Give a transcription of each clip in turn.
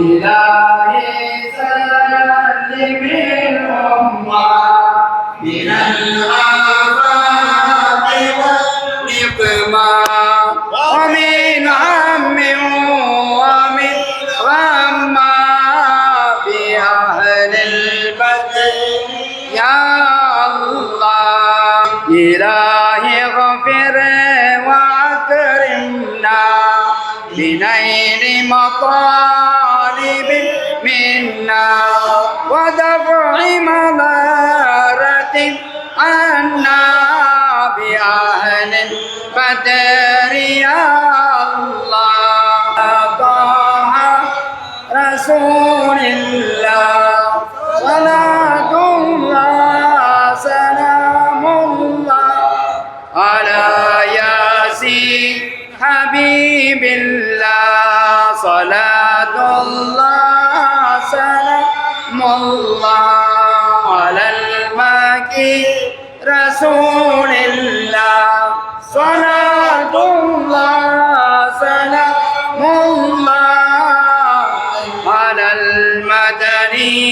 إلهي سلم الأمة من الآفات والنقمة ومن هم ومن غمّة بأهل البدر يا الله إلهي اغفر وأكرمنا بنيل مطالب منا ودفع مضرة عنا بأهل البدر يا الله طه رسول الله صلاة الله سلام الله على ياسين حبيب الله صلاة الله سلام الله على المكي رسول الله صلاة الله سلام الله على المدني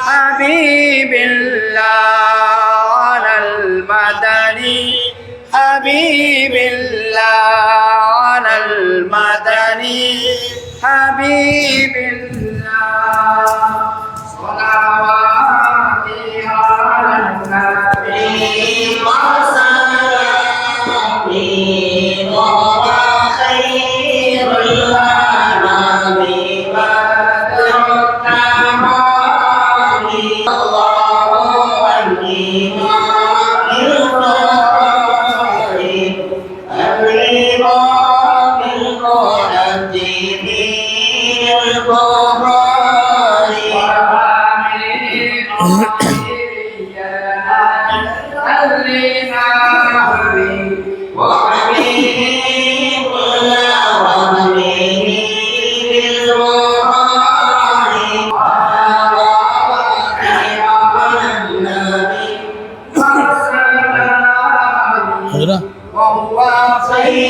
حبيب الله على المدني حبيب الله على المدني حبيب الله صلوات على النبي وسلم وخير الأنام بدر التمام الله أكبر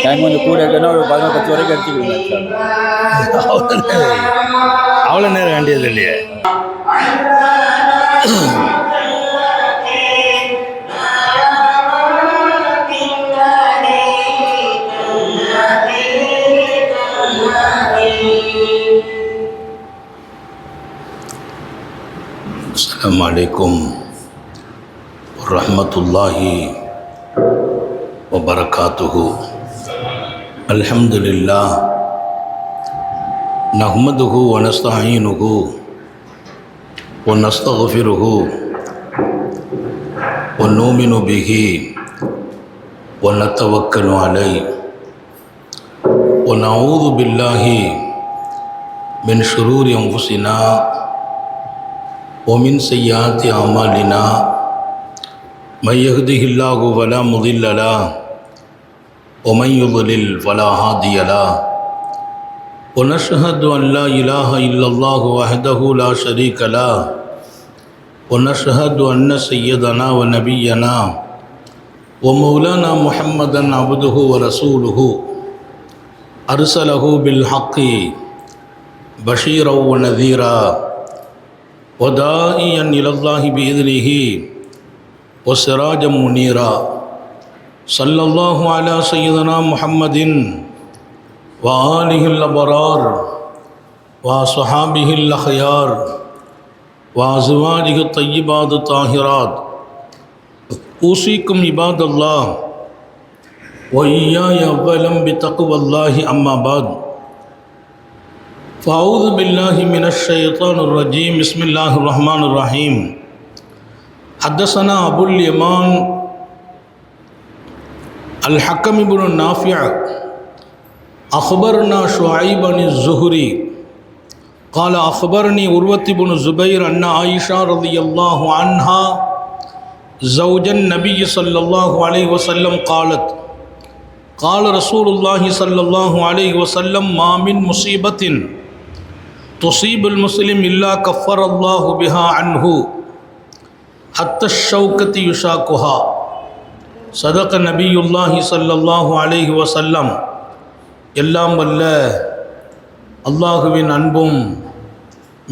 time கொஞ்சம் கூட இருக்குன்னா ஒரு 11-10 வரைக்கும் அடிச்சுக்கிடுங்க. அவ்வளோ நேரம் வேண்டியது இல்லையே. அஸ்ஸலாமு அலைக்கும் வரஹ்மத்துல்லாஹி வபரகாத்துஹு. அல்ஹம்துலில்லாஹ் நஹ்மதுஹு வ நஸ்தஈனுஹு வ நஸ்தக்ஃபிருஹு வ நுமினு பிஹி வ நதவக்கலு அலைஹி வ நஊது பில்லாஹி மின் ஷுரூரி அன்ஃபுஸினா வ மின் ஸய்யிஆத்தி அமாலினா மை யஹ்திஹில்லாஹு ஃபலா முதில்ல லஹு ومن يضلل فلا هادي له ونشهد أن لا إله إلا الله وحده لا شريك له ونشهد أن سيدنا ونبينا ومولانا محمدا عبده ورسوله أرسله بالحق بشيرا ونذيرا وداعيا إلى الله بإذنه وسراجا منيرا صلى الله على سيدنا محمد وآله الأبرار وصحابه الأخيار وأزواجه الطيبات الطاهرات. أوصيكم عباد الله وإياي أولا بتقوى الله أما بعد فأعوذ بالله من الشيطان الرجيم بسم الله الرحمن الرحيم. حدثنا أبو اليمان الحكم بن نافع أخبرنا شعيب بن الزهري قال أخبرني عروة بن الزبير أن عائشة رضي الله عنها زوج النبي صلى الله عليه وسلم قالت قال رسول الله صلى الله عليه وسلم ما من مصيبة تصيب المسلم إلا كفر الله بها عنه حتى الشوكة يشاكها. صدق நபியுல்லாஹி ஸல்லல்லாஹு அலைஹி வஸல்லம். எல்லாம் வல்ல அல்லாஹுவின் அன்பும்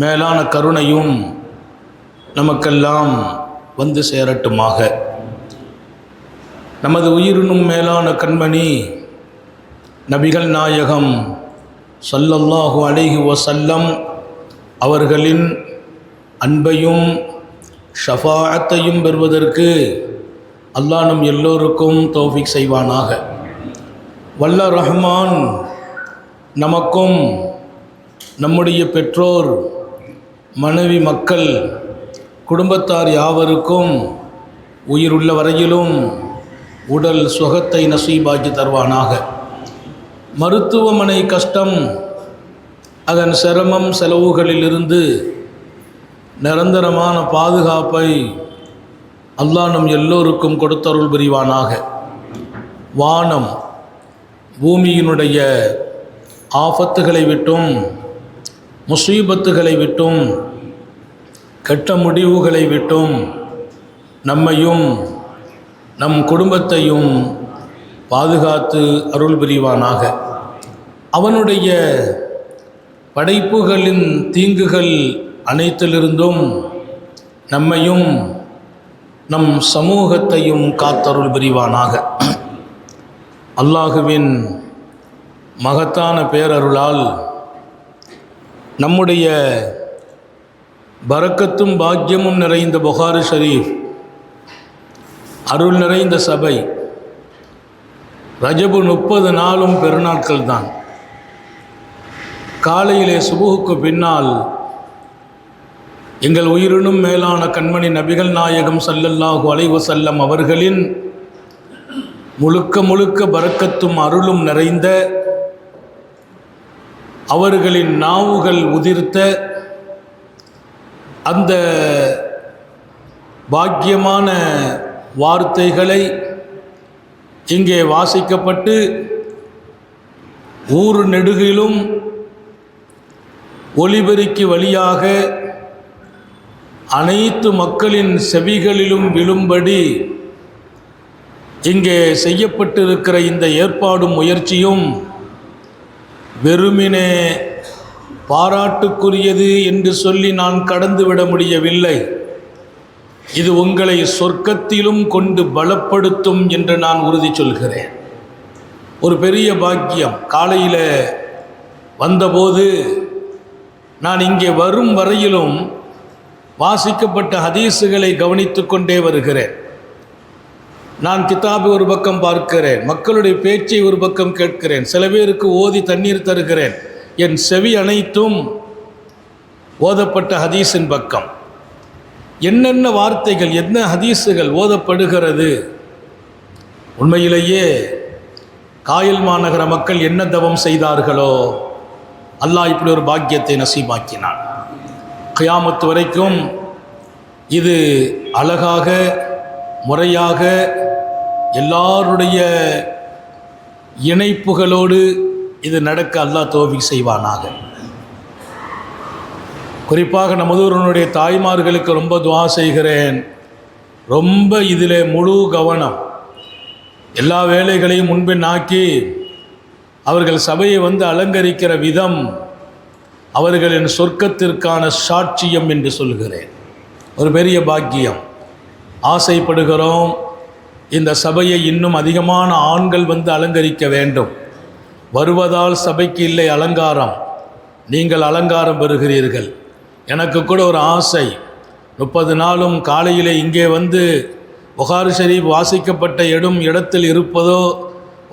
மேலான கருணையும் நமக்கெல்லாம் வந்து சேரட்டுமாக. நமது உயிரினும் மேலான கண்மணி நபிகள் நாயகம் ஸல்லல்லாஹு அலைஹி வஸல்லம் அவர்களின் அன்பையும் ஷஃபாஅத்தையும் பெறுவதற்கு அல்லாஹ் நம் எல்லோருக்கும் தௌஃபீக் செய்வானாக. வல்ல ரஹ்மான் நமக்கும் நம்முடைய பெற்றோர், மனைவி, மக்கள், குடும்பத்தார் யாவருக்கும் உயிருள்ள வரையிலும் உடல் சுகத்தை நசீபாக்கி தருவானாக. மருத்துவமனை கஷ்டம், அதன் சிரமம், செலவுகளிலிருந்து நிரந்தரமான பாதுகாப்பை அல்லாஹ் நம் எல்லோருக்கும் கொடுத்தருள் புரிவானாக. வானம் பூமியினுடைய ஆபத்துகளை விட்டும், முசீபத்துகளை விட்டும், கெட்ட முடிவுகளை விட்டும் நம்மையும் நம் குடும்பத்தையும் பாதுகாத்து அருள் புரிவானாக. அவனுடைய படைப்புகளின் தீங்குகள் அனைத்திலிருந்தும் நம்மையும் நம் சமூகத்தையும் காத்தருள் புரிவானாக. அல்லாஹுவின் மகத்தான பேரருளால் நம்முடைய பரக்கத்தும் பாக்கியமும் நிறைந்த புகாரி ஷரீஃப், அருள் நிறைந்த சபை, ரஜபு 30 நாளும் பெருநாட்கள் தான். காலையிலே சுபுகுக்கு பின்னால் எங்கள் உயிரினும் மேலான கண்மணி நபிகள் நாயகம் ஸல்லல்லாஹு அலைஹி வஸல்லம் அவர்களின் முழுக்க முழுக்க பரக்கத்தும் அருளும் நிறைந்த, அவர்களின் நாவுகள் உதிர்த்த அந்த பாக்கியமான வார்த்தைகளை இங்கே வாசிக்கப்பட்டு ஊர் நெடுகிலும் ஒலிபெருக்கி வழியாக அனைத்து மக்களின் செவிகளிலும் விழும்படி இங்கே செய்யப்பட்டிருக்கிற இந்த ஏற்பாடும் முயற்சியும் வெறுமினே பாராட்டுக்குரியது என்று சொல்லி நான் கடந்துவிட முடியவில்லை. இது உங்களை சொர்க்கத்திலும் கொண்டு பலப்படுத்தும் என்று நான் உறுதி சொல்கிறேன். ஒரு பெரிய பாக்கியம். காலையில் வந்தபோது நான் இங்கே வரும் வரையிலும் வாசிக்கப்பட்ட ஹதீஸுகளை கவனித்து கொண்டே வருகிறேன். நான் கிதாபை ஒரு பக்கம் பார்க்கிறேன், மக்களுடைய பேச்சை ஒரு பக்கம் கேட்கிறேன், சில பேருக்கு ஓதி தண்ணீர் தருகிறேன். என் செவி அனைத்தும் ஓதப்பட்ட ஹதீஸின் பக்கம். என்னென்ன வார்த்தைகள், என்ன ஹதீஸுகள் ஓதப்படுகிறது. உண்மையிலேயே காயல் மாநகர மக்கள் என்ன தவம் செய்தார்களோ அல்லாஹ் இப்படி ஒரு பாக்கியத்தை நசீபாக்கினான். கியாமத்து வரைக்கும் இது அழகாக, முறையாக, எல்லாருடைய இணைப்புகளோடு இது நடக்க அல்லாஹ் தௌஃபீக் செய்வானாக. குறிப்பாக நமதூரனுடைய தாய்மார்களுக்கு ரொம்ப துஆ செய்கிறேன். ரொம்ப இதில் முழு கவனம், எல்லா வேலைகளையும் முன்பின் ஆக்கி அவர்கள் சபையை வந்து அலங்கரிக்கிற விதம் அவர்களின் சொர்க்கத்திற்கான சாட்சியம் என்று சொல்கிறேன். ஒரு பெரிய பாக்கியம். ஆசைப்படுகிறோம் இந்த சபையை இன்னும் அதிகமான ஆண்கள் வந்து அலங்கரிக்க வேண்டும். வருவதால் சபைக்கு இல்லை அலங்காரம், நீங்கள் அலங்காரம் பெறுகிறீர்கள். எனக்கு கூட ஒரு ஆசை, 30 நாளும் காலையிலே இங்கே வந்து புகாரி ஷரீஃப் வாசிக்கப்பட்ட இடத்தில் இருப்பதோ,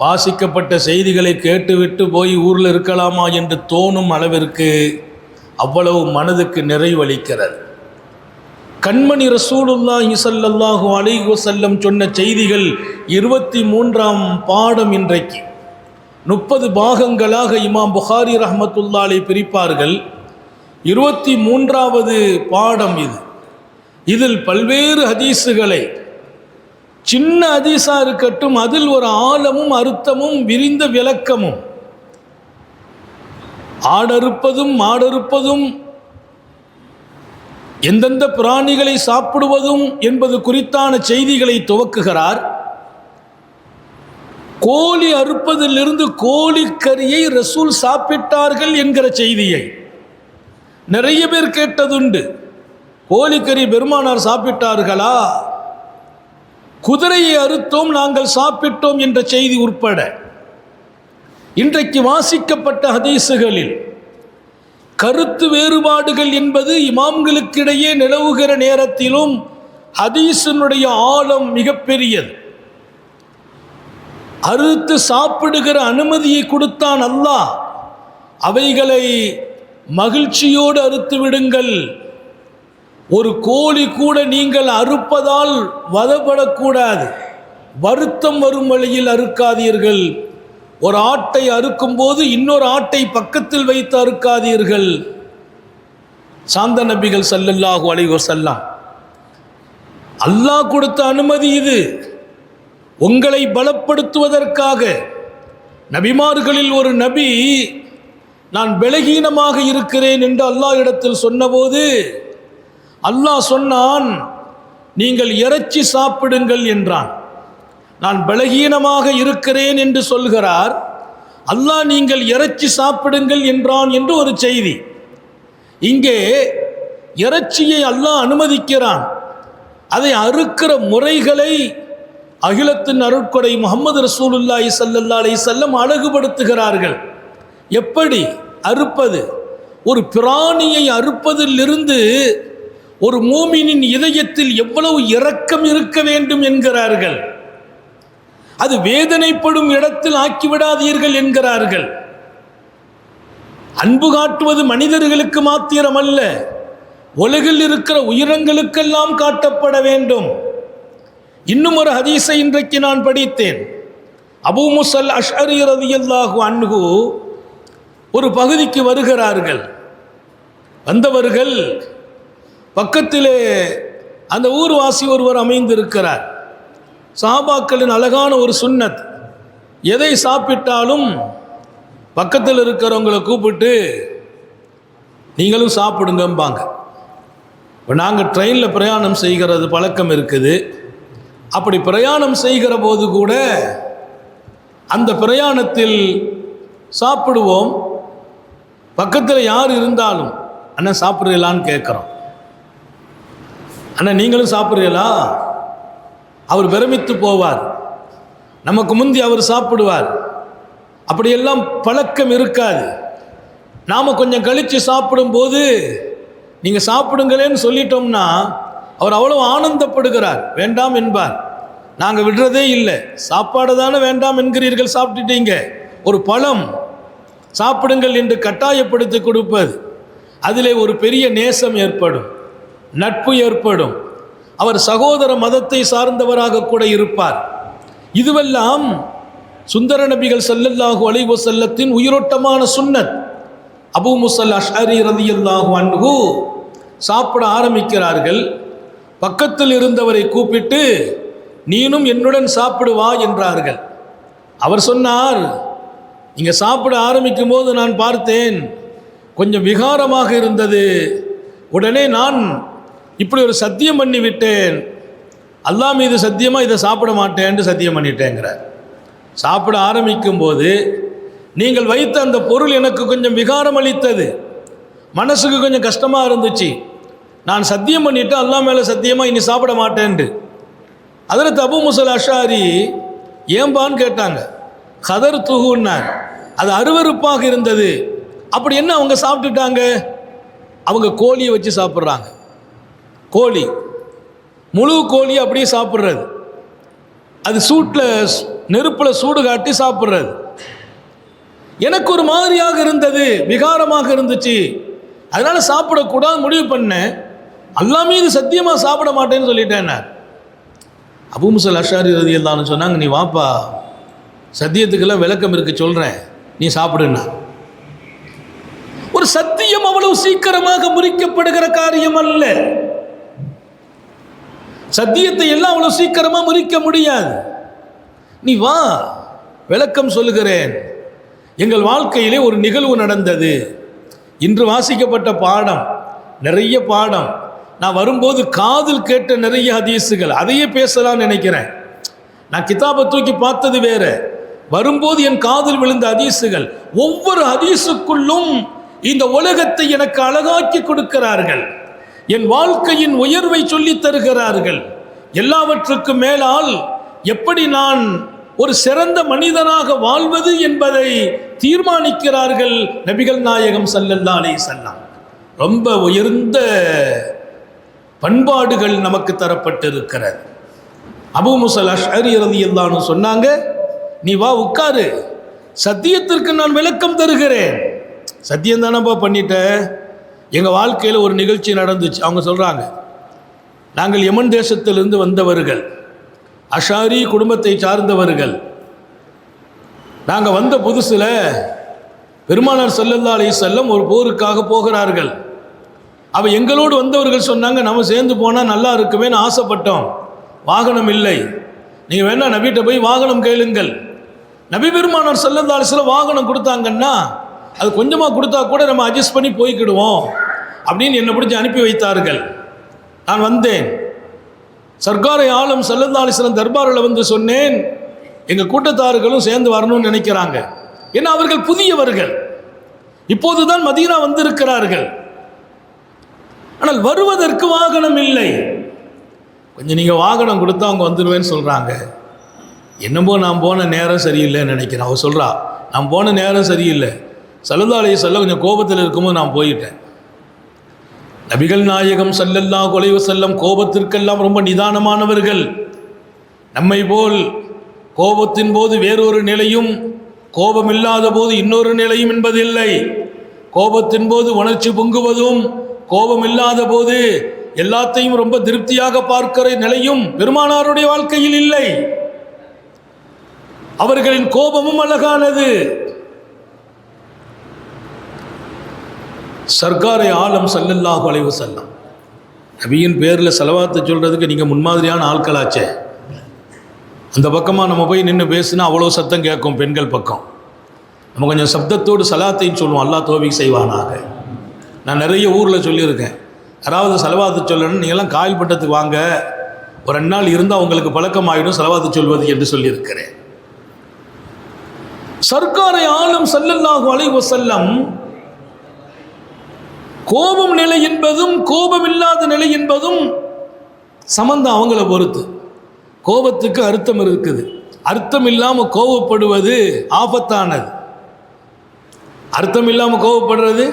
வாசிக்கப்பட்ட செய்திகளை கேட்டுவிட்டு போய் ஊரில் இருக்கலாமா என்று தோணும் அளவிற்கு அவ்வளவு மனதுக்கு நிறைவளிக்கிறது. கண்மணி ரசூலுல்லாஹி ஸல்லல்லாஹு அலைஹி வஸல்லம் சொன்ன செய்திகள் 23ஆம் பாடம். இன்றைக்கு 30 பாகங்களாக இமாம் புகாரி ரஹ்மத்துல்லாஹி அலைஹி பிரிப்பார்கள். 23வது பாடம் இது. இதில் பல்வேறு ஹதீஸுகளை, சின்ன ஹதீஸா இருக்கட்டும், அதில் ஒரு ஆழமும் அர்த்தமும் விரிந்த விளக்கமும், ஆடறுப்பதும் மாடறுப்பதும், எந்தெந்த பிராணிகளை சாப்பிடுவதும் என்பது குறித்தான செய்திகளை துவக்குகிறார். கோழி அறுப்பதிலிருந்து கோழிக்கறியை ரசூல் சாப்பிட்டார்கள் என்கிற செய்தியை நிறைய பேர் கேட்டதுண்டு, கோழிக்கறி பெருமானார் சாப்பிட்டார்களா, குதிரையை அறுத்தோம் நாங்கள் சாப்பிட்டோம் என்ற செய்தி உட்பட இன்றைக்கு வாசிக்கப்பட்ட ஹதீஸுகளில் கருத்து வேறுபாடுகள் என்பது இமாம்களுக்கிடையே நிலவுகிற நேரத்திலும் ஹதீஸினுடைய ஆழம் மிகப்பெரியது. அறுத்து சாப்பிடுகிற அனுமதியை கொடுத்தான் அல்லாஹ், அவைகளை மகிழ்ச்சியோடு அறுத்து விடுங்கள். ஒரு கோழி கூட நீங்கள் அறுப்பதால் வதப்படக்கூடாது, வருத்தம் வரும் வழியில் அறுக்காதீர்கள். ஒரு ஆட்டை அறுக்கும் போது இன்னொரு ஆட்டை பக்கத்தில் வைத்து அறுக்காதீர்கள். சாந்த நபிகள் ஸல்லல்லாஹு அலைஹி வஸல்லம், அல்லாஹ் கொடுத்த அனுமதி இது. உங்களை பலப்படுத்துவதற்காக நபிமார்களில் ஒரு நபி நான் பலகீனமாக இருக்கிறேன் என்று அல்லாஹ் இடத்தில் சொன்னபோது அல்லாஹ் சொன்னான், நீங்கள் இறைச்சி சாப்பிடுங்கள் என்றான். நான் பலகீனமாக இருக்கிறேன் என்று சொல்கிறார் அல்லாஹ், நீங்கள் இறைச்சி சாப்பிடுங்கள் என்றான் என்று ஒரு செய்தி. இங்கே இறைச்சியை அல்லாஹ் அனுமதிக்கிறான். அதை அறுக்கிற முறைகளை அகிலத்தின் அருட்கொடை முஹம்மது ரசூலுல்லாஹி ஸல்லல்லாஹு அலைஹி வஸல்லம் அழகுபடுத்துகிறார்கள். எப்படி அறுப்பது, ஒரு பிராணியை அறுப்பதிலிருந்து ஒரு மூமினின் இதயத்தில் எவ்வளவு இரக்கம் இருக்க வேண்டும் என்கிறார்கள். அது வேதனைப்படும் இடத்தில் ஆக்கிவிடாதீர்கள் என்கிறார்கள். அன்பு காட்டுவது மனிதர்களுக்கு மாத்திரமல்ல, உலகில் இருக்கிற உயிரங்களுக்கெல்லாம் காட்டப்பட வேண்டும். இன்னும் ஒரு ஹதீஸை இன்றைக்கு நான் படித்தேன். அபூ முஸல் அஷ்அரி ரலியல்லாஹு அன்ஹு ஒரு பகுதிக்கு வருகிறார்கள். வந்தவர்கள் பக்கத்திலே அந்த ஊர்வாசி ஒருவர் அமைந்திருக்கிறார். சஹாபாக்களின் அழகான ஒரு சுன்னத், எதை சாப்பிட்டாலும் பக்கத்தில் இருக்கிறவங்களை கூப்பிட்டு நீங்களும் சாப்பிடுங்கம்பாங்க. இப்போ நாங்கள் ட்ரெயினில் பிரயாணம் செய்கிறது பழக்கம் இருக்குது. அப்படி பிரயாணம் செய்கிற போது கூட அந்த பிரயாணத்தில் சாப்பிடுவோம். பக்கத்தில் யார் இருந்தாலும் அண்ணா சாப்பிட்றீங்களான்னு கேட்குறோம். அண்ணா நீங்களும் சாப்பிட்றீங்களா? அவர் பிரமித்து போவார். நமக்கு முந்தி அவர் சாப்பிடுவார். அப்படியெல்லாம் பழக்கம் இருக்காது. நாம் கொஞ்சம் கழித்து சாப்பிடும்போது நீங்கள் சாப்பிடுங்களேன்னு சொல்லிட்டோம்னா அவர் அவ்வளோ ஆனந்தப்படுகிறார். வேண்டாம் என்பார். நாங்கள் விடுறதே இல்லை. சாப்பாடு தானே வேண்டாம் என்கிறீர்கள், சாப்பிட்டுட்டீங்க. ஒரு பழம் சாப்பிடுங்கள் என்று கட்டாயப்படுத்தி கொடுப்பது, அதிலே ஒரு பெரிய நேசம் ஏற்படும், நட்பு ஏற்படும். அவர் சகோதர மதத்தை சார்ந்தவராக கூட இருப்பார். இதுவெல்லாம் சுந்தர நபிகள் ஸல்லல்லாஹு அலைஹி வஸல்லத்தின் உயிரோட்டமான சுன்னத். அபூ முஸல் அஷ்அரி ரலியல்லாஹு அன்ஹு சாப்பிட ஆரம்பிக்கிறார்கள். பக்கத்தில் இருந்தவரை கூப்பிட்டு நீனும் என்னுடன் சாப்பிடுவா என்றார்கள். அவர் சொன்னார், நீங்கள் சாப்பிட ஆரம்பிக்கும் போது நான் பார்த்தேன், கொஞ்சம் விகாரமாக இருந்தது. உடனே நான் இப்படி ஒரு சத்தியம் பண்ணி விட்டேன், அல்லாஹ் மீது சத்தியமாக இதை சாப்பிட மாட்டேன்னு சத்தியம் பண்ணிட்டேங்கிறார். சாப்பிட ஆரம்பிக்கும் போது நீங்கள் வைத்த அந்த பொருள் எனக்கு கொஞ்சம் விகாரம் அளித்தது, மனசுக்கு கொஞ்சம் கஷ்டமாக இருந்துச்சு. நான் சத்தியம் பண்ணிவிட்டு அல்லாஹ் மேலே சத்தியமாக இனி சாப்பிட மாட்டேன்ட்டு. ஹதரத் அபூ முஸல் அஷ்அரி ஏம்பான்னு கேட்டாங்க. கதர் துகுன்னார், அது அருவருப்பாக இருந்தது. அப்படி என்ன அவங்க சாப்பிட்டுட்டாங்க? அவங்க கோழியை வச்சு சாப்பிட்றாங்க. கோழி, முழு கோழி அப்படியே சாப்பிட்றது, அது சூட்டில் நெருப்பில் சூடு காட்டி சாப்பிட்றது. எனக்கு ஒரு மாதிரியாக இருந்தது, விகாரமாக இருந்துச்சு. அதனால் சாப்பிடக்கூடாது முடிவு பண்ணேன். அல்லாஹ் மீது சத்தியமாக சாப்பிட மாட்டேன்னு சொல்லிட்டேன். அபூ முஸல் அஷ்அரி ரலியல்லாஹு அன்ஹு சொன்னாங்க, நீ வாப்பா, சத்தியத்துக்கெல்லாம் விளக்கம் இருக்கு சொல்கிறேன், நீ சாப்பிடுன்னா. ஒரு சத்தியம் அவ்வளவு சீக்கிரமாக முறிக்கப்படுகிற காரியம் அல்ல. சத்தியத்தை எல்லாம் அவ்வளவு சீக்கிரமாக முறிக்க முடியாது. நீ வா, விளக்கம் சொல்லுகிறேன். எங்கள் வாழ்க்கையிலே ஒரு நிகழ்வு நடந்தது. இன்று வாசிக்கப்பட்ட பாடம், நிறைய பாடம். நான் வரும்போது காதில் கேட்ட நிறைய ஹதீஸுகள், அதையே பேசலாம்னு நினைக்கிறேன். நான் கிதாபை தூக்கி பார்த்தது வேற, வரும்போது என் காதில் விழுந்த ஹதீஸுகள். ஒவ்வொரு ஹதீஸுக்குள்ளும் இந்த உலகத்தை எனக்கு அழகாக்கி கொடுக்கிறார்கள், என் வாழ்க்கையின் உயர்வை சொல்லித் தருகிறார்கள். எல்லாவற்றுக்கும் மேலால் எப்படி நான் ஒரு சிறந்த மனிதனாக வாழ்வது என்பதை தீர்மானிக்கிறார்கள் நபிகள் நாயகம் ஸல்லல்லாஹு அலைஹி வஸல்லம். ரொம்ப உயர்ந்த பண்பாடுகள் நமக்கு தரப்பட்டிருக்கிறது. அபூ மூஸா அஷ்அரி ரலியல்லாஹு அன்ஹு சொன்னாங்க, நீ வா உட்காரு, சத்தியத்திற்கு நான் விளக்கம் தருகிறேன். சத்தியம் தானப்பா பண்ணிட்ட. எங்கள் வாழ்க்கையில் ஒரு நிகழ்ச்சி நடந்துச்சு. அவங்க சொல்கிறாங்க, நாங்கள் யமன் தேசத்திலிருந்து வந்தவர்கள், அஷாரி குடும்பத்தை சார்ந்தவர்கள். நாங்கள் வந்த புதுசில் பெருமானார் ஸல்லல்லாஹு அலைஹி வஸல்லம் ஒரு போருக்காக போகிறார்கள். அவள் எங்களோடு வந்தவர்கள் சொன்னாங்க, நம்ம சேர்ந்து போனால் நல்லா இருக்குமேன்னு ஆசைப்பட்டோம். வாகனம் இல்லை, நீங்கள் வேணால் நபிகிட்ட போய் வாகனம் கேளுங்கள். நபி பெருமானார் ஸல்லல்லாஹு அலைஹி வஸல்லம் வாகனம் கொடுத்தாங்கன்னா அது கொஞ்சமாக கொடுத்தா கூட நம்ம அட்ஜஸ்ட் பண்ணி போய்க்கிடுவோம் அப்படின்னு என்னை பிடிச்சி அனுப்பி வைத்தார்கள். நான் வந்தேன். சர்க்காரை ஆலம் ஸல்லல்லாஹு அலைஹி வஸல்லம் தர்பாரில் வந்து சொன்னேன், எங்கள் கூட்டத்தார்களும் சேர்ந்து வரணும்னு நினைக்கிறாங்க. ஏன்னா அவர்கள் புதியவர்கள், இப்போது தான் மதீனா வந்திருக்கிறார்கள். ஆனால் வருவதற்கு வாகனம் இல்லை. கொஞ்சம் நீங்கள் வாகனம் கொடுத்தா அவங்க வந்துடுவேன்னு சொல்கிறாங்க. என்னமோ நான் போன நேரம் சரியில்லைன்னு நினைக்கிறேன். அவள் சொல்கிறா, நான் போன நேரம் சரியில்லை. ஸல்லல்லாஹு அலைஹி வஸல்லம் கொஞ்சம் கோபத்தில் இருக்கும்போது நான் போயிட்டேன். நபிகள் நாயகம் ஸல்லல்லாஹு அலைஹி வஸல்லம் கோபத்திற்கெல்லாம் ரொம்ப நிதானமானவர்கள். நம்மை போல் கோபத்தின் போது வேறொரு நிலையும், கோபம் இல்லாத போது இன்னொரு நிலையும் என்பதில்லை. கோபத்தின் போது உணர்ச்சி பொங்குவதும், கோபம் இல்லாத போது எல்லாத்தையும் ரொம்ப திருப்தியாக பார்க்கிற நிலையும் பெருமானாருடைய வாழ்க்கையில் இல்லை. அவர்களின் கோபமும் அழகானது. சர்க்காரை ஆலம் ஸல்லல்லாஹு அலைஹி வஸல்லம் நபியின் பேரில் ஸலவாத்து சொல்கிறதுக்கு நீங்கள் முன்மாதிரியான ஆட்களாச்சே. அந்த பக்கமாக நம்ம போய் நின்று பேசுனா அவ்வளோ சத்தம் கேட்கும். பெண்கள் பக்கம் நம்ம கொஞ்சம் சப்தத்தோடு சலாத்தையும் சொல்லுவோம், அல்லாஹ் தௌஃபீக் செய்வானாக. நான் நிறைய ஊரில் சொல்லியிருக்கேன், யாராவது ஸலவாத்து சொல்லணும்னு நீங்கள்லாம் காயில் பட்டத்துக்கு வாங்க, ஒரு 2 நாள் இருந்தால் உங்களுக்கு பழக்கமாயிடும் ஸலவாத்து சொல்வது என்று சொல்லியிருக்கிறேன். சர்க்காரை ஆலம் ஸல்லல்லாஹு அலைஹி வஸல்லம் கோபம் நிலை என்பதும் கோபம் இல்லாத நிலை என்பதும் சம்பந்தம் அவங்கள பொறுத்து. கோபத்துக்கு அர்த்தம் இருக்குது. அர்த்தம் இல்லாமல் கோபப்படுவது ஆபத்தானது. அர்த்தம் இல்லாமல் கோபப்படுறது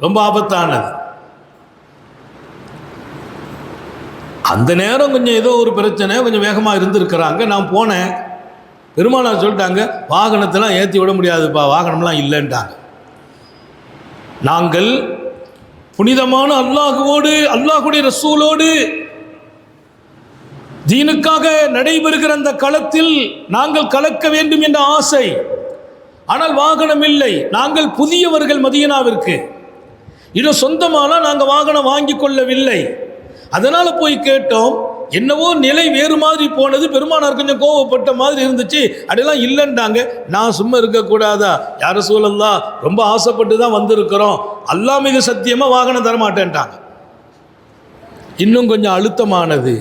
ரொம்ப ஆபத்தானது. அந்த நேரம் கொஞ்சம் ஏதோ ஒரு பிரச்சனை, கொஞ்சம் வேகமாக இருந்திருக்கிறாங்க. நான் போனேன், பெருமானார் சொல்லிட்டாங்க, வாகனத்தெல்லாம் ஏற்றி விட முடியாதுப்பா, வாகனம்லாம் இல்லைன்ட்டாங்க. நாங்கள் புனிதமான அல்லாஹுவோடு, அல்லாஹுடைய ரசூலோடு தீனுக்காக நடைபெறுகிற அந்த களத்தில் நாங்கள் கலக்க வேண்டும் என்ற ஆசை. ஆனால் வாகனம் இல்லை. நாங்கள் புதியவர்கள் மதீனாவிற்கு, இன்னும் சொந்தமானால் நாங்கள் வாகனம் வாங்கி கொள்ளவில்லை. அதனால் போய் கேட்டோம். என்னவோ நிலை வேறு மாதிரி போனது. பெருமானார் கொஞ்சம் கோவப்பட்ட மாதிரி இருந்துச்சு. அப்படியெல்லாம் இல்லைன்றாங்க. நான் சும்மா இருக்கக்கூடாதா? யார் ரசூலல்லாஹ், ரொம்ப ஆசைப்பட்டு தான் வந்திருக்கிறோம், அல்லாஹ் மீது சத்தியமாக வாகனம் தரமாட்டேன்ட்டாங்க. இன்னும் கொஞ்சம் அழுத்தமானது.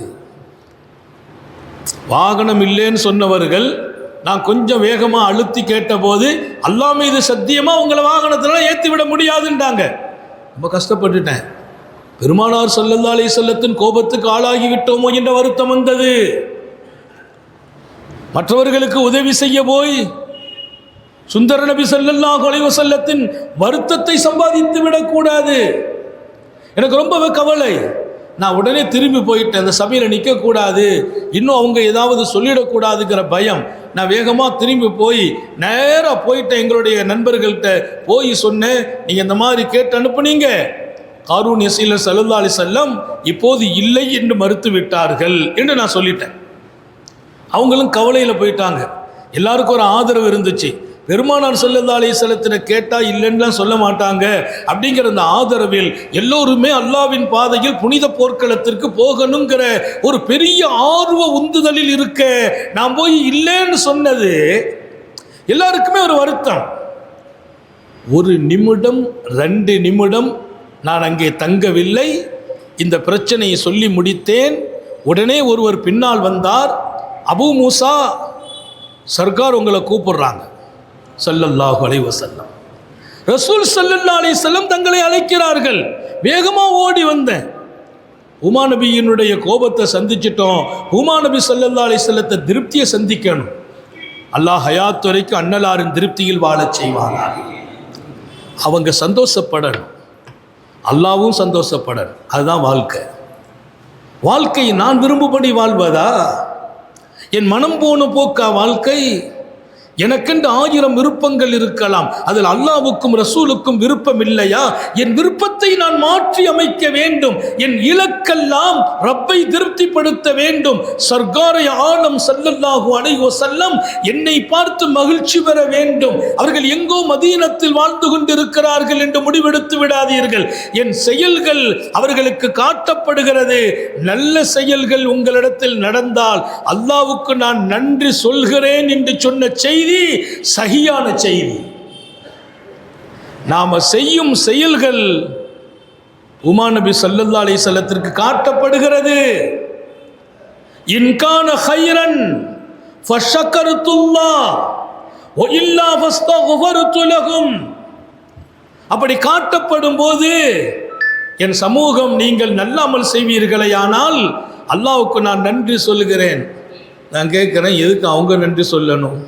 வாகனம் இல்லைன்னு சொன்னவர்கள் நான் கொஞ்சம் வேகமாக அழுத்தி கேட்டபோது, அல்லாஹ் மீது சத்தியமாக உங்களை வாகனத்தில் ஏற்றி விட முடியாதுன்றாங்க. ரொம்ப கஷ்டப்பட்டுட்டேன். பெருமானார் ஸல்லல்லாஹு அலைஹி வஸல்லத்தின் கோபத்துக்கு ஆளாகிவிட்டோமோ என்ற வருத்தம் வந்தது. மற்றவர்களுக்கு உதவி செய்ய போய் சுந்தர நபி ஸல்லல்லாஹு அலைஹி வஸல்லத்தின் வருத்தத்தை சம்பாதித்து விடக்கூடாது. எனக்கு ரொம்ப கவலை. நான் உடனே திரும்பி போயிட்டேன். அந்த சபையில் நிற்கக்கூடாது, இன்னும் அவங்க ஏதாவது சொல்லிடக்கூடாதுங்கிற பயம். நான் வேகமாக திரும்பி போய் நேராக போயிட்டேன். எங்களுடைய நண்பர்கள்ட்ட போய் சொன்னேன், நீங்கள் இந்த மாதிரி கேட்டு அனுப்புனீங்க, காரூன் யஸீலர் ஸல்லல்லாஹு அலைஹி வஸல்லம் இப்போது இல்லை என்று மறுத்து விட்டார்கள் என்று நான் சொல்லிட்டேன். அவங்களும் கவலையில் போயிட்டாங்க. எல்லாருக்கும் ஒரு ஆதரவு இருந்துச்சு. பெருமானார் ஸல்லல்லாஹு அலைஹி வஸல்லத்தினை கேட்டால் இல்லைன்னுலாம் சொல்ல மாட்டாங்க அப்படிங்கிற அந்த ஆதரவில் எல்லோருமே அல்லாஹ்வின் பாதையில் புனித போர்க்களத்திற்கு போகணுங்கிற ஒரு பெரிய ஆர்வ உந்துதலில் இருக்க, நான் போய் இல்லைன்னு சொன்னது எல்லாருக்குமே ஒரு வருத்தம். 1 நிமிடம் 2 நிமிடம் நான் அங்கே தங்கவில்லை. இந்த பிரச்சனையை சொல்லி முடித்தேன். உடனே ஒருவர் பின்னால் வந்தார். அபூ மூஸா, சர்க்கார் உங்களை கூப்பிடுறாங்க ஸல்லல்லாஹு அலைஹி வஸல்லம். ரசூல் ஸல்லல்லாஹு அலைஹி வஸல்லம் தங்களை அழைக்கிறார்கள். வேகமா ஓடி வந்தேன். உமா நபியினுடைய கோபத்தை சந்திச்சிட்டோம். உமா நபி ஸல்லல்லாஹு அலைஹி வஸல்லத்தை திருப்தியை சந்திக்கணும். அல்லாஹ் ஹயாத் வரைக்கும் அன்னலாரின் திருப்தியில் வாழச் செய்வானாக. அவங்க சந்தோஷப்படணும், அல்லாவும் சந்தோஷப்படணும். அதுதான் வாழ்க்கை. வாழ்க்கையை நான் விரும்பும்படி வாழ்வதா? என் மனம் போன போக்கா வாழ்க்கை? எனக்கென்று 1000 விருப்பங்கள் இருக்கலாம். அதில் அல்லாவுக்கும் ரசூலுக்கும் விருப்பம் இல்லையா? என் விருப்பத்தை நான் மாற்றி அமைக்க வேண்டும். என் இலக்கெல்லாம் ரப்பை திருப்திப்படுத்த வேண்டும். சர்க்காரை ஆலம் ஸல்லல்லாஹு அலைஹி வஸல்லம் என்னை பார்த்து மகிழ்ச்சி பெற வேண்டும். அவர்கள் எங்கோ மதீனத்தில் வாழ்ந்து கொண்டிருக்கிறார்கள் என்று முடிவெடுத்து விடாதீர்கள். என் செயல்கள் அவர்களுக்கு காட்டப்படுகிறது. நல்ல செயல்கள் உங்களிடத்தில் நடந்தால் அல்லாவுக்கு நான் நன்றி சொல்கிறேன் என்று சொன்ன செய்தி சகியான செய்தி. நாம செய்யும் செயல்கள் உமா நபி ஸல்லல்லாஹு அலைஹி வஸல்லத்திற்கு காட்டப்படுகிறது. இன்கான கைரன் ஃபஷக்கர்துல்லாஹ் வ இல்லா ஃபஸ்தக்ஃபர்து லஹும். அப்படி காட்டப்படும் போது என் சமூகம் நீங்கள் நல்ல அமல் செய்வீர்களேயானால் அல்லாஹ்வுக்கு நான் நன்றி சொல்கிறேன். நான் கேட்குறேன், எதுக்கு அவங்க நன்றி சொல்லணும்?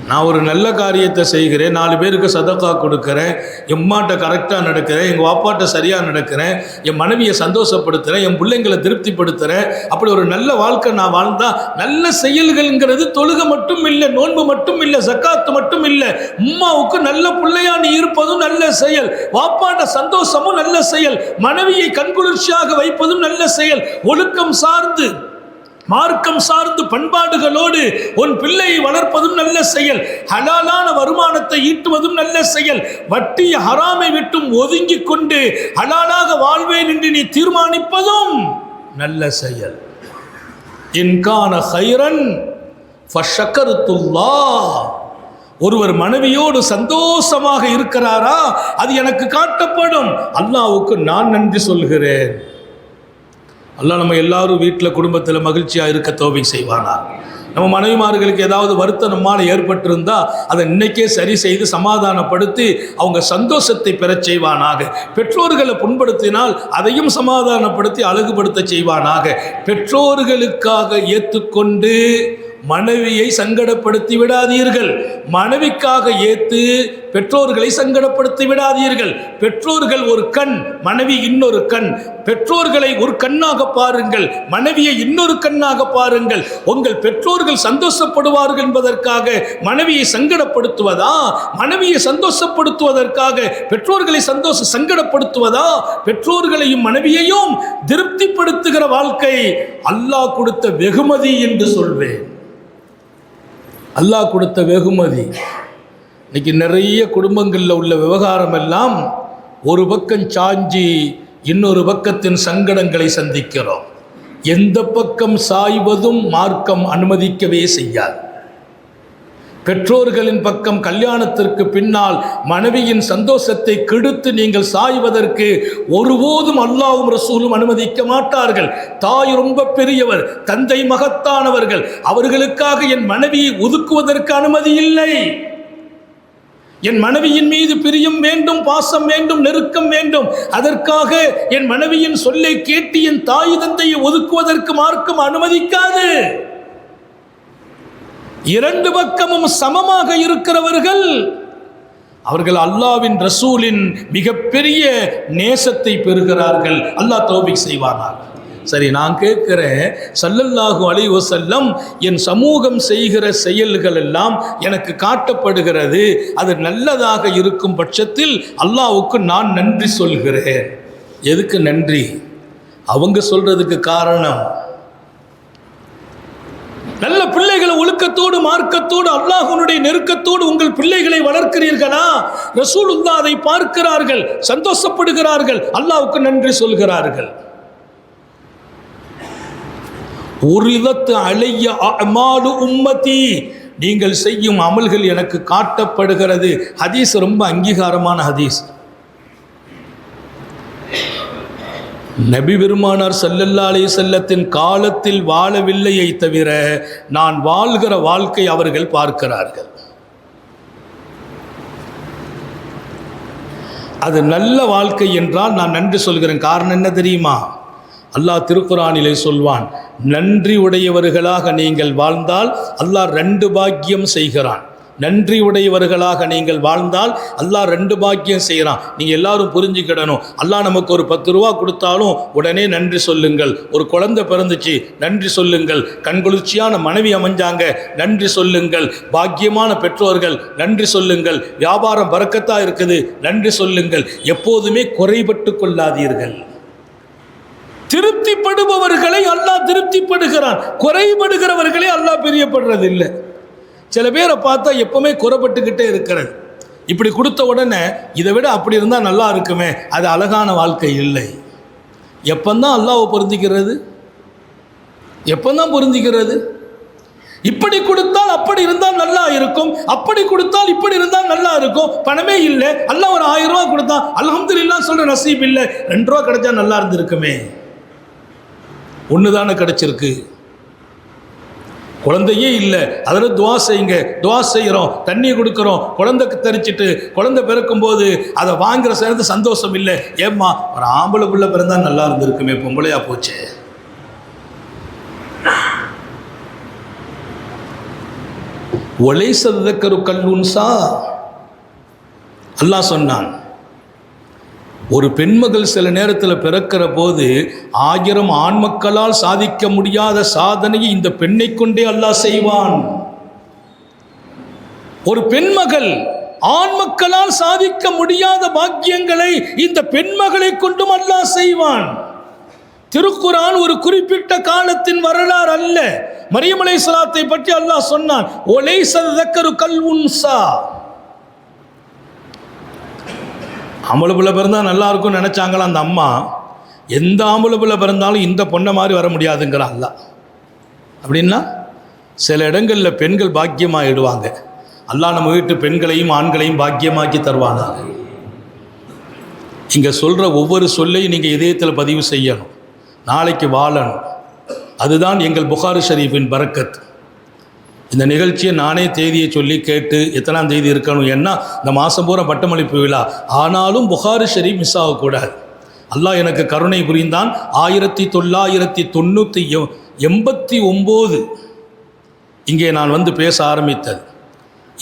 நான் ஒரு நல்ல காரியத்தை செய்கிறேன், 4 பேருக்கு சதக்கா கொடுக்குறேன், என் அம்மாட்ட கரெக்டாக நடக்கிறேன், எங்கள் வாப்பாட்ட சரியாக நடக்கிறேன், என் மனைவியை சந்தோஷப்படுத்துகிறேன், என் பிள்ளைங்களை திருப்திப்படுத்துகிறேன். அப்படி ஒரு நல்ல வாழ்க்கை நான் வாழ்ந்தால் நல்ல செயல்கள்ங்கிறது தொழுகை மட்டும் இல்லை, நோன்பு மட்டும் இல்லை, ஜக்காத்து மட்டும் இல்லை. அம்மாவுக்கு நல்ல பிள்ளையா நீ இருப்பதும் நல்ல செயல், வாப்பாட்ட சந்தோஷமும் நல்ல செயல், மனைவியை கண்குளிர்ச்சியாக வைப்பதும் நல்ல செயல், ஒழுக்கம் சார்ந்து மார்க்கம் சார்ந்து பண்பாடுகளோடு உன் பிள்ளையை வளர்ப்பதும் நல்ல செயல், ஹலாலான வருமானத்தை ஈட்டுவதும் நல்ல செயல், வட்டி ஹராமை விட்டும் ஒதுங்கி கொண்டு ஹலாலாக வாழ்வேன் என்று நீ தீர்மானிப்பதும் நல்ல செயல். இன்கான கைரன் ஃபஷக்கர்துல்லாஹ். ஒருவர் மனைவியோடு சந்தோஷமாக இருக்கிறாரா, அது எனக்கு காட்டப்படும். அல்லாஹ்வுக்கு நான் நன்றி சொல்கிறேன். அல்லாஹ் நம்ம எல்லாரும் வீட்டில் குடும்பத்தில் மகிழ்ச்சியாக இருக்க தௌஃபீக் செய்வானா. நம்ம மனைவிமார்களுக்கு ஏதாவது வருத்தம் நம்மால் ஏற்பட்டிருந்தால் அதை இன்னைக்கே சரி செய்து சமாதானப்படுத்தி அவங்க சந்தோஷத்தை பெறச் செய்வானாக. பெற்றோர்களை புண்படுத்தினால் அதையும் சமாதானப்படுத்தி அழகுபடுத்த செய்வானாக. பெற்றோர்களுக்காக ஏற்றுக்கொண்டு மனைவியை சங்கடப்படுத்தி விடாதீர்கள். மனைவிக்காக ஏத்து பெற்றோர்களை சங்கடப்படுத்தி விடாதீர்கள். பெற்றோர்கள் ஒரு கண், மனைவி இன்னொரு கண். பெற்றோர்களை ஒரு கண்ணாக பாருங்கள், மனைவியை இன்னொரு கண்ணாக பாருங்கள். உங்கள் பெற்றோர்கள் சந்தோஷப்படுவார்கள் என்பதற்காக மனைவியை சங்கடப்படுத்துவதா? மனைவியை சந்தோஷப்படுத்துவதற்காக பெற்றோர்களை சங்கடப்படுத்துவதா? பெற்றோர்களையும் மனைவியையும் திருப்திப்படுத்துகிற வாழ்க்கை அல்லாஹ் கொடுத்த வெகுமதி என்று சொல்வேன். அல்லாஹ் கொடுத்த வெகுமதி. இன்னைக்கு நிறைய குடும்பங்களில் உள்ள விவகாரம் எல்லாம் ஒரு பக்கம் சாஞ்சி இன்னொரு பக்கத்தின் சங்கடங்களை சந்திக்கிறோம். எந்த பக்கம் சாய்வதும் மார்க்கம் அனுமதிக்கவே செய்யாது. பெற்றோர்களின் பக்கம் கல்யாணத்திற்கு பின்னால் மனைவியின் சந்தோஷத்தை கெடுத்து நீங்கள் சாய்வதற்கு ஒருபோதும் அல்லாஹ்வும் ரசூலும் அனுமதிக்க மாட்டார்கள். தாய் ரொம்ப பெரியவர், தந்தை மகத்தானவர்கள், அவர்களுக்காக என் மனைவியை ஒதுக்குவதற்கு அனுமதி இல்லை. என் மனைவியின் மீது பிரியம் வேண்டும், பாசம் வேண்டும், நெருக்கம் வேண்டும். அதற்காக என் மனைவியின் சொல்லை கேட்டு என் தாய் தந்தையை ஒதுக்குவதற்கு மார்க்கம் அனுமதிக்காது. 2 பக்கமும் சமமாக இருக்கிறவர்கள் அவர்கள் அல்லாஹ்வின் ரசூலின் மிகப்பெரிய நேசத்தை பெறுகிறார்கள். அல்லாஹ் தௌஃபீக் செய்வானாக. சரி, நான் கேட்கிறேன், ஸல்லல்லாஹு அலைஹி வஸல்லம் என் சமூகம் செய்கிற செயல்கள் எல்லாம் எனக்கு காட்டப்படுகிறது, அது நல்லதாக இருக்கும் பட்சத்தில் அல்லாஹ்வுக்கு நான் நன்றி சொல்கிறேன். எதுக்கு நன்றி? அவங்க சொல்றதுக்கு காரணம், நல்ல பிள்ளைகளை ஒழுக்கத்தோடு மார்க்கத்தோடு அல்லாஹ்வுடைய நெருக்கத்தோடு உங்கள் பிள்ளைகளை வளர்க்கிறீர்களா? ரசூலுல்லாஹ் அதை பார்க்கிறார்கள், சந்தோஷப்படுகிறார்கள், அல்லாஹ்வுக்கு நன்றி சொல்கிறார்கள். உரிதத் அலைய அமாலு உம்மதி, நீங்கள் செய்யும் அமல்கள் எனக்கு காட்டப்படுகிறது. ஹதீஸ் ரொம்ப அங்கீகாரமான ஹதீஸ். நபி பெருமானார் ஸல்லல்லாஹு அலைஹி வஸல்லத்தின் காலத்தில் வாழவில்லையை தவிர நான் வாழ்கிற வாழ்க்கை அவர்கள் பார்க்கிறார்கள். அது நல்ல வாழ்க்கை என்றால் நான் நன்றி சொல்கிறேன். காரணம் என்ன தெரியுமா? அல்லாஹ் திருக்குரானிலே சொல்வான், நன்றி உடையவர்களாக நீங்கள் வாழ்ந்தால் அல்லாஹ் 2 பாக்கியம் செய்கிறான். நன்றி உடையவர்களாக நீங்கள் வாழ்ந்தால் அல்லாஹ் 2 பாக்கியம் செய்கிறான். நீங்கள் எல்லாரும் புரிஞ்சுக்கிடணும். அல்லாஹ் நமக்கு ஒரு 10 ரூபா கொடுத்தாலும் உடனே நன்றி சொல்லுங்கள். ஒரு குழந்தை பிறந்துச்சு, நன்றி சொல்லுங்கள். கண்குளிர்ச்சியான மனைவி அமைஞ்சாங்க, நன்றி சொல்லுங்கள். பாக்கியமான பெற்றோர்கள், நன்றி சொல்லுங்கள். வியாபாரம் பரக்கத்தா இருக்குது, நன்றி சொல்லுங்கள். எப்போதுமே குறைபட்டு கொள்ளாதீர்கள். திருப்திப்படுபவர்களை அல்லாஹ் திருப்திப்படுகிறான், குறைபடுகிறவர்களே அல்லாஹ் பிரியப்படுறதில்லை. சில பேரை பார்த்தா எப்பவுமே குறைபட்டுக்கிட்டே இருக்கிறது. இப்படி கொடுத்த உடனே இதை விட அப்படி இருந்தால் நல்லா இருக்குமே, அது அழகான வாழ்க்கை இல்லை. எப்பந்தான் அல்லாஹ்வை பொருந்திக்கிறது? எப்பந்தான் பொருந்திக்கிறது? இப்படி கொடுத்தால் அப்படி இருந்தால் நல்லா இருக்கும், அப்படி கொடுத்தால் இப்படி இருந்தால் நல்லா இருக்கும். பணமே இல்லை, அல்லாஹ் ஒரு 1000 ரூபா கொடுத்தா அல்ஹம்துலில்லாஹ் சொல்ற நசீப் இல்லை, 2 ரூபா கிடைச்சா நல்லா இருந்திருக்குமே. ஒன்று தானே கிடைச்சிருக்கு, குழந்தையே இல்லை. அதில் துவா செய்யுங்க, துவா செய்கிறோம், தண்ணி கொடுக்குறோம், குழந்தைக்கு தரிச்சிட்டு குழந்தை பிறக்கும்போது அதை வாங்குற சேர்ந்து சந்தோஷம் இல்லை. ஏம்மா ஒரு ஆம்பளை பிள்ளை பிறந்தா நல்லா இருந்திருக்குமே, பொம்பளையா போச்சு. ஒலை சதக்கரு கல்லுன்சா அல்லாஹ் சொன்னான். ஒரு பெண்மகள் சில நேரத்தில் பிறக்கிற போது 1000 ஆண் மக்களால் சாதிக்க முடியாத சாதனையை இந்த பெண்ணை கொண்டே அல்லாஹ் செய்வான். ஒரு பெண்மகள் ஆண் மக்களால் சாதிக்க முடியாத பாக்கியங்களை இந்த பெண்மகளை கொண்டும் அல்லாஹ் செய்வான். திருக்குர்ஆன் ஒரு குறிப்பிட்ட காலத்தின் வரலாறு அல்ல. மரியம் அலைஹிஸ்ஸலாத்தை பற்றி அல்லாஹ் சொன்னான், ஒலைஸ ஸக்கரு கல் உன்ஸா. ஆம்பளை பிள்ளை பிறந்தால் நல்லா இருக்கும்னு நினச்சாங்களா அந்த அம்மா. எந்த ஆம்பளை பிள்ளை பிறந்தாலும் இந்த பொண்ணை மாதிரி வர முடியாதுங்கிறான் அல்லாஹ். அப்படின்னா சில இடங்களில் பெண்கள் பாக்கியமாகிடுவாங்க. அல்லாஹ் நம்ம வீட்டு பெண்களையும் ஆண்களையும் பாக்கியமாக்கி தருவானாங்க. இங்கே சொல்கிற ஒவ்வொரு சொல்லையும் நீங்கள் இதயத்தில் பதிவு செய்யணும், நாளைக்கு வாழணும். அதுதான் எங்கள் புகாரி ஷரீஃபின் பரக்கத். இந்த நிகழ்ச்சியை நானே தேதியை சொல்லி கேட்டு எத்தனாம் தேதி இருக்கணும், ஏன்னா இந்த மாதம் பூரா பட்டமளிப்பு விழா. ஆனாலும் புகாரி ஷரீஃப் மிஸ் ஆகக்கூடாது. அல்லாஹ் எனக்கு கருணை புரிந்தான். 1989 இங்கே நான் வந்து பேச ஆரம்பித்தது.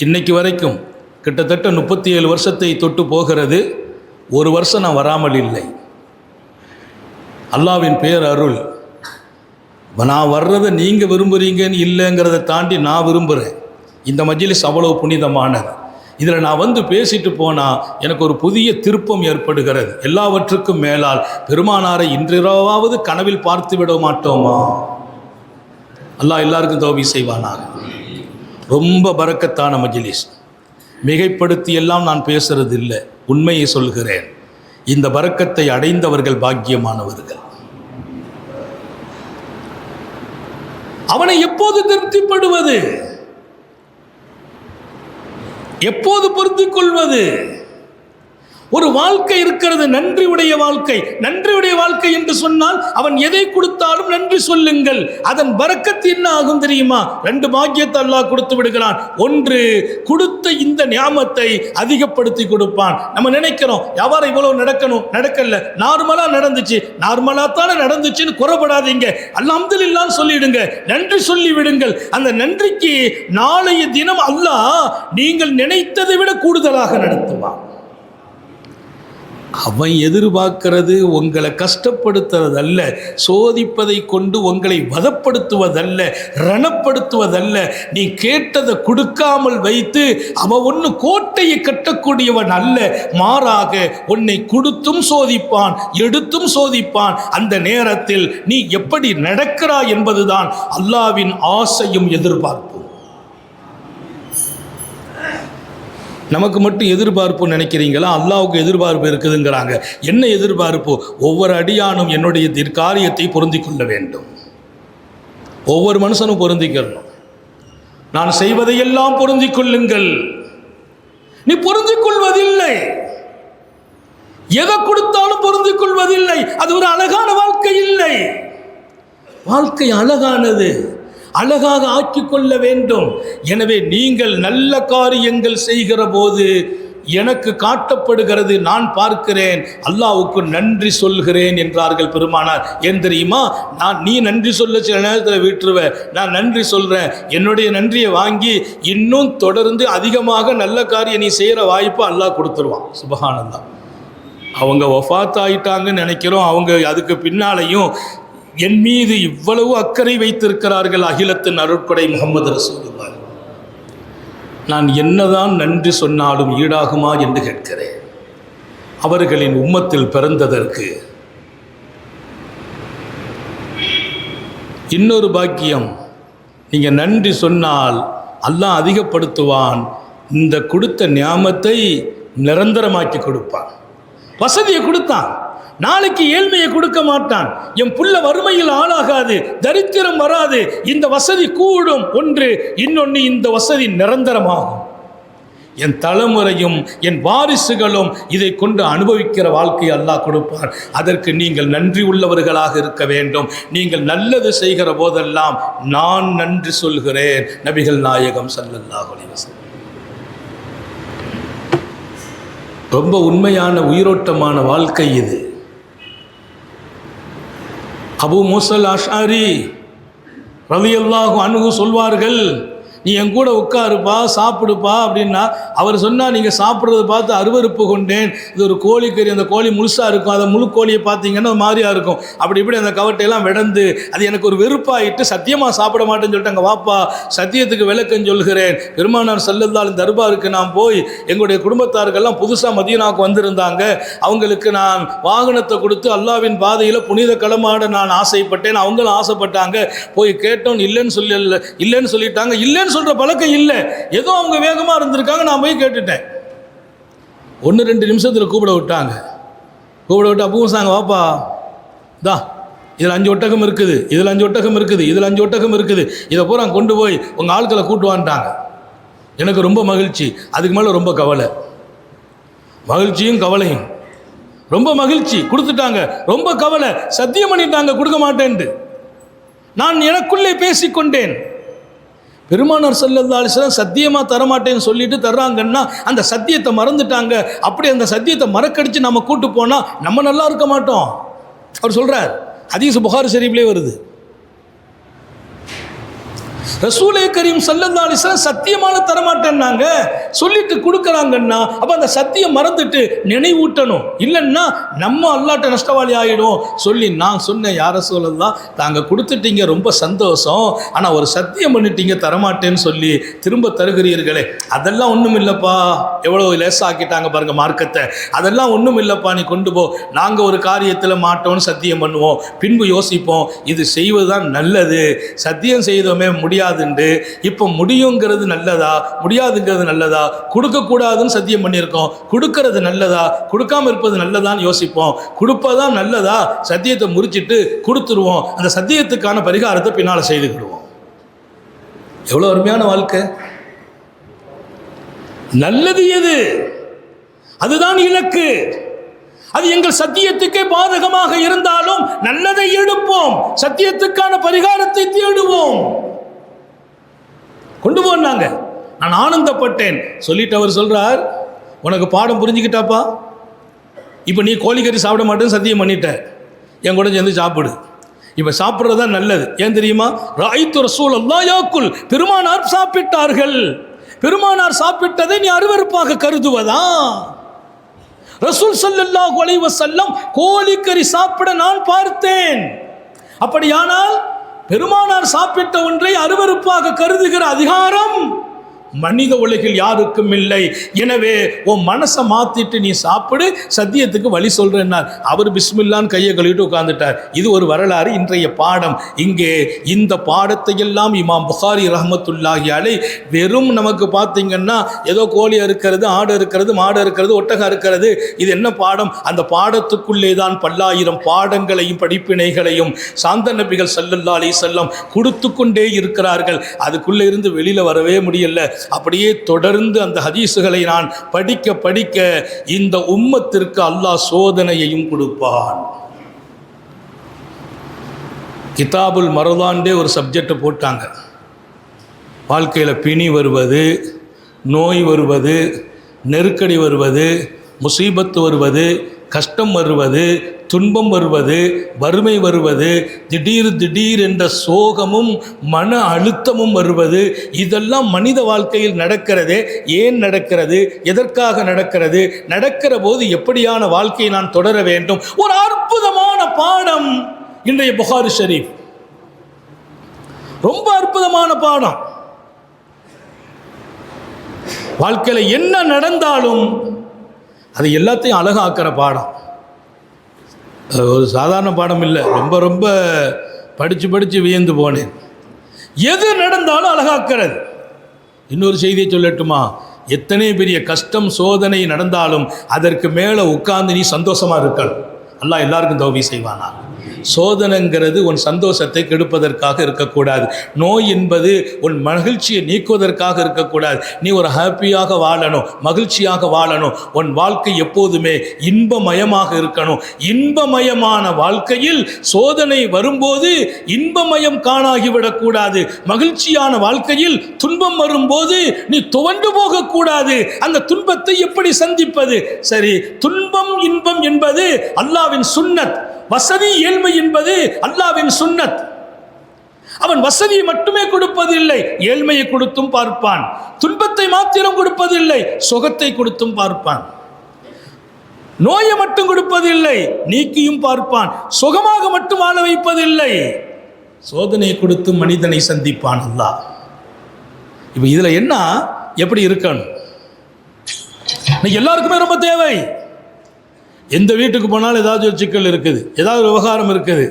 இன்னைக்கு வரைக்கும் கிட்டத்தட்ட 37 வருஷத்தை தொட்டு போகிறது. ஒரு வருஷம் நான் வராமல் இல்லை. அல்லாஹ்வின் பேர் அருள். நான் வர்றதை நீங்கள் விரும்புகிறீங்கன்னு இல்லைங்கிறத தாண்டி நான் விரும்புகிறேன். இந்த மஜ்லிஸ் அவ்வளவு புனிதமானது. இதில் நான் வந்து பேசிட்டு போனால் எனக்கு ஒரு புதிய திருப்பம் ஏற்படுகிறது. எல்லாவற்றுக்கும் மேலால் பெருமானாரை இன்றிரவாவது கனவில் பார்த்து விட மாட்டோமா? அல்லாஹ் எல்லாருக்கும் தௌபீக் செய்வானாக. ரொம்ப பரக்கத்தான மஜ்லிஸ். மிகைப்படுத்தி எல்லாம் நான் பேசுறது இல்லை, உண்மையை சொல்கிறேன். இந்த பரக்கத்தை அடைந்தவர்கள் பாக்கியமானவர்கள். அவனை எப்போது திருப்திப்படுவது, எப்போது பொருத்திக் கொள்வது? ஒரு வாழ்க்கை இருக்கிறது, நன்றி உடைய வாழ்க்கை. நன்றி உடைய வாழ்க்கை என்று சொன்னால் அவன் எதை கொடுத்தாலும் நன்றி சொல்லுங்கள். அதன் பரக்கத்து என்ன ஆகும் தெரியுமா? 2 பாக்கியத்தை அல்லாஹ் கொடுத்து விடுகிறான். ஒன்று, கொடுத்த இந்த நியாமத்தை அதிகப்படுத்தி கொடுப்பான். நம்ம நினைக்கிறோம் வியாபாரம் இவ்வளவு நடக்கணும், நடக்கல, நார்மலா நடந்துச்சு, நார்மலா தானே நடந்துச்சுன்னு குறைபடாதீங்க, அல்ஹம்துலில்லாஹ் சொல்லிடுங்க, நன்றி சொல்லி விடுங்கள். அந்த நன்றிக்கு நாளைய தினம் அல்லாஹ் நீங்கள் நினைத்ததை விட கூடுதலாக நடத்துவான். அவன் எதிர்பார்க்கிறது உங்களை கஷ்டப்படுத்துவதல்ல, சோதிப்பதை கொண்டு உங்களை வதப்படுத்துவதல்ல, ரணப்படுத்துவதல்ல. நீ கேட்டதை கொடுக்காமல் வைத்து அவன் ஒன்று கோட்டையை கட்டக்கூடியவன் அல்ல. மாறாக உன்னை கொடுத்தும் சோதிப்பான், எடுத்தும் சோதிப்பான். அந்த நேரத்தில் நீ எப்படி நடக்கிறாய் என்பதுதான் அல்லாஹ்வின் ஆசையும் எதிர்பார்ப்பும். நமக்கு மட்டும் எதிர்பார்ப்பு நினைக்கிறீங்களா? அல்லாஹ்வுக்கு எதிர்பார்ப்பு இருக்குதுங்கிறாங்க. என்ன எதிர்பார்ப்பு? ஒவ்வொரு அடியானும் என்னுடைய காரியத்தை பொருந்திக் கொள்ள வேண்டும். ஒவ்வொரு மனுஷனும் பொருந்திக்கணும். நான் செய்வதையெல்லாம் பொருந்திக் கொள்ளுங்கள். நீ பொருந்திக் கொள்வதில்லை, எதை கொடுத்தாலும் பொருந்திக் கொள்வதில்லை. அது ஒரு அழகான வாழ்க்கை இல்லை. வாழ்க்கை அழகானது, அழகாக ஆக்கிக் கொள்ள வேண்டும். எனவே நீங்கள் நல்ல காரியங்கள் செய்கிற போது எனக்கு காட்டப்படுகிறது, நான் பார்க்கிறேன், அல்லாஹ்வுக்கு நன்றி சொல்கிறேன் என்றார்கள் பெருமானார். ஏன் தெரியுமா? நீ நன்றி சொல்ல சில நேரத்தில் விட்டுருவேன், நான் நன்றி சொல்கிறேன், என்னுடைய நன்றியை வாங்கி இன்னும் தொடர்ந்து அதிகமாக நல்ல காரியம் நீ செய்கிற வாய்ப்பு அல்லாஹ் கொடுத்துருவான். சுபஹானல்லாஹ். அவங்க வஃபாத் ஆயிட்டாங்கன்னு நினைக்கிறோம், அவங்க அதுக்கு பின்னாலையும் என் மீது இவ்வளவு அக்கறை வைத்திருக்கிறார்கள் அகிலத்தின் அருட்கொடை முஹம்மது ரசூலுல்லாஹ். நான் என்னதான் நன்றி சொன்னாலும் ஈடாகுமா என்று கேட்கிறேன். அவர்களின் உம்மத்தில் பிறந்ததற்கு இன்னொரு பாக்கியம், நீங்கள் நன்றி சொன்னால் அல்லாஹ் அதிகப்படுத்துவான், இந்த கொடுத்த நியாமத்தை நிரந்தரமாக்கி கொடுப்பான். வசதியை கொடுத்தான், நாளைக்கு ஏழ்மையை கொடுக்க மாட்டான். என் புள்ள வறுமையில் ஆளாகாது, தரித்திரம் வராது, இந்த வசதி கூடும். ஒன்று, இன்னொன்று, இந்த வசதி நிரந்தரமாகும். என் தலைமுறையும் என் வாரிசுகளும் இதை கொண்டு அனுபவிக்கிற வாழ்க்கையை அல்லாஹ் கொடுப்பார். அதற்கு நீங்கள் நன்றி உள்ளவர்களாக இருக்க வேண்டும். நீங்கள் நல்லது செய்கிற போதெல்லாம் நான் நன்றி சொல்கிறேன். நபிகள் நாயகம் ஸல்லல்லாஹு அலைஹி வஸல்லம். ரொம்ப உண்மையான உயிரோட்டமான வாழ்க்கை இது. அபூ மூஸல் அஷ்அரி ரலியல்லாஹு அன்ஹு சொல்வார்கள், நீ என் கூட உட்காருப்பா, சாப்பிடுப்பா அப்படின்னா, அவர் சொன்னால் நீங்கள் சாப்பிட்றத பார்த்து அருவருப்பு கொண்டேன். இது ஒரு கோழிக்கறி, அந்த கோழி முழுசாக இருக்கும், அதை முழு கோழியை பார்த்தீங்கன்னா மாதிரியாக இருக்கும், அப்படி இப்படி அந்த கவட்டையெல்லாம் விடந்து அது எனக்கு ஒரு வெறுப்பாயிட்டு சத்தியமாக சாப்பிட மாட்டேன்னு சொல்லிட்டு, அங்கே வாப்பா சத்தியத்துக்கு விளக்கம் சொல்கிறேன். பெருமானார் ஸல்லல்லாஹு அலைஹி தர்பாருக்கு நான் போய் எங்களுடைய குடும்பத்தார்கள்லாம் புதுசாக மதீனாவுக்கு வந்திருந்தாங்க, அவங்களுக்கு நான் வாகனத்தை கொடுத்து அல்லாஹ்வின் பாதையில் புனித களமாட நான் ஆசைப்பட்டேன். அவங்களும் ஆசைப்பட்டாங்க. போய் கேட்டோம், இல்லைன்னு சொல்லிட்டாங்க. இல்லைன்னு சொல்ற பழக்கம் இல்லை, ஏதோ அவங்க வேகமா இருந்திருக்காங்க, நான் போய் கேட்டுட்டேன். 1-2 நிமிஷத்தில் கூப்பிட விட்டாங்க. கூப்பிட விட்டு அப்பவும் சாங்க, வாப்பா தா இதில் 5 ஒட்டகம் இருக்குது, இதில் 5 ஒட்டகம் இருக்குது, இதில் 5 ஒட்டகம் இருக்குது, இதை பூரா கொண்டு போய் உங்கள் ஆட்களை கூட்டுவான்ட்டாங்க. எனக்கு ரொம்ப மகிழ்ச்சி, அதுக்கு மேலே ரொம்ப கவலை. மகிழ்ச்சியும் கவலையும். ரொம்ப மகிழ்ச்சி, கொடுத்துட்டாங்க. ரொம்ப கவலை, சத்தியம் பண்ணிட்டாங்க கொடுக்க மாட்டேன்ட்டு. நான் எனக்குள்ளே பேசிக்கொண்டேன், பெருமானார் ஸல்லல்லாஹு அலைஹி வஸல்லம் சத்தியமாக தரமாட்டேன்னு சொல்லிட்டு தர்றாங்கன்னா அந்த சத்தியத்தை மறந்துட்டாங்க. அப்படி அந்த சத்தியத்தை மறக்கடிச்சு நம்ம கூட்டு போனால் நம்ம நல்லா இருக்க மாட்டோம். அவர் சொல்கிறார், ஹதீஸ் புகாரி ஷரீஃப்லேயே வருது, ரசூலே கரீம் ஸல்லல்லாஹு அலைஹி வஸல்லம் சத்தியமான தரமாட்டேன்னாங்க, சொல்லிட்டு கொடுக்குறாங்கன்னா அப்போ அந்த சத்தியம் மறந்துட்டு நினைவூட்டணும். இல்லைன்னா நம்ம அல்லாட்ட நஷ்டவாளி ஆகிடும். சொல்லி நான் சொன்னேன், யார ரசூலல்லாஹ் தாங்க கொடுத்துட்டீங்க, ரொம்ப சந்தோஷம், ஆனால் ஒரு சத்தியம் பண்ணிட்டீங்க தரமாட்டேன்னு சொல்லி திரும்ப தருகிறீர்களே, அதெல்லாம் ஒன்றும் இல்லைப்பா. எவ்வளோ லேசாக்கிட்டாங்க பாருங்கள் மார்க்கத்தை. அதெல்லாம் ஒன்றும் இல்லைப்பா, நீ கொண்டு போ. நாங்கள் ஒரு காரியத்தில் மாட்டோம்னு சத்தியம் பண்ணுவோம், பின்பு யோசிப்போம் இது செய்வது தான் நல்லது, சத்தியம் செய்தோமே முடியாதுண்டு, இப்போ முடியுங்கிறது நல்லதா முடியாதுங்கிறது நல்லதா, கொடுக்கக்கூடாதுன்னு சத்தியம் பண்ணியிருக்கோம், கொடுக்கறது நல்லதா கொடுக்காம இருப்பது நல்லதான்னு யோசிப்போம். கொடுப்பதான் நல்லதா, சத்தியத்தை முறிச்சிட்டு கொடுத்துருவோம், அந்த சத்தியத்துக்கான பரிகாரத்தை பின்னால் செய்துக்கிடுவோம். எவ்வளோ அருமையான வாழ்க்கை. நல்லது எது, அதுதான் இலக்கு. அது எங்கள் சத்தியத்துக்கே பாதகமாக இருந்தாலும் நல்லதை எடுப்போம், சத்தியத்துக்கான பரிகாரத்தை தேடுவோம். கொண்டு போனாங்க. நான் ஆனந்தப்பட்டேன். சொல்லிட்டு அவர் சொல்றார், உனக்கு பாடம் புரிஞ்சுக்கிட்டாப்பா, இப்போ நீ கோழிக்கறி சாப்பிட மாட்டேன்னு சத்தியம் பண்ணிட்ட, என் கூட சேர்ந்து சாப்பிடு. இப்போ சாப்பிட்றது தான் நல்லது. ஏன் தெரியுமா? ராய்த்து ரசூலல்லாஹ் யாக்குல், பெருமானார் சாப்பிட்டார்கள். பெருமானார் சாப்பிட்டதை நீ அருவருப்பாக கருதுவதா? ரசூல் ஸல்லல்லாஹு அலைஹி வஸல்லம் கோழிக்கறி சாப்பிட நான் பார்த்தேன். அப்படியானால் பெருமானார் சாப்பிட்ட ஒன்றை அருவருப்பாக கருதுகிற அதிகாரம் மனித உலகில் யாருக்கும் இல்லை. எனவே உன் மனசை மாற்றிட்டு நீ சாப்பிடு, சத்தியத்துக்கு வழி சொல்கிறேன்னார். அவர் பிஸ்மில்லான்னு கையை கழுவிட்டு உட்கார்ந்துட்டார். இது ஒரு வரலாறு, இன்றைய பாடம். இங்கே இந்த பாடத்தை எல்லாம் இமாம் புகாரி ரஹ்மத்துல்லாஹி அலைஹி வெறும் நமக்கு பார்த்தீங்கன்னா ஏதோ கோழி இருக்கிறது, ஆடு இருக்கிறது, மாடு இருக்கிறது, ஒட்டகம் இருக்கிறது, இது என்ன பாடம்? அந்த பாடத்துக்குள்ளே தான் பல்லாயிரம் பாடங்களையும் படிப்பினைகளையும் சாந்த நபிகள் ஸல்லல்லாஹு அலைஹி வஸல்லம் கொடுத்து கொண்டே இருக்கிறார்கள். அதுக்குள்ளே இருந்து வெளியில் வரவே முடியல. அப்படியே தொடர்ந்து அந்த ஹதீஸுகளை நான் படிக்க படிக்க இந்த உம்மத்திற்கு அல்லாஹ் சோதனையையும் கொடுப்பான். கிதாபுல் மரதாண்டே ஒரு சப்ஜெக்டை போட்டாங்க. வாழ்க்கையில் பிணி வருவது, நோய் வருவது, நெருக்கடி வருவது, முசீபத்து வருவது, கஷ்டம் வருவது, துன்பம் வருவது, வறுமை வருவது, திடீர் என்ற சோகமும் மன அழுத்தமும் வருவது, இதெல்லாம் மனித வாழ்க்கையில் நடக்கிறதே. ஏன் நடக்கிறது? எதற்காக நடக்கிறது? நடக்கிற போது எப்படியான வாழ்க்கையை நான் தொடர வேண்டும்? ஒரு அற்புதமான பாடம் இன்றைய புகாரி ஷரீஃப். ரொம்ப அற்புதமான பாடம். வாழ்க்கையில் என்ன நடந்தாலும் அது எல்லாத்தையும் அழகாக்கிற பாடம். ஒரு சாதாரண பாடம் இல்லை, ரொம்ப ரொம்ப படித்து வியந்து போனேன். எது நடந்தாலும் அழகாக்கிறது. இன்னொரு செய்தியை சொல்லட்டுமா? எத்தனை பெரிய கஷ்டம் சோதனை நடந்தாலும் அதற்கு மேலே உட்கார்ந்து நீ சந்தோஷமாக இருக்கணும். அல்லாஹ் எல்லாருக்கும் தௌஃபீக் செய்வானா? சோதனைங்கிறது உன் சந்தோஷத்தை கெடுப்பதற்காக இருக்கக்கூடாது. நோய் என்பது உன் மகிழ்ச்சியை நீக்குவதற்காக இருக்கக்கூடாது. நீ ஒரு ஹாப்பியாக வாழணும், மகிழ்ச்சியாக வாழணும். உன் வாழ்க்கை எப்போதுமே இன்பமயமாக இருக்கணும். இன்பமயமான வாழ்க்கையில் சோதனை வரும்போது இன்பமயம் காணாகிவிடக்கூடாது. மகிழ்ச்சியான வாழ்க்கையில் துன்பம் வரும்போது நீ துவண்டு போகக்கூடாது. அந்த துன்பத்தை எப்படி சந்திப்பது? சரி, துன்பம் இன்பம் என்பது அல்லாஹ்வின் சுன்னத். வசதி ஏழ்மை என்பது அல்லாஹ்வின் சுன்னத். அவன் வசதியை மட்டுமே கொடுப்பதில்லை, ஏழ்மையை கொடுத்தும் பார்ப்பான். துன்பத்தை மாத்திரம் கொடுப்பதில்லை, சுகத்தை கொடுத்தும் பார்ப்பான். நோயை மட்டும் கொடுப்பதில்லை, நீக்கியும் பார்ப்பான். சுகமாக மட்டும் வாழ வைப்பதில்லை, சோதனையை கொடுத்து மனிதனை சந்திப்பான் அல்லாஹ். இப்போ இதில் என்ன எப்படி இருக்கணும்? எல்லாருக்குமே ரொம்ப தேவை. எந்த வீட்டுக்கு போனாலும் ஏதாவது ஒரு சிக்கல் இருக்குது, ஏதாவது ஒரு விவகாரம் இருக்குது.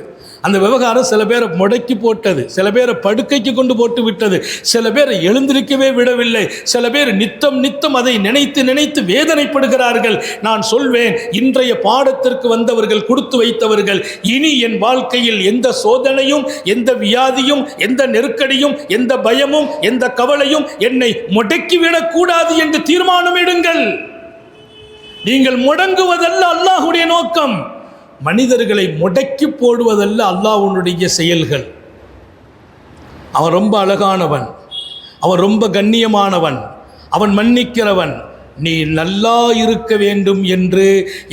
அந்த விவகாரம் சில பேரை முடக்கி போட்டது, சில பேரை படுக்கைக்கு கொண்டு போட்டு விட்டது, சில பேரை எழுந்திருக்கவே விடவில்லை, சில பேர் நித்தம் அதை நினைத்து வேதனைப்படுகிறார்கள். நான் சொல்வேன், இன்றைய பாடத்திற்கு வந்தவர்கள், கொடுத்து வைத்தவர்கள், இனி என் வாழ்க்கையில் எந்த சோதனையும், எந்த வியாதியும், எந்த நெருக்கடியும், எந்த பயமும், எந்த கவலையும் என்னை முடக்கிவிடக்கூடாது என்று தீர்மானம் எடுங்கள். நீங்கள் முடங்குவதல்ல அல்லாஹ்வுடைய நோக்கம். மனிதர்களை முடக்கி போடுவதல்ல அல்லாஹ்வுடைய செயல்கள். அவன் ரொம்ப அழகானவன், அவன் ரொம்ப கண்ணியமானவன், அவன் மன்னிக்கிறவன். நீ நல்லா இருக்க வேண்டும் என்று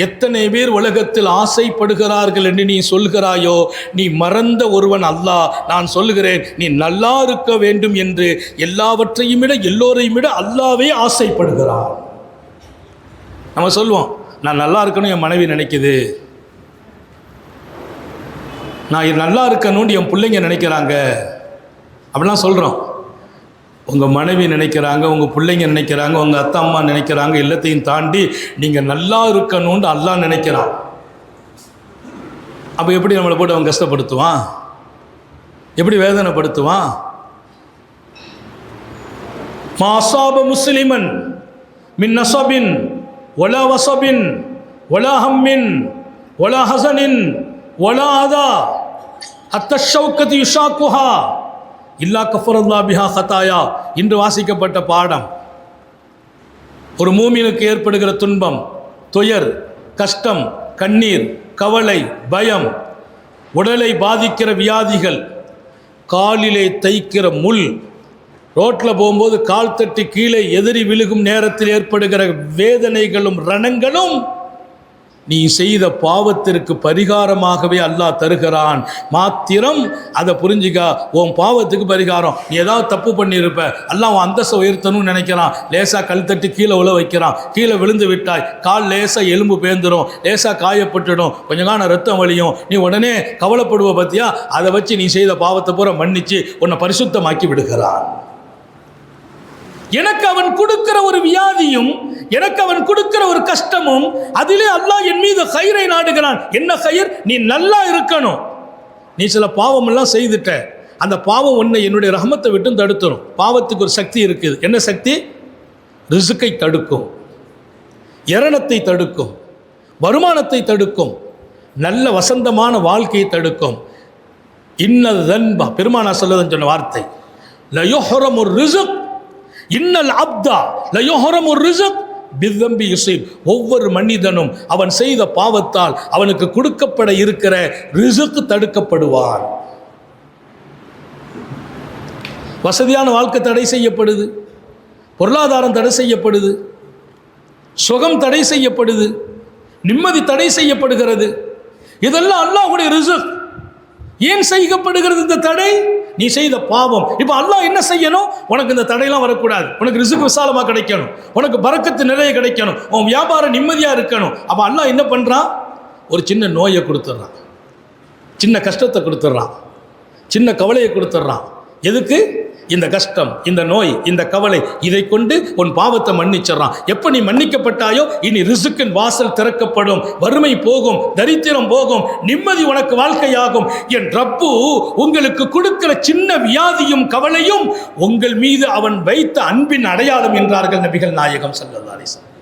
எத்தனை பேர் உலகத்தில் ஆசைப்படுகிறார்கள் என்று நீ சொல்கிறாயோ, நீ மறந்த ஒருவன் அல்லாஹ். நான் சொல்லுகிறேன், நீ நல்லா இருக்க வேண்டும் என்று எல்லாவற்றையும் விட எல்லோரையும் விட அல்லாஹ்வே ஆசைப்படுகிறான். நம்ம சொல்லுவோம், நான் நல்லா இருக்கணும் என் மனைவி நினைக்குது, நான் நல்லா இருக்கணும்னு என் பிள்ளைங்க நினைக்கிறாங்க, அப்படிலாம் சொல்கிறோம். உங்கள் மனைவி நினைக்கிறாங்க, உங்கள் பிள்ளைங்க நினைக்கிறாங்க, உங்கள் அத்தா அம்மா நினைக்கிறாங்க, எல்லாத்தையும் தாண்டி நீங்கள் நல்லா இருக்கணும்னு அல்லாஹ் நினைக்கிறான். அப்போ எப்படி நம்மளை போட்டு அவன் கஷ்டப்படுத்துவான்? எப்படி வேதனைப்படுத்துவான்? மாசாப முஸ்லிமன் மின் நசபின் ஒலா வசபின் ஒலா ஹம்மின் ஒலா ஹசனின் ஒலா அதா அத்த ஷௌகத் யுஷாக்குஹா இல்லா கஃபரல்லாஹு பிஹா ஹதாயா. இன்று வாசிக்கப்பட்ட பாடம். ஒரு மூமினுக்கு ஏற்படுகிற துன்பம், துயர், கஷ்டம், கண்ணீர், கவலை, பயம், உடலை பாதிக்கிற வியாதிகள், காலிலே தைக்கிற முள், ரோட்டில் போகும்போது கால் தட்டி கீழே எதிரி விழுகும் நேரத்தில் ஏற்படுகிற வேதனைகளும் ரணங்களும் நீ செய்த பாவத்திற்கு பரிகாரமாகவே அல்லாஹ் தருகிறான். மாத்திரம் அதை புரிஞ்சுக்கா, உன் பாவத்துக்கு பரிகாரம். நீ ஏதாவது தப்பு பண்ணியிருப்ப, அல்லாஹ் உன் அந்தஸ்தை உயர்த்தணும்னு நினைக்கிறான். லேசாக கல் தட்டி கீழே உழ வைக்கிறான். கீழே விழுந்து விட்டாய், கால் லேசாக எலும்பு பேந்துடும், லேசாக காயப்பட்டுடும், கொஞ்ச காலம் ரத்தம் வலியும். நீ உடனே கவலைப்படுவ பற்றியா? அதை வச்சு நீ செய்த பாவத்தை பூரா மன்னிச்சு உன்னை பரிசுத்தமாக்கி விடுகிறான். எனக்கு அவன் கொடுக்கிற ஒரு வியாதியும், எனக்கு அவன் கொடுக்கிற ஒரு கஷ்டமும், அதிலே அல்லாஹ் என் மீது கயிறை நாடுகிறான். என்ன கயிர்? நீ நல்லா இருக்கணும். நீ சில பாவம் எல்லாம் செய்துட்ட, அந்த பாவம் உன்னை என்னுடைய ரஹமத்தை விட்டு தடுத்துரும். பாவத்துக்கு ஒரு சக்தி இருக்குது. என்ன சக்தி? ரிஸ்கை தடுக்கும், இரணத்தை தடுக்கும், வருமானத்தை தடுக்கும், நல்ல வசந்தமான வாழ்க்கையை தடுக்கும். இன்னல் தன்பா பெருமானா சொல்லதுன்னு சொன்ன வார்த்தை, லயுஹரமு ரிஸ்க் இன்னல் அப்தா லயுஹரமு ரிஸ்க் பிதம்பி யுஸீப். ஒவ்வொரு மனிதனும் அவன் செய்த பாவத்தால் அவனுக்கு கொடுக்கப்பட இருக்கிற ரிஸ்க் தடுக்கப்படுவான். வசதியான வாழ்க்கை தடை செய்யப்படுது, பொருளாதாரம் தடை செய்யப்படுது, சுகம் தடை செய்யப்படுது, நிம்மதி தடை செய்யப்படுகிறது. இதெல்லாம் அல்லாஹ்வுடைய ரிஸ்க். ஏன் செய்யப்படுகிறது இந்த தடை? நீ செய்த பாவம். இப்போ அல்லாஹ் என்ன செய்யணும்? உனக்கு இந்த தடையெல்லாம் வரக்கூடாது, உனக்கு ரிஸ்க் விசாலமாக கிடைக்கணும், உனக்கு பரக்கத்து நிறைய கிடைக்கணும், உன் வியாபாரம் நிம்மதியாக இருக்கணும். அப்போ அல்லாஹ் என்ன பண்ணுறான்? ஒரு சின்ன நோயை கொடுத்துட்றான், சின்ன கஷ்டத்தை கொடுத்துட்றான், சின்ன கவலையை கொடுத்துட்றான். எதுக்கு? இந்த கஷ்டம், இந்த நோய், இந்த கவலை, இதை கொண்டு உன் பாவத்தை மன்னிச்சிடறான். எப்போ நீ மன்னிக்கப்பட்டாயோ இனி ரிசுக்கின் வாசல் திறக்கப்படும், வறுமை போகும், தரித்திரம் போகும், நிம்மதி உனக்கு வாழ்க்கையாகும். என் ரப்பு உங்களுக்கு கொடுக்கிற சின்ன வியாதியும் கவலையும் உங்கள் மீது அவன் வைத்த அன்பின் அடையாளம் என்றார்கள் நபிகள் நாயகம் ஸல்லல்லாஹு அலைஹி வஸல்லம்.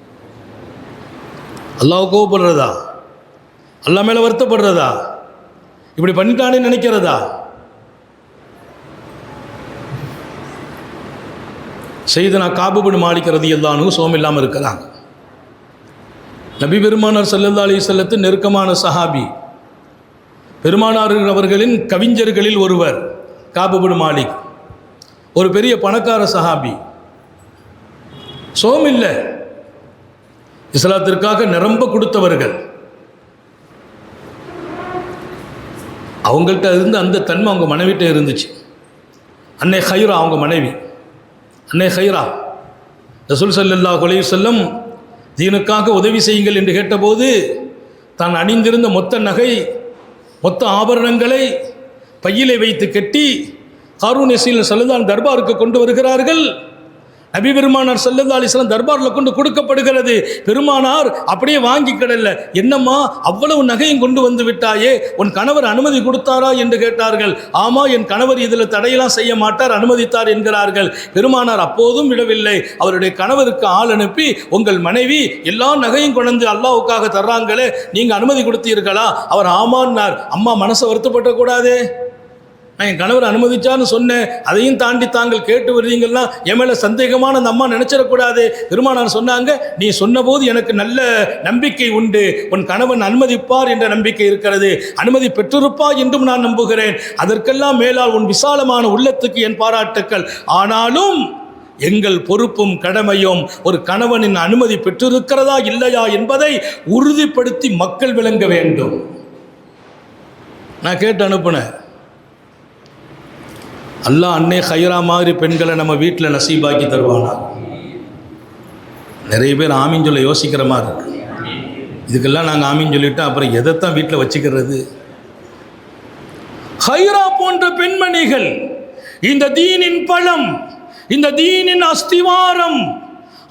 அல்லாஹ் கோபப்படுறதா? அல்லாஹ் மேலே வருத்தப்படுறதா? இப்படி பண்ணிட்டானே நினைக்கிறதா? சையதுனா காபு பின் மாலிக் ரலியல்லாஹு அன்ஹு சோம் இல்லாமல் இருக்கிறாங்க. நபி பெருமானார் ஸல்லல்லாஹு அலைஹி வஸல்லத்தின் நெருக்கமான சஹாபி, பெருமானார் அவர்களின் கவிஞர்களில் ஒருவர் காபு பின் மாலிக். ஒரு பெரிய பணக்கார சஹாபி. சோம் இல்லை, இஸ்லாத்திற்காக நிரம்ப கொடுத்தவர்கள். அவங்கள்ட்ட இருந்து அந்த தன்மை அவங்க மனைவிட்ட இருந்துச்சு. அன்னை ஹைரா அவங்க மனைவி. அன்னை ஹைரா ரசூல் ஸல்லல்லாஹு அலைஹி வஸல்லம் தீனுக்காக உதவி செய்யுங்கள் என்று கேட்டபோது தான் அணிந்திருந்த மொத்த நகை, மொத்த ஆபரணங்களை பையிலே வைத்து கட்டி ஹாரூன் ரஸீல் ஸல்லல்லாஹு தர்பாருக்கு கொண்டு வருகிறார்கள். நபி பெருமானார் ஸல்லல்லாஹு அலைஹி வஸல்லம் தர்பாரில் கொண்டு கொடுக்கப்படுகிறது. பெருமானார் அப்படியே வாங்கிக்கிடல. என்னம்மா அவ்வளவு நகையும் கொண்டு வந்து விட்டாயே, உன் கணவர் அனுமதி கொடுத்தாரா என்று கேட்டார்கள். ஆமா, என் கணவர் இதில் தடையெல்லாம் செய்ய மாட்டார், அனுமதித்தார் என்கிறார்கள். பெருமானார் அப்போதும் விடவில்லை. அவருடைய கணவருக்கு ஆள் அனுப்பி, உங்கள் மனைவி எல்லா நகையும் கொண்டு அல்லாஹ்வுக்காக தர்றாங்களே, நீங்கள் அனுமதி கொடுத்தீர்களா? அவர் ஆமான்னார். அம்மா மனசை வருத்தப்படக்கூடாதே, நான் என் கணவர் அனுமதிச்சான்னு சொன்னேன், அதையும் தாண்டி தாங்கள் கேட்டு வருவீங்கன்னா என் மேலே சந்தேகமான அந்த அம்மா நினச்சிடக்கூடாது. பெருமானார் சொன்னாங்க, நீ சொன்னபோது எனக்கு நல்ல நம்பிக்கை உண்டு, உன் கணவன் அனுமதிப்பார் என்ற நம்பிக்கை இருக்கிறது, அனுமதி பெற்றிருப்பார் என்றும் நான் நம்புகிறேன். அதற்கெல்லாம் மேலால் உன் விசாலமான உள்ளத்துக்கு என் பாராட்டுக்கள். ஆனாலும் எங்கள் பொறுப்பும் கடமையும் ஒரு கணவனின் அனுமதி பெற்றிருக்கிறதா இல்லையா என்பதை உறுதிப்படுத்தி மக்கள் விளங்க வேண்டும். நான் கேட்டு அனுப்புனேன். அல்லாஹ் அன்னை ஹைரா மாதிரி பெண்களை நம்ம வீட்டில் நசீபாக்கி தருவானா? நிறைய பேர் ஆமீன் சொல்ல யோசிக்கிற மாதிரி இருக்கு. இதுக்கெல்லாம் நாங்கள் ஆமீன் சொல்லிவிட்டு அப்புறம் எதைத்தான் வீட்டில் வச்சுக்கிறது? ஹைரா போன்ற பெண்மணிகள் இந்த தீனின் பழம், இந்த தீனின் அஸ்திவாரம்,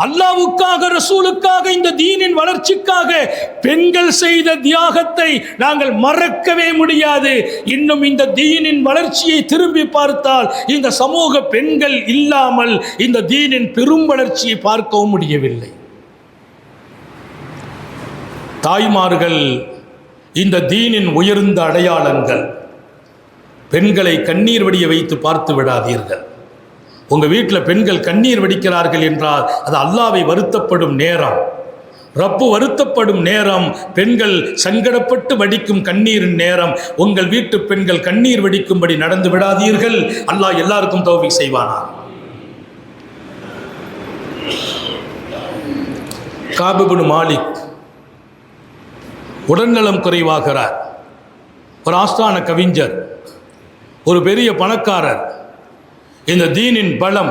அல்லாஹ்வுக்காக ரசூலுக்காக இந்த தீனின் வளர்ச்சிக்காக பெண்கள் செய்த தியாகத்தை நாங்கள் மறக்கவே முடியாது. இன்னும் இந்த தீனின் வளர்ச்சியை திரும்பி பார்த்தால் இந்த சமூக பெண்கள் இல்லாமல் இந்த தீனின் பெரும் வளர்ச்சியை பார்க்கவும் முடியவில்லை. தாய்மார்கள் இந்த தீனின் உயர்ந்த அடையாளங்கள். பெண்களை கண்ணீர் வடிய வைத்து பார்த்து விடாதீர்கள். உங்கள் வீட்டில் பெண்கள் கண்ணீர் வடிக்கிறார்கள் என்றால் அது அல்லாஹ்வை வருத்தப்படும் நேரம், ரப்பு வருத்தப்படும் நேரம். பெண்கள் சங்கடப்பட்டு வடிக்கும் கண்ணீரின் நேரம். உங்கள் வீட்டு பெண்கள் கண்ணீர் வடிக்கும்படி நடந்து விடாதீர்கள். அல்லாஹ் எல்லாருக்கும் தௌஃபீக் செய்வானா? காபு பின் மாலிக் உடல்நலம் குறைவாகிறார். ஒரு ஆஸ்தான கவிஞர், ஒரு பெரிய பணக்காரர். இந்த தீனின் பலம்,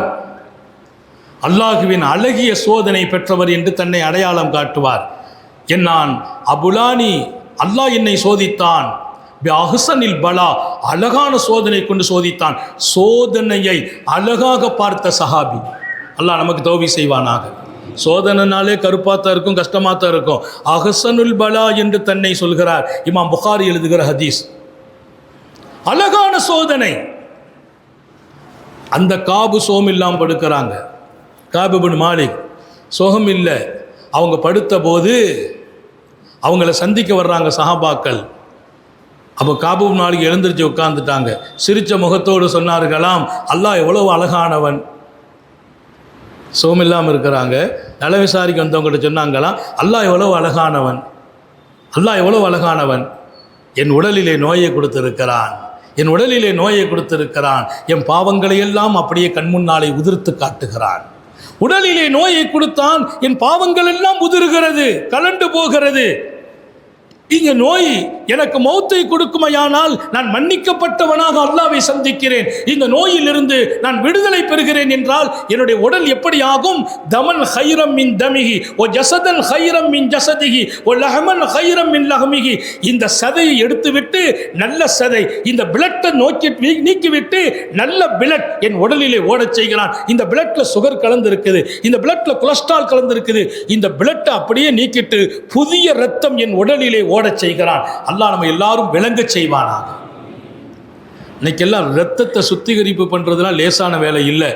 அல்லாஹுவின் அழகிய சோதனை பெற்றவர் என்று தன்னை அடையாளம் காட்டுவார். நான் அபுலானி, அல்லாஹ் என்னை சோதித்தான், அஹ்சனில் பலா, அழகான சோதனை கொண்டு சோதித்தான். சோதனையை அழகாக பார்த்த சஹாபி. அல்லாஹ் நமக்கு தௌஃபீக் செய்வானாக. சோதனைனாலே கருப்பாத்தான் இருக்கும், கஷ்டமாத்தான் இருக்கும். அஹ்சனுல் பலா என்று தன்னை சொல்கிறார். இமாம் புகாரி எழுதுகிற ஹதீஸ். அழகான சோதனை. அந்த காபு சோம் இல்லாமல் படுக்கிறாங்க. காபு பின் மாலிக் சோகம் இல்லை. அவங்க படுத்த போது அவங்கள சந்திக்க வர்றாங்க சஹாபாக்கள். அப்போ காபு பின் மாலிக் எழுந்திரிச்சு உட்கார்ந்துட்டாங்க. சிரித்த முகத்தோடு சொன்னார்களாம், அல்லாஹ் எவ்வளவு அழகானவன். சோம் இல்லாமல் இருக்கிறாங்க. நல விசாரிக்க வந்தவங்கள்ட்ட சொன்னாங்களாம், அல்லாஹ் எவ்வளவு அழகானவன், அல்லாஹ் எவ்வளவு அழகானவன். என் உடலிலே நோயை கொடுத்திருக்கிறான், என் உடலிலே நோயை கொடுத்திருக்கிறான். என் பாவங்களை எல்லாம் அப்படியே கண்முன்னாலே உதிர்த்து காட்டுகிறான். உடலிலே நோயை கொடுத்தான், என் பாவங்கள் எல்லாம் உதிர்கிறது, கலண்டு போகிறது. இங்க நோய் எனக்கு மௌத்தை கொடுக்குமையானால் நான் மன்னிக்கப்பட்டவனாக அல்லாஹ்வை சந்திக்கிறேன், இந்த நோயிலிருந்து நான் விடுதலை பெறுகிறேன் என்றால் என்னுடைய உடல் எப்படி ஆகும்? தமன் ஹைரம் மின் தமிஹி ஓ ஜசதன் ஹைரம் மின் ஜசதிஹி ஓ லஹமன் ஹைரம் மின் லஹமிஹி. இந்த சதையை எடுத்துவிட்டு நல்ல சதை, இந்த பிளட்டை நீக்கிவிட்டு நல்ல பிளட் என் உடலிலே ஓடச் செய்கிறான். இந்த பிளட்ல சுகர் கலந்து இருக்குது, இந்த பிளட்ல கொலஸ்ட்ரால் கலந்து இருக்குது, இந்த பிளட்டை அப்படியே நீக்கிட்டு புதிய ரத்தம் என் உடலிலே ஓடச் செய்கிறான். அல்லாஹ் நம்ம எல்லாரும் விளங்க செய்வானாக. இன்னைக்கெல்லாம் ரத்தத்தை சுத்திகரிப்பு பண்ணுறதுலாம் லேசான வேலை இல்லை.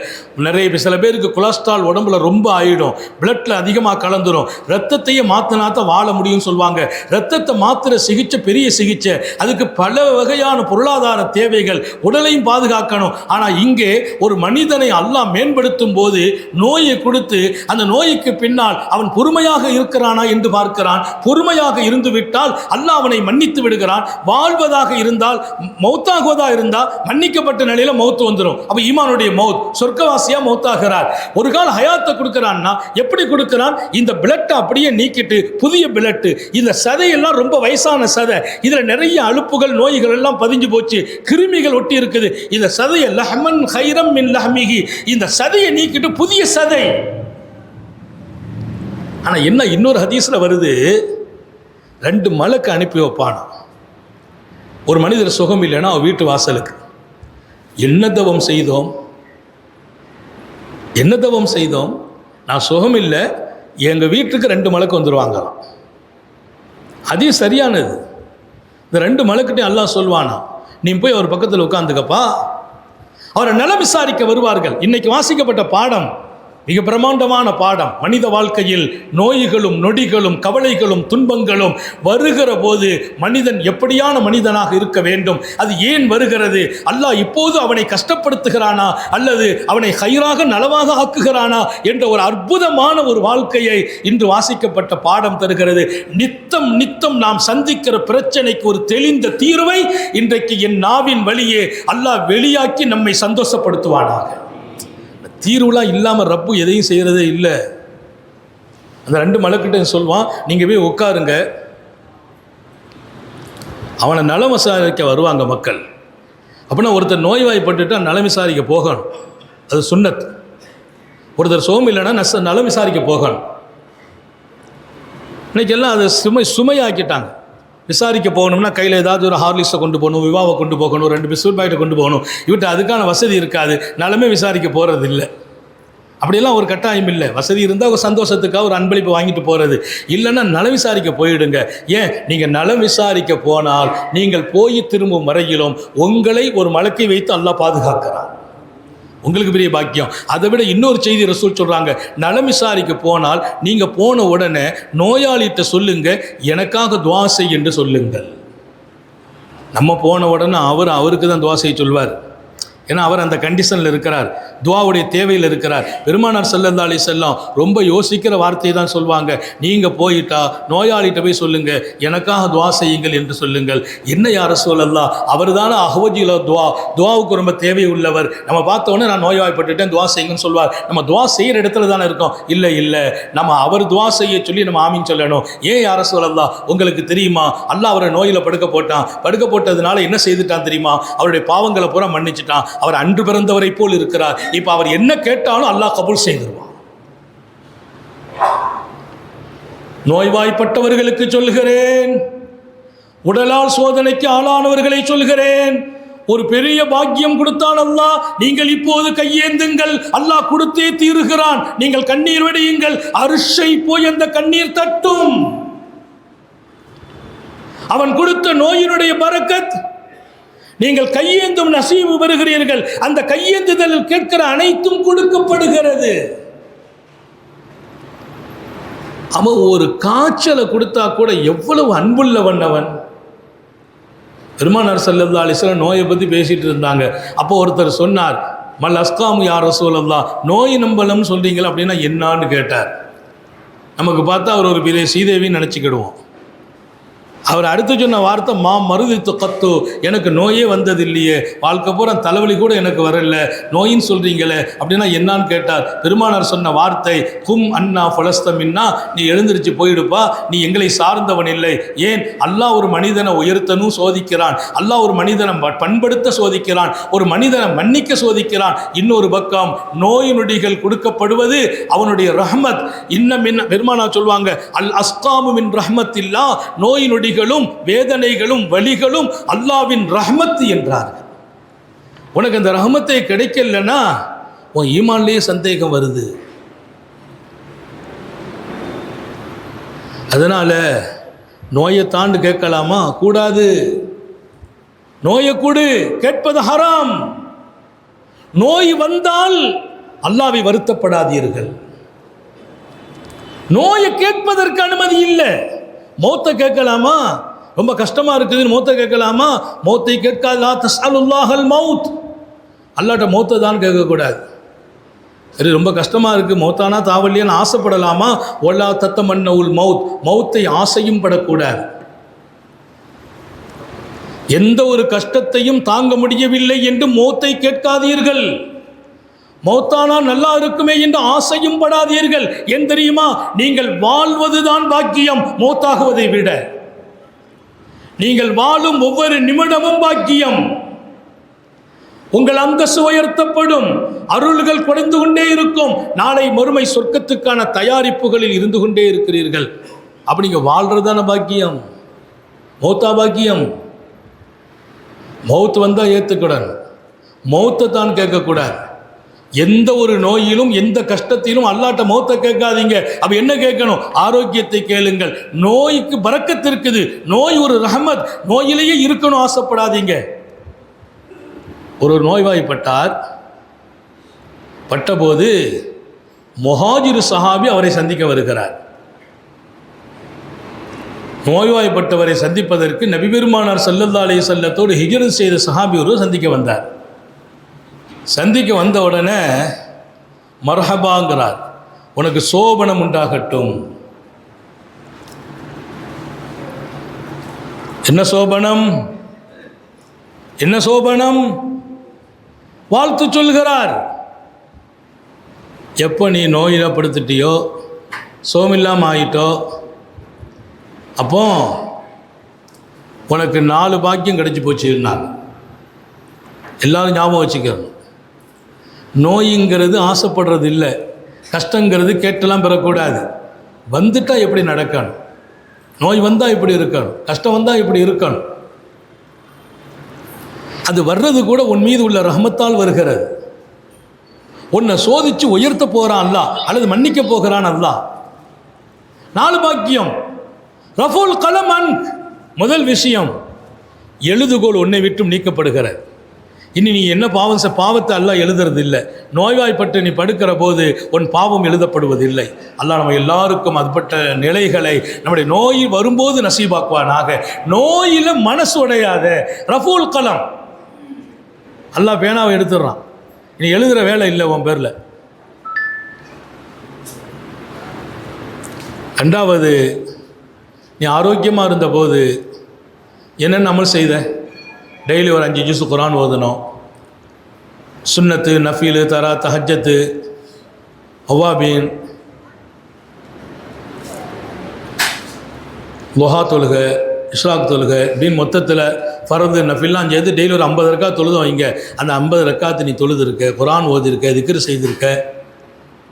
சில பேருக்கு கொலஸ்ட்ரால் உடம்புல ரொம்ப ஆயிடும், பிளட்டில் அதிகமாக கலந்துரும். ரத்தத்தையே மாற்றினாத்தான் வாழ முடியும்னு சொல்லுவாங்க. ரத்தத்தை மாத்திர சிகிச்சை பெரிய சிகிச்சை, அதுக்கு பல வகையான பொருளாதார தேவைகள், உடலையும் பாதுகாக்கணும். ஆனால் இங்கே ஒரு மனிதனை அல்லாஹ் மேம்படுத்தும் போது நோயை கொடுத்து அந்த நோய்க்கு பின்னால் அவன் பொறுமையாக இருக்கிறானா என்று பார்க்கிறான். பொறுமையாக இருந்து விட்டால் அல்லாஹ் அவனை மன்னித்து விடுகிறான். வாழ்வதாக இருந்தால், மௌத்தாகுவதாக இருந்தால் மன்னிக்கப்பட்ட நிலையில மௌத்து வந்துடும். அப்ப ஈமானுடைய மௌத், சொர்க்கவாசியா மௌத்தாகிறார். ஒரு கால ஹயாத்தை கொடுக்கிறான்னா எப்படி கொடுக்கிறான்? இந்த பிளட்டை அப்படியே நீக்கிட்டு புதிய பிளட். இந்த சதையெல்லாம் ரொம்ப வயசான சதை, இதுல நிறைய அலுப்புகள் நோய்கள் எல்லாம் பதிஞ்சு போச்சு, கிருமிகள் ஒட்டி இருக்குது. இந்த சதையை லஹமன் ஹைரம் மின் லஹமிஹி, இந்த சதையை நீக்கிட்டு புதிய சதை. ஆனா என்ன, இன்னொரு ஹதீஸ்ல வருது, 2 மலக்கு அனுப்பி வைப்பானா. ஒரு மனிதர் சுகம் இல்லைன்னா அவன் வீட்டு வாசலுக்கு என்ன தவம் செய்தோம், நான் சுகம் இல்லை, எங்கள் வீட்டுக்கு 2 மலக்கு வந்துடுவாங்களாம். அதே சரியானது. இந்த 2 மலக்கிட்டையும் அல்லாஹ் சொல்வானா, நீ போய் அவர் பக்கத்தில் உட்காந்துக்கப்பா. அவரை நலம் விசாரிக்க வருவார்கள். இன்னைக்கு வாசிக்கப்பட்ட பாடம் மிக பிரமாண்டமான பாடம். மனித வாழ்க்கையில் நோய்களும் நொடிகளும் கவலைகளும் துன்பங்களும் வருகிற போது மனிதன் எப்படியான மனிதனாக இருக்க வேண்டும், அது ஏன் வருகிறது, அல்லாஹ் இப்போது அவனை கஷ்டப்படுத்துகிறானா அல்லது அவனை ஹைராக நலவாக ஆக்குகிறானா என்ற ஒரு அற்புதமான ஒரு வாழ்க்கையை இன்று வாசிக்கப்பட்ட பாடம் தருகிறது. நித்தம் நாம் சந்திக்கிற பிரச்சனைக்கு ஒரு தெளிந்த தீர்வை இன்றைக்கு என் நாவின் வழியே அல்லாஹ் வெளியாக்கி நம்மை சந்தோஷப்படுத்துவானாக. தீர்வுலாம் இல்லாமல் ரப்பு எதையும் செய்கிறதே இல்லை. அந்த 2 மலக்கிட்ட சொல்வான், நீங்கள் போய் உட்காருங்க. அவனை நலம் விசாரிக்க வருவாங்க மக்கள். அப்படின்னா ஒருத்தர் நோய்வாய்ப்பட்டுட்டு நலம் விசாரிக்க போகணும், அது சுன்னத். ஒருத்தர் சோம் இல்லைன்னா நலம் விசாரிக்க போகணும். இன்னைக்கெல்லாம் அதை சுமையாக்கிட்டாங்க. விசாரிக்க போகணும்னா கையில் ஏதாவது ஒரு ஹார்லிக்ஸை கொண்டு போகணும், விவாவை கொண்டு போகணும், 2 பிஸ்கட் பாக்கெட்டை கொண்டு போகணும். இவற்றை அதுக்கான வசதி இருக்காது, நலமே விசாரிக்க போகிறது இல்லை. அப்படியெல்லாம் ஒரு கட்டாயம் இல்லை. வசதி இருந்தால் ஒரு சந்தோஷத்துக்காக ஒரு அன்பளிப்பு வாங்கிட்டு போகிறது, இல்லைன்னா நலம் விசாரிக்க போயிடுங்க. ஏன், நீங்கள் நலம் விசாரிக்க போனால் நீங்கள் போய் திரும்பும் வரையிலும் உங்களை ஒரு மலக்கை வைத்து அல்லாஹ் பாதுகாக்கிறான். உங்களுக்கு பெரிய பாக்கியம். அதை விட இன்னொரு செய்தி ரசூல் சொல்கிறாங்க, நலம் விசாரிக்க போனால் நீங்கள் போன உடனே நோயாளிகிட்ட சொல்லுங்க, எனக்காக துஆ செய் என்று சொல்லுங்கள். நம்ம போன உடனே அவருக்கு தான் துஆ செய்ய சொல்வார். ஏன்னா அவர் அந்த கண்டிஷனில் இருக்கிறார், துஆவுடைய தேவையில் இருக்கிறார். பெருமானார் ஸல்லல்லாஹு அலைஹி வஸல்லம் ரொம்ப யோசிக்கிற வார்த்தையை தான் சொல்வாங்க. நீங்கள் போயிட்டா நோயாளிகிட்ட போய் சொல்லுங்கள், எனக்காக துஆ செய்யுங்கள் என்று சொல்லுங்கள். என்ன யா ரசூலல்லாஹ், அவர் தானே அஹ்வஜில துஆவுக்கு ரொம்ப தேவை உள்ளவர். நம்ம பார்த்தோன்னே நான் நோய்வாய்ப்பட்டுட்டேன் துஆ செய்யுங்கன்னு சொல்வார். நம்ம துஆ செய்கிற இடத்துல தானே இருக்கோம். இல்லை, நம்ம அவர் துஆ செய்ய சொல்லி நம்ம ஆமீன் சொல்லணும். ஏன் யா ரசூலல்லாஹ், உங்களுக்கு தெரியுமா, அல்லாஹ் அவரை நோயில் படுக்க போட்டதுனால என்ன செய்துட்டான் தெரியுமா, அவருடைய பாவங்களை பூரா மன்னிச்சுட்டான். அவர் அன்று பிறந்தவரை போல் இருக்கிறார். இப்ப அவர் என்ன கேட்டாலும் அல்லாஹ் கபூல் செய்திருவான். நோய்வாய்ப்பட்டவர்களுக்கு சொல்கிறேன், உடலால் சோதனைக்கு ஆளானவர்களை சொல்கிறேன், ஒரு பெரிய பாக்கியம் கொடுத்தான் அல்லாஹ். நீங்கள் இப்போது கையேந்துங்கள், அல்லாஹ் கொடுத்தே தீருகிறான். நீங்கள் கண்ணீர் வடியுங்கள், அரிஷை போய் அந்த கண்ணீர் தட்டும். அவன் கொடுத்த நோயினுடைய பரக்கத், நீங்கள் கையேந்தும் நசீபு பெறுகிறீர்கள். அந்த கையேந்துதலில் கேட்கிற அனைத்தும் கொடுக்கப்படுகிறது. அவன் ஒரு காய்ச்சலை கொடுத்தா கூட எவ்வளவு அன்புள்ளவன் அவன். பெருமானார் ஸல்லல்லாஹு அலைஹி வஸல்லம் நோயை பற்றி பேசிட்டு இருந்தாங்க. அப்போ ஒருத்தர் சொன்னார், மல் அஸ்காமு யா ரசூலல்லாஹ், நோய் நம்பலம் சொல்றீங்களா அப்படின்னா என்னான்னு கேட்டார். நமக்கு பார்த்தா அவர் ஒரு பெரிய சீதேவின்னு நினச்சிக்கிடுவோம். அவர் அடுத்து சொன்ன வார்த்தை மா மருதித்து கத்து, எனக்கு நோயே வந்தது இல்லையே, வாழ்க்கை பூரா தலைவலி கூட எனக்கு வரல, நோயின்னு சொல்கிறீங்களே அப்படின்னா என்னான்னு கேட்டார். பெருமானார் சொன்ன வார்த்தை கும் அண்ணா ஃபலஸ்தமின்னா, நீ எழுந்திருச்சு போயிடுப்பா, நீ எங்களை சார்ந்தவன் இல்லை. ஏன்? அல்லாஹ் ஒரு மனிதனை உயர்த்தனும் சோதிக்கிறான், அல்லாஹ் ஒரு மனிதனை பண்படுத்த சோதிக்கிறான், ஒரு மனிதனை மன்னிக்க சோதிக்கிறான். இன்னொரு பக்கம் நோய் நொடிகள் கொடுக்கப்படுவது அவனுடைய ரஹ்மத். இன்னும் பெருமானார் சொல்லுவாங்க அல் அஸ்காமு மின் ரஹ்மத்தில்லா, நோய் நொடிகளும் வேதனைகளும் வலிகளும் அல்லாவின் ரஹ்மத் என்றார்கள். உனக்கு அந்த ரஹ்மத்தை கிடைக்கலன்னா உன் ஈமான்லேயே சந்தேகம் வருது. அதனால நோயை தாண்டு கேட்கலாமா? கூடாது. நோயை கூடு, கேட்பது ஹராம். நோய் வந்தால் அல்லாஹ்வை வருத்தப்படாதீர்கள். நோயை கேட்பதற்கு அனுமதி இல்லை. மௌத்தை கேட்கலாமா? ரொம்ப கஷ்டமாக இருக்குதுன்னு மௌத்தை கேட்கலாமா? மௌத்தை கேட்காது. லா தஸ்அலுல்லாஹல் மௌத், அல்லாட்ட மௌத்தை தான் கேட்கக்கூடாது. சரி, ரொம்ப கஷ்டமாக இருக்குது, மௌத்தானா தாவல்லியான்னு ஆசைப்படலாமா? ஒல்லா தத்தமன்னவுல் மௌத், மௌத்தை ஆசையும் படக்கூடாது. எந்த ஒரு கஷ்டத்தையும் தாங்க முடியவில்லை என்று மௌத்தை கேட்காதீர்கள். மௌத்தானா நல்லா இருக்குமே என்று ஆசையும் படாதீர்கள். ஏன் தெரியுமா? நீங்கள் வாழ்வதுதான் பாக்கியம் மௌத்தாகுவதை விட. நீங்கள் வாழும் ஒவ்வொரு நிமிடமும் பாக்கியம். உங்கள் அந்தஸ்து உயர்த்தப்படும், அருள்கள் குறைந்து கொண்டே இருக்கும். நாளை மறுமை சொர்க்கத்துக்கான தயாரிப்புகளில் இருந்து கொண்டே இருக்கிறீர்கள். அப்படி நீங்கள் வாழ்றதான பாக்கியம். மௌத்தா பாக்கியம். மௌத்து வந்தால் ஏற்றுக்கூடாது, மௌத்தை தான் கேட்கக்கூடாது. எந்த ஒரு நோயிலும் எந்த கஷ்டத்திலும் அல்லாட்ட மௌத்தை கேட்காதீங்க. அப்ப என்ன கேட்கணும்? ஆரோக்கியத்தை கேளுங்கள். நோய்க்கு பரக்கத்து இருக்குது, நோய் ஒரு ரஹமத், நோயிலேயே இருக்கணும் ஆசைப்படாதீங்க. ஒரு நோய்வாய்ப்பட்டார். பட்டபோது முஹாஜிர் சஹாபி அவரை சந்திக்க வருகிறார். நோய்வாய்ப்பட்டவரை சந்திப்பதற்கு நபி பெருமானார் ஸல்லல்லாஹு அலைஹி வஸல்லத்தோடு ஹிஜ்ரத் செய்த சஹாபி ஒருவர் சந்திக்க வந்தார். சந்திக்க வந்த உடனே மர்ஹபாங்கிறார், உனக்கு சோபனம் உண்டாகட்டும். என்ன சோபனம்? என்ன சோபனம்? வாழ்த்து சொல்கிறார். எப்போ நீ நோயினப்படுத்திட்டியோ, சோமில்லாமல் ஆயிட்டோ, அப்போ உனக்கு 4 பாக்கியம் கிடைச்சி போச்சுன்னாங்க. எல்லாரும் ஞாபகம் வச்சுக்கணும். நோய்ங்கிறது ஆசைப்படுறது இல்லை, கஷ்டங்கிறது கேட்டெல்லாம் பெறக்கூடாது. வந்துட்டால் எப்படி நடக்கணும், நோய் வந்தால் இப்படி இருக்கணும், கஷ்டம் வந்தால் இப்படி இருக்கணும். அது வர்றது கூட உன் மீது உள்ள ரஹமத்தால் வருகிறது. உன்னை சோதித்து உயர்த்த போகிறான் அல்லாஹ், அல்லது மன்னிக்க போகிறான் அல்லாஹ். 4 பாக்கியம். ரஃபுல் கலமன், முதல் விஷயம், எழுதுகோள் உன்னை விட்டும் நீக்கப்படுகிறது. இனி நீ என்ன பாவத்தை அல்லாஹ் எழுதுறது இல்லை. நோய்வாய்ப்பட்டு நீ படுக்கிற போது உன் பாவம் எழுதப்படுவதில்லை. அல்லாஹ் நம்ம எல்லாருக்கும் அதுபட்ட நிலைகளை நம்முடைய நோய் வரும்போது நசீபாக்குவானாக. நோயில் மனசு உடையாத. ரஃபுல் கலம், அல்லாஹ் பேனாவை எடுத்துடுறான், இனி எழுதுகிற வேலை இல்லை உன் பேரில். 2வது, நீ ஆரோக்கியமாக இருந்தபோது என்னென்ன அமல் செய்த? டெய்லி ஒரு 5 ஜுஸ் குரான் ஓதணும். சுன்னத்து, நஃபீலு, தரா, தஹஜ்ஜத்து, அவாபீன், லுஹா தொழுகை, இஷ்ராக் தொழுகை, இப்படின்னு மொத்தத்தில் ஃபரது நஃபில்லாம் சேர்த்து டெய்லி ஒரு 50 ரக்காத் தொழுது வைங்க. அந்த 50 ரக்காத்து நீ தொழுதுருக்க, குரான் ஓதிருக்க, திக்ர் செய்திருக்க.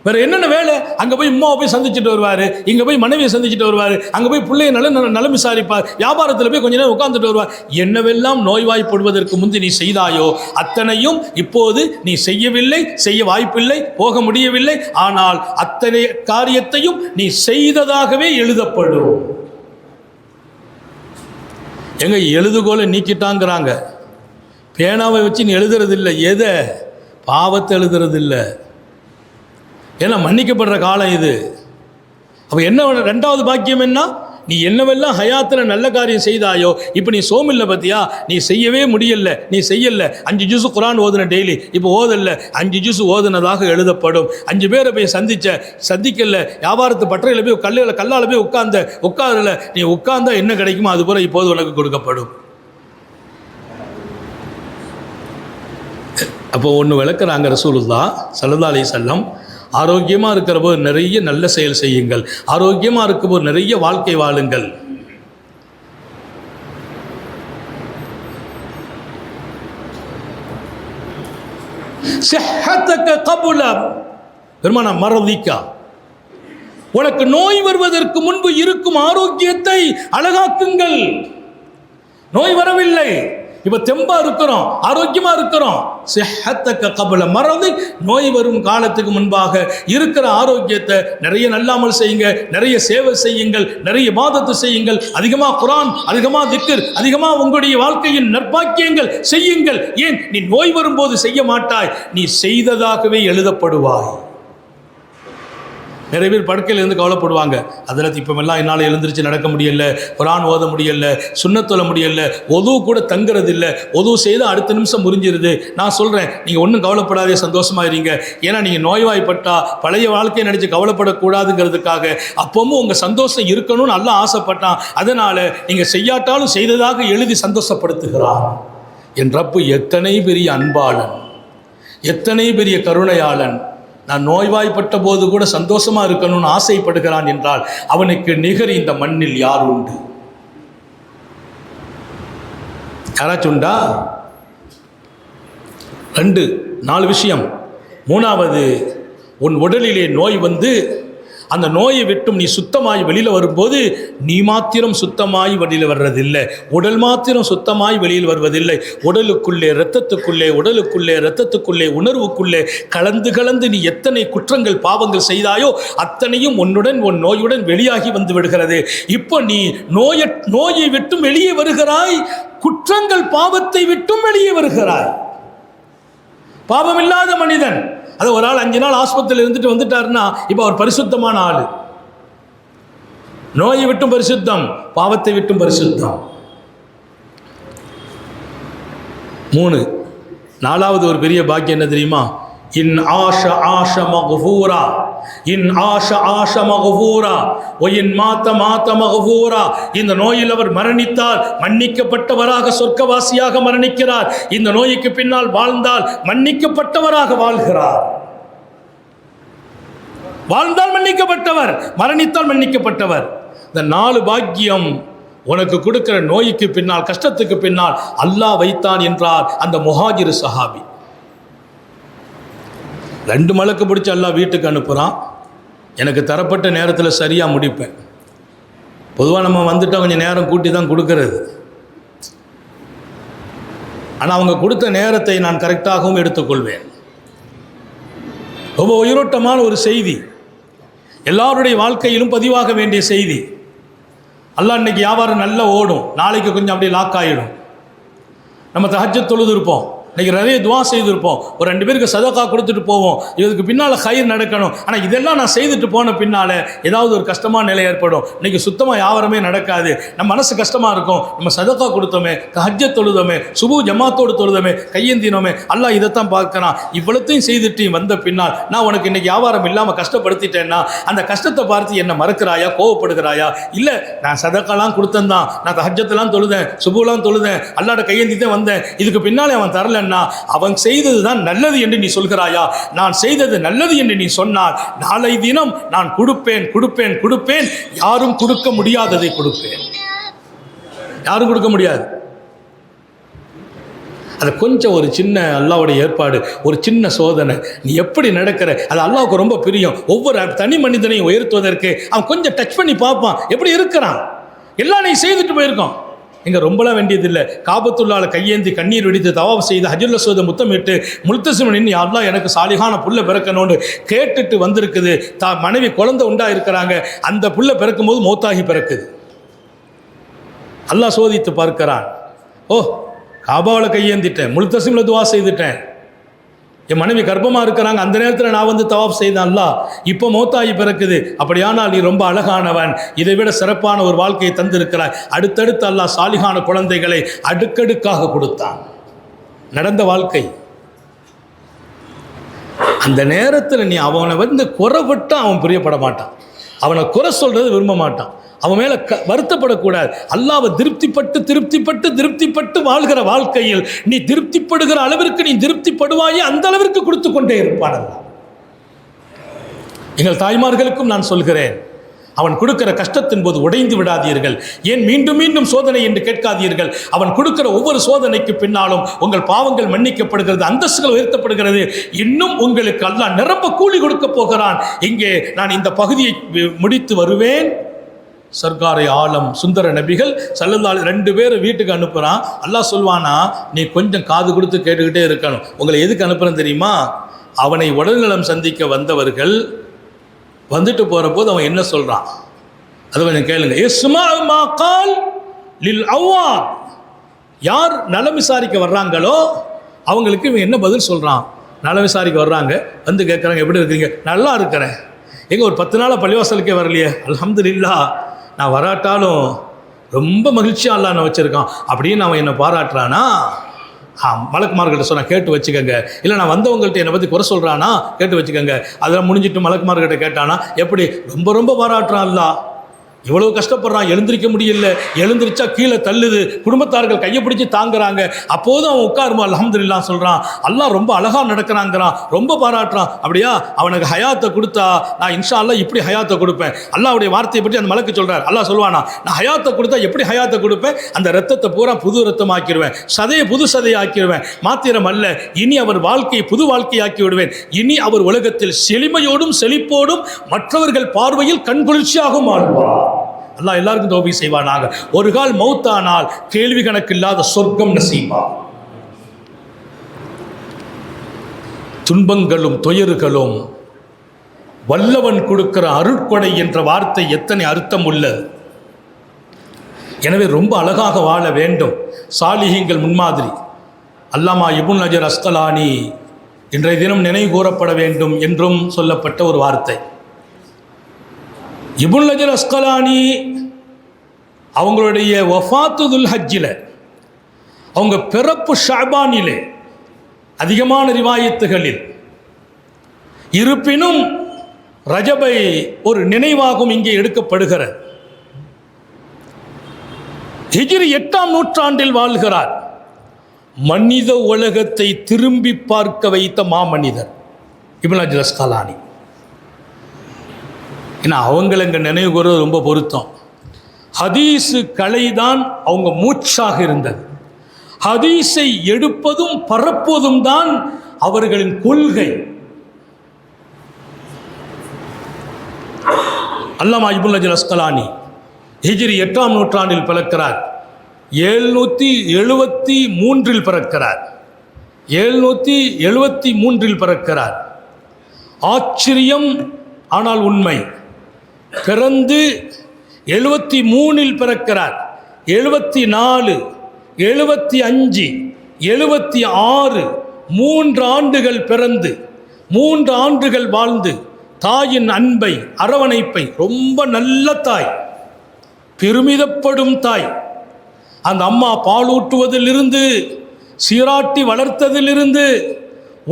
வேறு என்னென்ன வேலை? அங்கே போய் அம்மாவை போய் சந்திச்சுட்டு வருவார், இங்கே போய் மனைவியை சந்திச்சுட்டு வருவார், அங்கே போய் பிள்ளைய நலம் விசாரிப்பார், வியாபாரத்தில் போய் கொஞ்ச நேரம் உட்காந்துட்டு வருவார். என்னவெல்லாம் நோய்வாய்ப்படுவதற்கு முந்தி நீ செய்தாயோ அத்தனையும் இப்போது நீ செய்யவில்லை, செய்ய வாய்ப்பில்லை, போக முடியவில்லை. ஆனால் அத்தனை காரியத்தையும் நீ செய்ததாகவே எழுதப்படும். எங்க எழுதுகோலை நீக்கிட்டாங்கிறாங்க. பேனாவை வச்சு நீ எழுதுறதில்லை, எதை? பாவத்தை எழுதுறதில்லை. ஏன்னா மன்னிக்கப்படுற காலம் இது. அப்போ என்ன 2வது பாக்கியம் என்ன? நீ என்னவெல்லாம் ஹயாத்தில் நல்ல காரியம் செய்தாயோ இப்போ நீ சோமில்ல பத்தியா, நீ செய்யவே முடியல, நீ செய்யல. 5 ஜூஸ் குரான் ஓதுன டெய்லி, இப்போ ஓதல்ல, 5 ஜூஸ் ஓதுனதாக எழுதப்படும். 5 பேரை போய் சந்திக்கல, வியாபாரத்து பற்றையில் போய் கல்லால் போய் உட்காரல, நீ உட்கார்ந்தா என்ன கிடைக்குமோ அது போல இப்போது உனக்கு கொடுக்கப்படும். அப்போ ஒன்று விளக்குறாங்க ரசூலுல்லாஹ் ஸல்லல்லாஹு அலைஹி வஸல்லம், ஆரோக்கியமாக இருக்கிற போது நிறைய நல்ல செயல் செய்யுங்கள், ஆரோக்கியமாக இருக்கும் போது நிறைய வாழ்க்கை வாழுங்கள். சிஹ்ஹதக கபுல பெருமானா மரதிக்கா, உனக்கு நோய் வருவதற்கு முன்பு இருக்கும் ஆரோக்கியத்தை அழகாக்குங்கள். நோய் வரவில்லை, இப்போ தெம்பா இருக்கிறோம், ஆரோக்கியமா இருக்கிறோம். சிஹ்ஹதக கபுல மரதி, நோய் வரும் காலத்துக்கு முன்பாக இருக்கிற ஆரோக்கியத்தை நிறைய நல்லாமல் செய்யுங்க, நிறைய சேவை செய்யுங்கள், நிறைய இபாதத்து செய்யுங்கள், அதிகமாக குர்ஆன், அதிகமாக திக்ர், அதிகமாக உங்களுடைய வாழ்க்கையின் நற்பாக்கியங்கள் செய்யுங்கள். ஏன் நீ நோய் வரும்போது செய்ய மாட்டாய், நீ செய்ததாகவே எழுதப்படுவாய். நிறைய பேர் படுக்கையில் இருந்து கவலைப்படுவாங்க, அதில் இப்போமெல்லாம் என்னால் எழுந்திரிச்சு நடக்க முடியல, குர்ஆன் ஓத முடியல, சுன்னத் தொழ முடியல, ஒது கூட தங்குறது இல்லை, ஒது செய்து அடுத்த நிமிஷம் முறிஞ்சிருது. நான் சொல்கிறேன், நீங்கள் ஒன்றும் கவலைப்படாதே, சந்தோஷமாக இருங்க. ஏன்னா நீங்கள் நோய்வாய்ப்பட்டா பழைய வாழ்க்கையை நினச்சி கவலைப்படக்கூடாதுங்கிறதுக்காக அப்பவும் உங்கள் சந்தோஷம் இருக்கணும்னு அல்லாஹ் ஆசைப்பட்டான். அதனால் நீங்கள் செய்யாட்டாலும் செய்ததாக எழுதி சந்தோஷப்படுத்துகிறான். என் ரப்பு எத்தனை பெரிய அன்பாளன், எத்தனை பெரிய கருணையாளன். நான் நோய்வாய்ப்பட்ட போது கூட சந்தோஷமா இருக்கணும்னு ஆசைப்படுகிறான் என்றால் அவனுக்கு நிகர் இந்த மண்ணில் யார் உண்டு? யாராச்சும் உண்டா? 2 4 விஷயம். 3வது, உன் உடலிலே நோய் வந்து அந்த நோயை விட்டும் நீ சுத்தமாய் வெளியில் வரும்போது நீ மாத்திரம் சுத்தமாய் வெளியில் வர்றதில்லை, உடல் மாத்திரம் சுத்தமாய் வெளியில் வருவதில்லை. உடலுக்குள்ளே இரத்தத்துக்குள்ளே உணர்வுக்குள்ளே கலந்து நீ எத்தனை குற்றங்கள் பாவங்கள் செய்தாயோ அத்தனையும் உன்னுடன் உன் நோயுடன் வெளியாகி வந்து விடுகிறது. இப்போ நீ நோயை விட்டும் வெளியே வருகிறாய், குற்றங்கள் பாவத்தை விட்டும் வெளியே வருகிறாய். பாவம் இல்லாத மனிதன், அது ஒரு ஆள் 5 நாள் ஆஸ்பத்திரியில் இருந்துட்டு வந்துட்டாருன்னா இப்போ அவர் பரிசுத்தமான ஆளு. நோயை விட்டும் பரிசுத்தம், பாவத்தை விட்டும் பரிசுத்தம். 3 4வது ஒரு பெரிய பாக்கியம் என்ன தெரியுமா? இன் ஆஷ மக்ஃபூரா, இன் ஆஷ மக்ஃபூரா வ இன் மாத மக்ஃபூரா. இந்த நோயில் அவர் மரணித்தால் மன்னிக்கப்பட்டவராக சொர்க்கவாசியாக மரணிக்கிறார். இந்த நோய்க்கு பின்னால் வாழ்ந்தால் மன்னிக்கப்பட்டவராக வாழ்கிறார். வாழ்ந்தால் மன்னிக்கப்பட்டவர், மரணித்தால் மன்னிக்கப்பட்டவர். இந்த 4 பாக்கியம் உனக்கு கொடுக்கிற நோய்க்கு பின்னால், கஷ்டத்துக்கு பின்னால் அல்லாஹ் வைத்தான் என்றார் அந்த முஹாஜிர் சஹாபி. 2 மலக்கு பிடிச்சி அல்லாஹ் வீட்டுக்கு அனுப்புகிறான். எனக்கு தரப்பட்ட நேரத்தில் சரியாக முடிப்பேன். பொதுவாக நம்ம வந்துட்டால் கொஞ்சம் நேரம் கூட்டி தான் கொடுக்கறது. ஆனால் அவங்க கொடுத்த நேரத்தை நான் கரெக்டாகவும் எடுத்துக்கொள்வேன். ரொம்ப உயிரோட்டமான ஒரு செய்தி, எல்லாருடைய வாழ்க்கையிலும் பதிவாக வேண்டிய செய்தி. அல்லாஹ் இன்னைக்கு வியாபாரம் நல்லா ஓடும், நாளைக்கு கொஞ்சம் அப்படியே லாக் ஆகிடும். நம்ம தஹஜ்ஜத் தொழுது இருப்போம், இன்றைக்கி நிறைய துவா செய்திருப்போம், ஒரு 2 பேருக்கு சதகா கொடுத்துட்டு போவோம், இதுக்கு பின்னால் கயிறு நடக்கணும். ஆனால் இதெல்லாம் நான் செய்துட்டு போன பின்னால் ஏதாவது ஒரு கஷ்டமான நிலை ஏற்படும். இன்றைக்கி சுத்தமாக வியாபாரமே நடக்காது, நம்ம மனசு கஷ்டமாக இருக்கும். நம்ம சதகா கொடுத்தோமே, ஹஜ்ஜத் தொழுதோமே, சுபு ஜமாத்தோடு தொழுதோமே, கையேந்தினோமே, அல்லாஹ் இதைத்தான் பார்க்கறான். இவ்வளத்தையும் செய்துட்டு வந்த பின்னால் நான் உனக்கு இன்றைக்கி வியாபாரம் இல்லாமல் கஷ்டப்படுத்திட்டேன்னா அந்த கஷ்டத்தை பார்த்து என்ன மறக்கிறாயா, கோவப்படுகிறாயா? இல்லை, நான் சதகாலாம் கொடுத்தேன் தான், நான் ஹஜ்ஜத்தெல்லாம் தொழுதேன், சுபுலாம் தொழுதேன், அல்லாட கையேந்தி தான் வந்தேன், இதுக்கு பின்னாலே அவன் தரல, அவன் செய்தது தான் நல்லது என்று நீ சொல்கிறாயா? நான் செய்தது நல்லது என்று நீ சொன்னால் நாளை தினம் நான் கொடுப்பேன், யாரும் கொடுக்க முடியாததை கொடுப்பேன். யாரும் கொடுக்க முடியாது. அது கொஞ்சம் ஒரு சின்ன அல்லாஹ்வுடைய ஏற்பாடு, ஒரு சின்ன சோதனை. நீ எப்படி நடக்கிற அது அல்லாஹ்வுக்கு ரொம்ப பிரியம். ஒவ்வொரு தனி மனிதனையும் உயர்த்துவதற்கு அவன் கொஞ்சம் டச் பண்ணி பார்ப்பான், எப்படி இருக்கிறான். எல்லாம் நீ செய்துட்டு போயிருக்கோம். இங்கே ரொம்பலாம் வேண்டியதில்லை. காபத்துள்ளால கையேந்தி கண்ணீர் வெடித்து தவாப் செய்து ஹஜ்ஜுல் அஸ்வதை முத்தமிட்டு முல்தஸிம் நின்று அல்லாஹ் எனக்கு சாலிகான புள்ள பிறக்கணும்னு கேட்டுட்டு வந்திருக்குது. மனைவி குழந்தை உண்டா இருக்கிறாங்க, அந்த புள்ள பிறக்கும் போது மௌத்தாகி பிறக்குது. அல்லாஹ் சோதித்து பார்க்கிறான். ஓ, காபாவில் கையேந்திட்டேன், முல்தஸிமில் துவா செய்துட்டேன், என் மனைவி கர்ப்பமாக இருக்கிறாங்க, அந்த நேரத்தில் நான் வந்து தவாப் செய்தேன், அல்லாஹ் இப்போ மௌத்தாயி பிறக்குது, அப்படியானால் நீ ரொம்ப அழகானவன், இதை விட சிறப்பான ஒரு வாழ்க்கையை தந்திருக்கிறாய். அடுத்தடுத்து அல்லாஹ் சாலிகான குழந்தைகளை அடுக்கடுக்காக கொடுத்தான். நடந்த வாழ்க்கை. அந்த நேரத்தில் நீ அவனை வந்து குறைபட்டு அவன் பிரியப்பட மாட்டான், அவனை குறை சொல்றது விரும்ப மாட்டான், அவன் மேலே வருத்தப்படக்கூடாது. அல்லாஹ்வை திருப்திப்பட்டு வாழ்கிற வாழ்க்கையில் நீ திருப்திப்படுகிற அளவிற்கு நீ திருப்திப்படுவாயே, அந்த அளவிற்கு கொடுத்து கொண்டே இருப்பான் அல்லாஹ். எங்கள் தாய்மார்களுக்கும் நான் சொல்கிறேன், அவன் கொடுக்கிற கஷ்டத்தின் போது உடைந்து விடாதீர்கள். ஏன் மீண்டும் மீண்டும் சோதனை என்று கேட்காதீர்கள். அவன் கொடுக்கிற ஒவ்வொரு சோதனைக்கு பின்னாலும் உங்கள் பாவங்கள் மன்னிக்கப்படுகிறது, அந்தஸ்துகள் உயர்த்தப்படுகிறது, இன்னும் உங்களுக்கு அல்லாஹ் நிரம்ப கூலி கொடுக்க போகிறான். இங்கே நான் இந்த பகுதியை முடித்து வருவேன். சர்க்காரை ஆலம் சுந்தர நபிகள் ஸல்லல்லாஹு 2 பேரை வீட்டுக்கு அனுப்புகிறான். அல்லாஹ் சொல்வானா, நீ கொஞ்சம் காது கொடுத்து கேட்டுக்கிட்டே இருக்கணும். உங்களை எதுக்கு அனுப்புகிறேன்னு தெரியுமா? அவனை உடல்நலம் சந்திக்க வந்தவர்கள் வந்துட்டு போகிற போது அவன் என்ன சொல்கிறான் அது கொஞ்சம் கேளுங்க. இஸ்மா மா கால் லில் அவ்வார், யார் நலம் விசாரிக்க வர்றாங்களோ அவங்களுக்கு இவன் என்ன பதில் சொல்கிறான்? நலம் விசாரிக்க வர்றாங்க, வந்து கேட்குறாங்க, எப்படி இருக்கிறீங்க? நல்லா இருக்கிறேன். எங்கே ஒரு 10 நாளாக பள்ளிவாசலுக்கே வரலையே? அல்ஹம்துலில்லாஹ், நான் வராட்டாலும் ரொம்ப மகிழ்ச்சியாக அல்லாஹ் நான் வச்சுருக்கான் அப்படின்னு அவன் என்னை பாராட்டுறானா? மலக்குமார்கிட்ட சொன்ன கேட்டு வச்சுக்கோங்க. இல்லை நான் வந்தவங்கள்ட்ட என்னை பற்றி குறை சொல்கிறானா? கேட்டு வச்சுக்கோங்க. அதெல்லாம் முடிஞ்சிட்டு மலக்குமார்கிட்ட கேட்டானா, எப்படி ரொம்ப ரொம்ப பாராட்டுறான் அல்லாஹ், இவ்வளோ கஷ்டப்படுறான், எழுந்திரிக்க முடியல, எழுந்திரிச்சா கீழே தள்ளுது, குடும்பத்தார்கள் கையை பிடிச்சி தாங்குறாங்க, அப்போதும் அவன் உட்காருமா அல்ஹம்துலில்லாஹ் சொல்கிறான். அல்லாஹ் ரொம்ப அழகாக நடக்கிறாங்கிறான், ரொம்ப பாராட்டுறான். அப்படியா, அவனுக்கு ஹயாத்தை கொடுத்தா நான் இன்ஷா அல்லாஹ் இப்படி ஹயாத்தை கொடுப்பேன். அல்லாஹ்வுடைய வார்த்தையை பற்றி அந்த மலக்கு சொல்கிறார். அல்லாஹ் சொல்வானா, நான் ஹயாத்தை கொடுத்தா எப்படி ஹயாத்தை கொடுப்பேன்? அந்த ரத்தத்தை பூரா புது ரத்தம் ஆக்கிடுவேன், சதையை புது சதையை ஆக்கிடுவேன். மாத்திரம் அல்ல, இனி அவர் வாழ்க்கையை புது வாழ்க்கையாக்கி விடுவேன். இனி அவர் உலகத்தில் செழிமையோடும் செழிப்போடும் மற்றவர்கள் பார்வையில் கண்குளிர்ச்சியாகவும் வாழ்வார். அல்லாஹ் எல்லாருக்கும் தௌபீக் செய்வானாக. ஒரு கால் மௌத்தானால் கேள்வி கணக்கில்லாத சொர்க்கம் நசீபா. துன்பங்களும் துயர்களும் வல்லவன் கொடுக்கிற அருட்கொடை என்ற வார்த்தை எத்தனை அர்த்தம் உள்ளது. எனவே ரொம்ப அழகாக வாழ வேண்டும். சாலிஹீங்கள் முன்மாதிரி அல்லாமா இப்னு ஹஜர் அஸ்கலானி இன்றைய தினம் நினைவு கூறப்பட வேண்டும் என்றும் சொல்லப்பட்ட ஒரு வார்த்தை. இப்னு ஹஜர் அஸ்கலானி அவங்களுடைய வஃபாத்து துல் ஹஜ்ஜில், அவங்க பிறப்பு ஷஅபானிலே அதிகமான ரிவாயத்துகளில் இருப்பினும் ரஜபை ஒரு நினைவாகவும் இங்கே எடுக்கப்படுகிறது. ஹிஜ்ரி 8ஆம் நூற்றாண்டில் வாழ்கிறார். மனித உலகத்தை திரும்பி பார்க்க வைத்த மாமனிதர் இப்னு ஹஜர் அஸ்கலானி. ஏன்னா அவங்களை இங்கே நினைவு கூறுவது ரொம்ப பொருத்தம். ஹதீஸு கலைதான் அவங்க மூச்சாக இருந்தது. ஹதீஸை எடுப்பதும் பரப்புவதும் தான் அவர்களின் கொள்கை. அல்லாமா இப்னு ஹஜர் அஸ்கலானி ஹிஜ்ரி 8ஆம் நூற்றாண்டில் பிறக்கிறார். 773 பிறக்கிறார். 773 பிறக்கிறார். ஆச்சரியம் ஆனால் உண்மை. பிறந்து 73 பிறக்கிறார். 74, 75, 76 3 ஆண்டுகள் பிறந்து 3 ஆண்டுகள் வாழ்ந்து தாயின் அன்பை அரவணைப்பை, ரொம்ப நல்ல தாய், பெருமிதப்படும் தாய், அந்த அம்மா பாலூட்டுவதிலிருந்து சீராட்டி வளர்த்ததிலிருந்து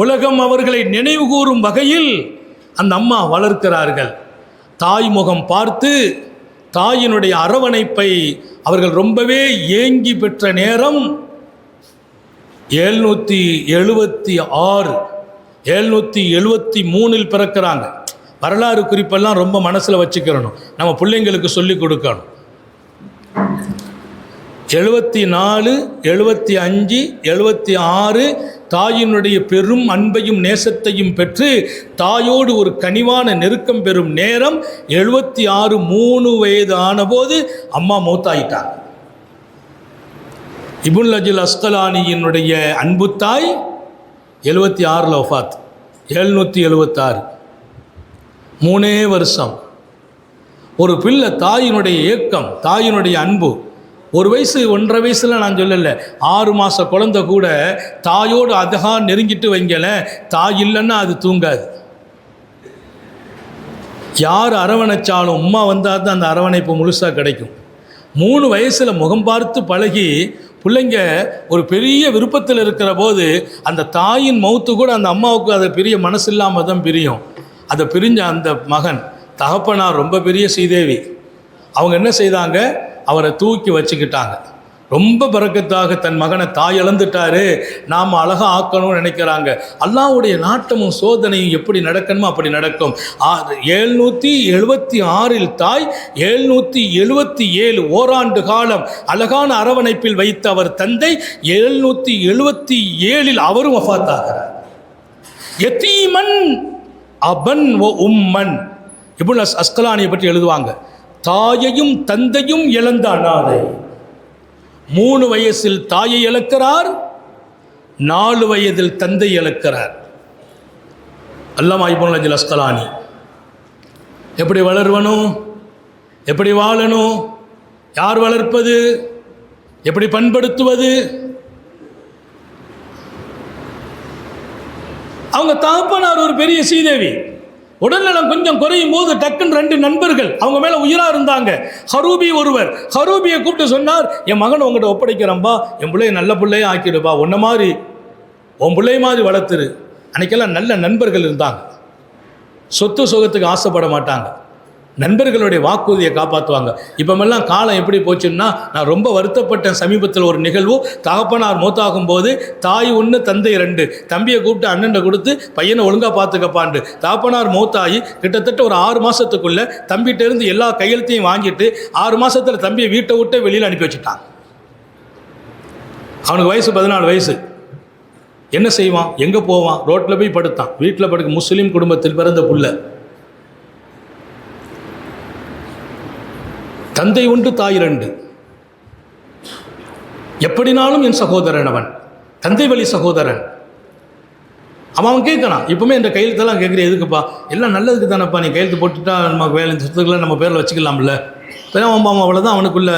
உலகம் அவர்களை நினைவு கூறும் வகையில் அந்த அம்மா வளர்க்கிறார்கள். தாய் முகம் பார்த்து தாயினுடைய அரவணைப்பை அவர்கள் ரொம்பவே ஏங்கி பெற்ற நேரம் 776, 773 பிறக்கிறாங்க. வரலாறு குறிப்பெல்லாம் ரொம்ப மனசில் வச்சுக்கிறணும், நம்ம பிள்ளைங்களுக்கு சொல்லி கொடுக்கணும். 74, 75, 76 தாயினுடைய பெரும் அன்பையும் நேசத்தையும் பெற்று தாயோடு ஒரு கனிவான நெருக்கம் பெறும் நேரம் 76, 3 வயது ஆனபோது அம்மா மௌத்தாயிட்டாங்க. இப்னு ஹஜர் அஸ்கலானியினுடைய அன்பு தாய் 76 வஃபாத். 776, 3 வருஷம். ஒரு பிள்ளை தாயினுடைய ஏக்கம், தாயினுடைய அன்பு 1 வயசு 1.5 வயசுல நான் சொல்லலை, 6 மாத குழந்தை கூட தாயோடு அதகா நெருங்கிட்டு வைங்கல, தாய் இல்லைன்னா அது தூங்காது. யார் அரவணைச்சாலும் உம்மா வந்தால் தான் அந்த அரவணைப்பு முழுசாக கிடைக்கும். 3 வயசில் முகம் பார்த்து பழகி பிள்ளைங்க ஒரு பெரிய விருப்பத்தில் இருக்கிற போது அந்த தாயின் மௌத்து கூட அந்த அம்மாவுக்கு அதை பெரிய மனசு இல்லாமல் தான் பிரியும். அதை பிரிஞ்ச அந்த மகன் தகப்பனார் ரொம்ப பெரிய சீதேவி. அவங்க என்ன செய்தாங்க, அவரை தூக்கி வச்சுக்கிட்டாங்க. ரொம்ப பரக்கத்தாக தன் மகனை தாய் இழந்துட்டாரு, நாம் அழகாக ஆக்கணும்னு நினைக்கிறாங்க. அல்லாஹ்வுடைய நாட்டமும் சோதனையும் எப்படி நடக்கணுமோ அப்படி நடக்கும். 776 தாய், 777 ஓராண்டு காலம் அழகான அரவணைப்பில் வைத்த அவர் தந்தை 777 அவரும் வஃபாத்தாகிறார். யதீமன் அபன் வ உம்மன். இப்னு அஸ்கலானியை பற்றி எழுதுவாங்க, தாயையும் தந்தையும் இழந்த அனாதை. 3 வயசில் தாயை இழக்கிறார், 4 வயதில் தந்தை இழக்கிறார். அல்லாமா இப்னு அஸ்கலானி எப்படி வளர்வனும், எப்படி வாழணும், யார் வளர்ப்பது, எப்படி பண்படுத்துவது. அவங்க தகப்பனார் ஒரு பெரிய சீதேவி. உடல்நலம் கொஞ்சம் குறையும் போது டக்குன்னு 2 நண்பர்கள் அவங்க மேலே உயிராக இருந்தாங்க. ஹரூபி ஒருவர், ஹரூபியை கூப்பிட்டு சொன்னார், என் மகனை உங்கள்கிட்ட ஒப்படைக்கிறம்பா, என் பிள்ளைய நல்ல பிள்ளைய ஆக்கிடுப்பா, உன்ன மாதிரி உன் பிள்ளை மாதிரி வளர்த்துரு. அன்றைக்கெல்லாம் நல்ல நண்பர்கள் இருந்தாங்க. சொத்து சுகத்துக்கு ஆசைப்பட மாட்டாங்க, நண்பர்களுடைய வாக்குறுதியை காப்பாற்றுவாங்க. இப்போமெல்லாம் காலம் எப்படி போச்சுன்னா, நான் ரொம்ப வருத்தப்பட்டேன். சமீபத்தில் ஒரு நிகழ்வு, தகப்பனார் மூத்தாகும் போது தாய் 1 தந்தை 2, தம்பியை கூப்பிட்டு அண்ணன் கொடுத்து பையனை ஒழுங்காக பார்த்துக்கப்பாண்டு. தகப்பனார் மூத்தாகி கிட்டத்தட்ட ஒரு 6 மாதத்துக்குள்ளே தம்பிகிட்டேருந்து எல்லா கையெழுத்தையும் வாங்கிட்டு 6 மாதத்தில் தம்பியை வீட்டை விட்டு வெளியில் அனுப்பி வச்சுட்டான். அவனுக்கு வயசு 14 வயசு. என்ன செய்வான், எங்கே போவான், ரோட்டில் போய் படுத்தான். வீட்டில் படுக்க முஸ்லீம் குடும்பத்தில் பிறந்த புள்ள. தந்தை 1 தாய் 2. எப்படினாலும் என் சகோதரன் அவன், தந்தை வழி சகோதரன். அவன் கேட்கறான், இப்போவுமே இந்த கையெழுத்தெல்லாம் கேட்குறேன், எதுக்குப்பா, எல்லாம் நல்லதுக்கு தானேப்பா, நீ கையெழுத்து போட்டுட்டா நமக்கு வேலை சொத்துக்களை நம்ம பேரில் வச்சுக்கலாம்ல. இப்போ அவன் அவ்வளோதான், அவனுக்குள்ள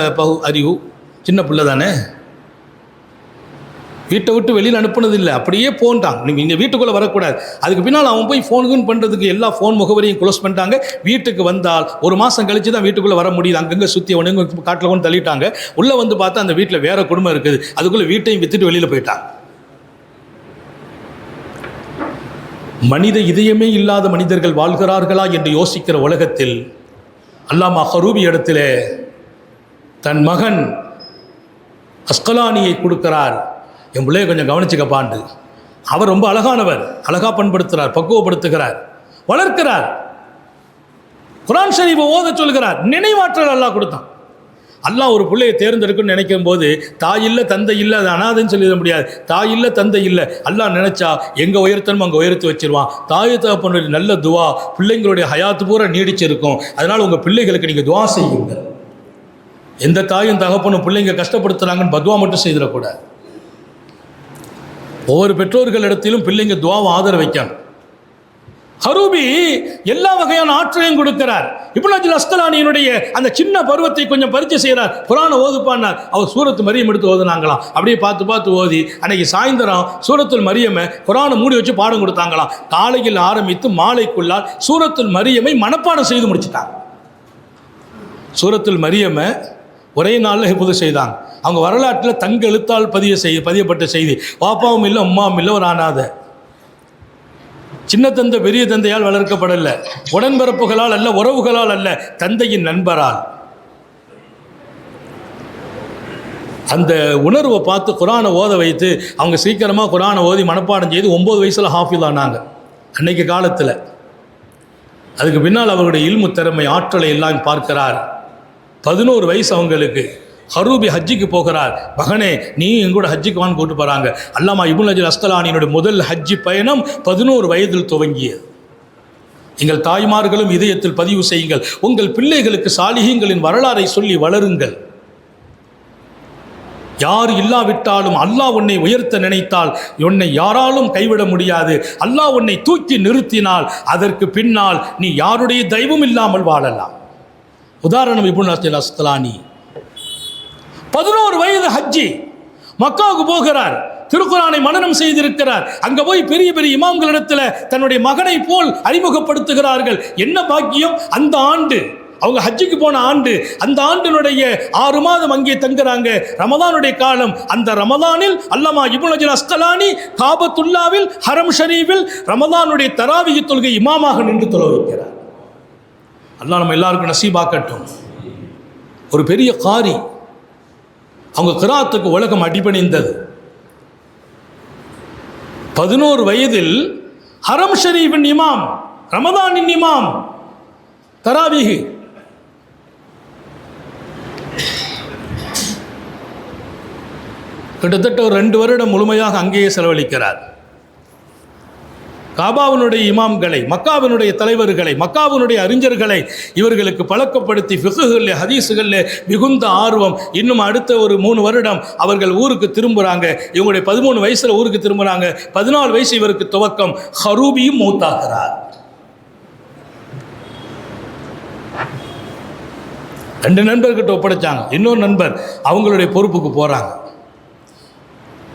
அறிவு, சின்ன பிள்ளை தானே, வீட்டை விட்டு வெளியில் அனுப்புனதில்லை, அப்படியே போன்ட்டான். நீங்கள் இந்த வீட்டுக்குள்ளே வரக்கூடாது. அதுக்கு பின்னால் அவன் போய் ஃபோனுக்குன்னு பண்ணுறதுக்கு எல்லா ஃபோன் முகவரியும் க்ளோஸ் பண்ணிட்டாங்க. வீட்டுக்கு வந்தால் 1 மாதம் கழித்து தான் வீட்டுக்குள்ளே வர முடியுது. அங்கங்கே சுற்றி அவனுங்க காட்டில் கொண்டு தள்ளிட்டாங்க. உள்ளே வந்து பார்த்தா அந்த வீட்டில் வேறு குடும்பம் இருக்குது. அதுக்குள்ளே வீட்டையும் விற்றுட்டு வெளியில் போயிட்டான். மனித இதயமே இல்லாத மனிதர்கள் வாழ்கிறார்களா என்று யோசிக்கிற உலகத்தில் அல்லாமா ஹரூபி இடத்திலே தன் மகன் அஸ்கலானியை கொடுக்கிறார். என் பிள்ளையை கொஞ்சம் கவனிச்சுக்கப்பாண்டு. அவர் ரொம்ப அழகானவர், அழகாக பண்படுத்துகிறார், பக்குவப்படுத்துகிறார், வளர்க்கிறார். குர்ஆன் ஷரீஃபை ஓத சொல்கிறார். நினைவாற்றல் அல்லாஹ் கொடுத்தான். அல்லாஹ் ஒரு பிள்ளையை தேர்ந்தெடுக்குன்னு நினைக்கும் போது தாய் இல்லை தந்தை இல்லை, அது அனாதைன்னு சொல்லிட முடியாது. தாய் இல்லை தந்தை இல்லை, அல்லாஹ் நினச்சா எங்கே உயர்த்தணும் அங்கே உயர்த்தி வச்சிருவான். தாய் தகப்பனுடைய நல்ல துவா பிள்ளைங்களுடைய ஹயாத்து பூரா நீடிச்சிருக்கும். அதனால் உங்கள் பிள்ளைகளுக்கு நீங்கள் துவா செய்யுங்க. எந்த தாயும் தகப்பனும் பிள்ளைங்க கஷ்டப்படுத்துகிறாங்கன்னு பத்வா மட்டும் செய்திடக்கூடாது. ஒவ்வொரு பெற்றோர்களிடத்திலும் பிள்ளைங்க துவாவை ஆதரவு வைக்கணும். ஹரூபி எல்லா வகையான ஆற்றலையும் கொடுக்கிறார். இப்னு அஸ்கலானியினுடைய அந்த சின்ன பருவத்தை கொஞ்சம் பரிச்சை செய்கிறார். குர்ஆனை ஓதுப்பான்னார். அவர் சூரத்து மரியம் எடுத்து ஓதுனாங்களாம். அப்படியே பார்த்து ஓதி அன்னைக்கு சாயந்தரம் சூரத்துல் மரியமை குர்ஆனை மூடி வச்சு பாடம் கொடுத்தாங்களாம். காலையில் ஆரம்பித்து மாலைக்குள்ளால் சூரத்துல் மரியமை மனப்பாடம் செய்து முடிச்சுட்டாங்க. சூரத்துல் மரியமை ஒரே நாளில் ஹிஃப்து செய்தாங்க. அவங்க வரலாற்றில் தங்க எழுத்தால் பதியப்பட்ட செய்தி. பாப்பாவும் இல்லை, அம்மாவும் இல்லை, ஒரு அனாதை. சின்ன தந்தை பெரிய தந்தையால் வளர்க்கப்படலை, உடன்பிறப்புகளால் அல்ல, உறவுகளால் அல்ல, தந்தையின் நண்பரால். அந்த உணர்வை பார்த்து குர்ஆனை ஓத வைத்து அவங்க சீக்கிரமாக குர்ஆனை ஓதி மனப்பாடம் செய்து 9 வயசில் ஹாஃபிஸ் ஆனாங்க அன்னைக்கு காலத்தில். அதுக்கு பின்னால் அவருடைய இல்மு திறமை ஆற்றலை எல்லாம் பார்க்கிறார். 11 வயசு அவங்களுக்கு. ஹரூபி ஹஜ்ஜிக்கு போகிறார். மகனே நீ எங்கூட ஹஜ்ஜிக்கு வான்னு கூட்டு போகிறாங்க. அல்லாமா இப்னு அஸ்கலானியினுடைய முதல் ஹஜ்ஜி பயணம் 11 வயதில் துவங்கியது. எங்கள் தாய்மார்களும் இதயத்தில் பதிவு செய்யுங்கள். உங்கள் பிள்ளைகளுக்கு சாலிஹீன்களின் வரலாறை சொல்லி வளருங்கள். யார் இல்லாவிட்டாலும் அல்லாஹ் உன்னை உயர்த்த நினைத்தால் உன்னை யாராலும் கைவிட முடியாது. அல்லாஹ் உன்னை தூக்கி நிறுத்தினால் அதற்கு பின்னால் நீ யாருடைய தயவும் இல்லாமல் வாழலாம். உதாரணம் இப்னு அஸ்கலானி 11 வயது ஹஜ்ஜி, மக்காவுக்கு போகிறார், திருக்குரானை மனனம் செய்திருக்கிறார். அங்க போய் பெரிய பெரிய இமாம்களிடத்தில் தன்னுடைய மகனை போல் அறிமுகப்படுத்துகிறார்கள். என்ன பாக்கியம்! அந்த ஆண்டு அவங்க ஹஜ்ஜுக்கு போன ஆண்டு, அந்த ஆண்டினுடைய 6 மாதம் அங்கே தங்குறாங்க. ரமதானுடைய காலம். அந்த ரமதானில் அல்லாமா இப்னு ஹஜர் அஸ்கலானி காபத்துல்லாவில் ஹரம் ஷரீஃபில் ரமதானுடைய தராவிஹ் தொழுகை இமாமாக நின்று தொழ வைக்கிறார். அல்லாஹ் நம்ம எல்லாருக்கும் நசீபாக்கட்டும். ஒரு பெரிய காரி, அவங்க கிராத்துக்கு உலகம் அடிபணிந்தது. 11 வயதில் ஹரம் ஷரீஃபின் இமாம், ரமதானின் இமாம், தராவிஹ். கிட்டத்தட்ட ஒரு 2 வருடம் முழுமையாக அங்கேயே செலவழிக்கிறார். காபாவினுடைய இமாம்களை, மக்காவினுடைய தலைவர்களை, மக்காவினுடைய அறிஞர்களை இவர்களுக்கு பழக்கப்படுத்தி ஃபிக்ஹுகளில், ஹதீஸுகளில் மிகுந்த ஆர்வம். இன்னும் அடுத்த ஒரு 3 வருடம் அவர்கள் ஊருக்கு திரும்புகிறாங்க. இவங்களுடைய 13 வயசில் ஊருக்கு திரும்புகிறாங்க. 14 வயசு இவருக்கு துவக்கம். ஹரூபியும் மௌத்தாகிறார். 2 நண்பர்கிட்ட ஒப்படைச்சாங்க. இன்னொரு நண்பர் அவங்களுடைய பொறுப்புக்கு போகிறாங்க.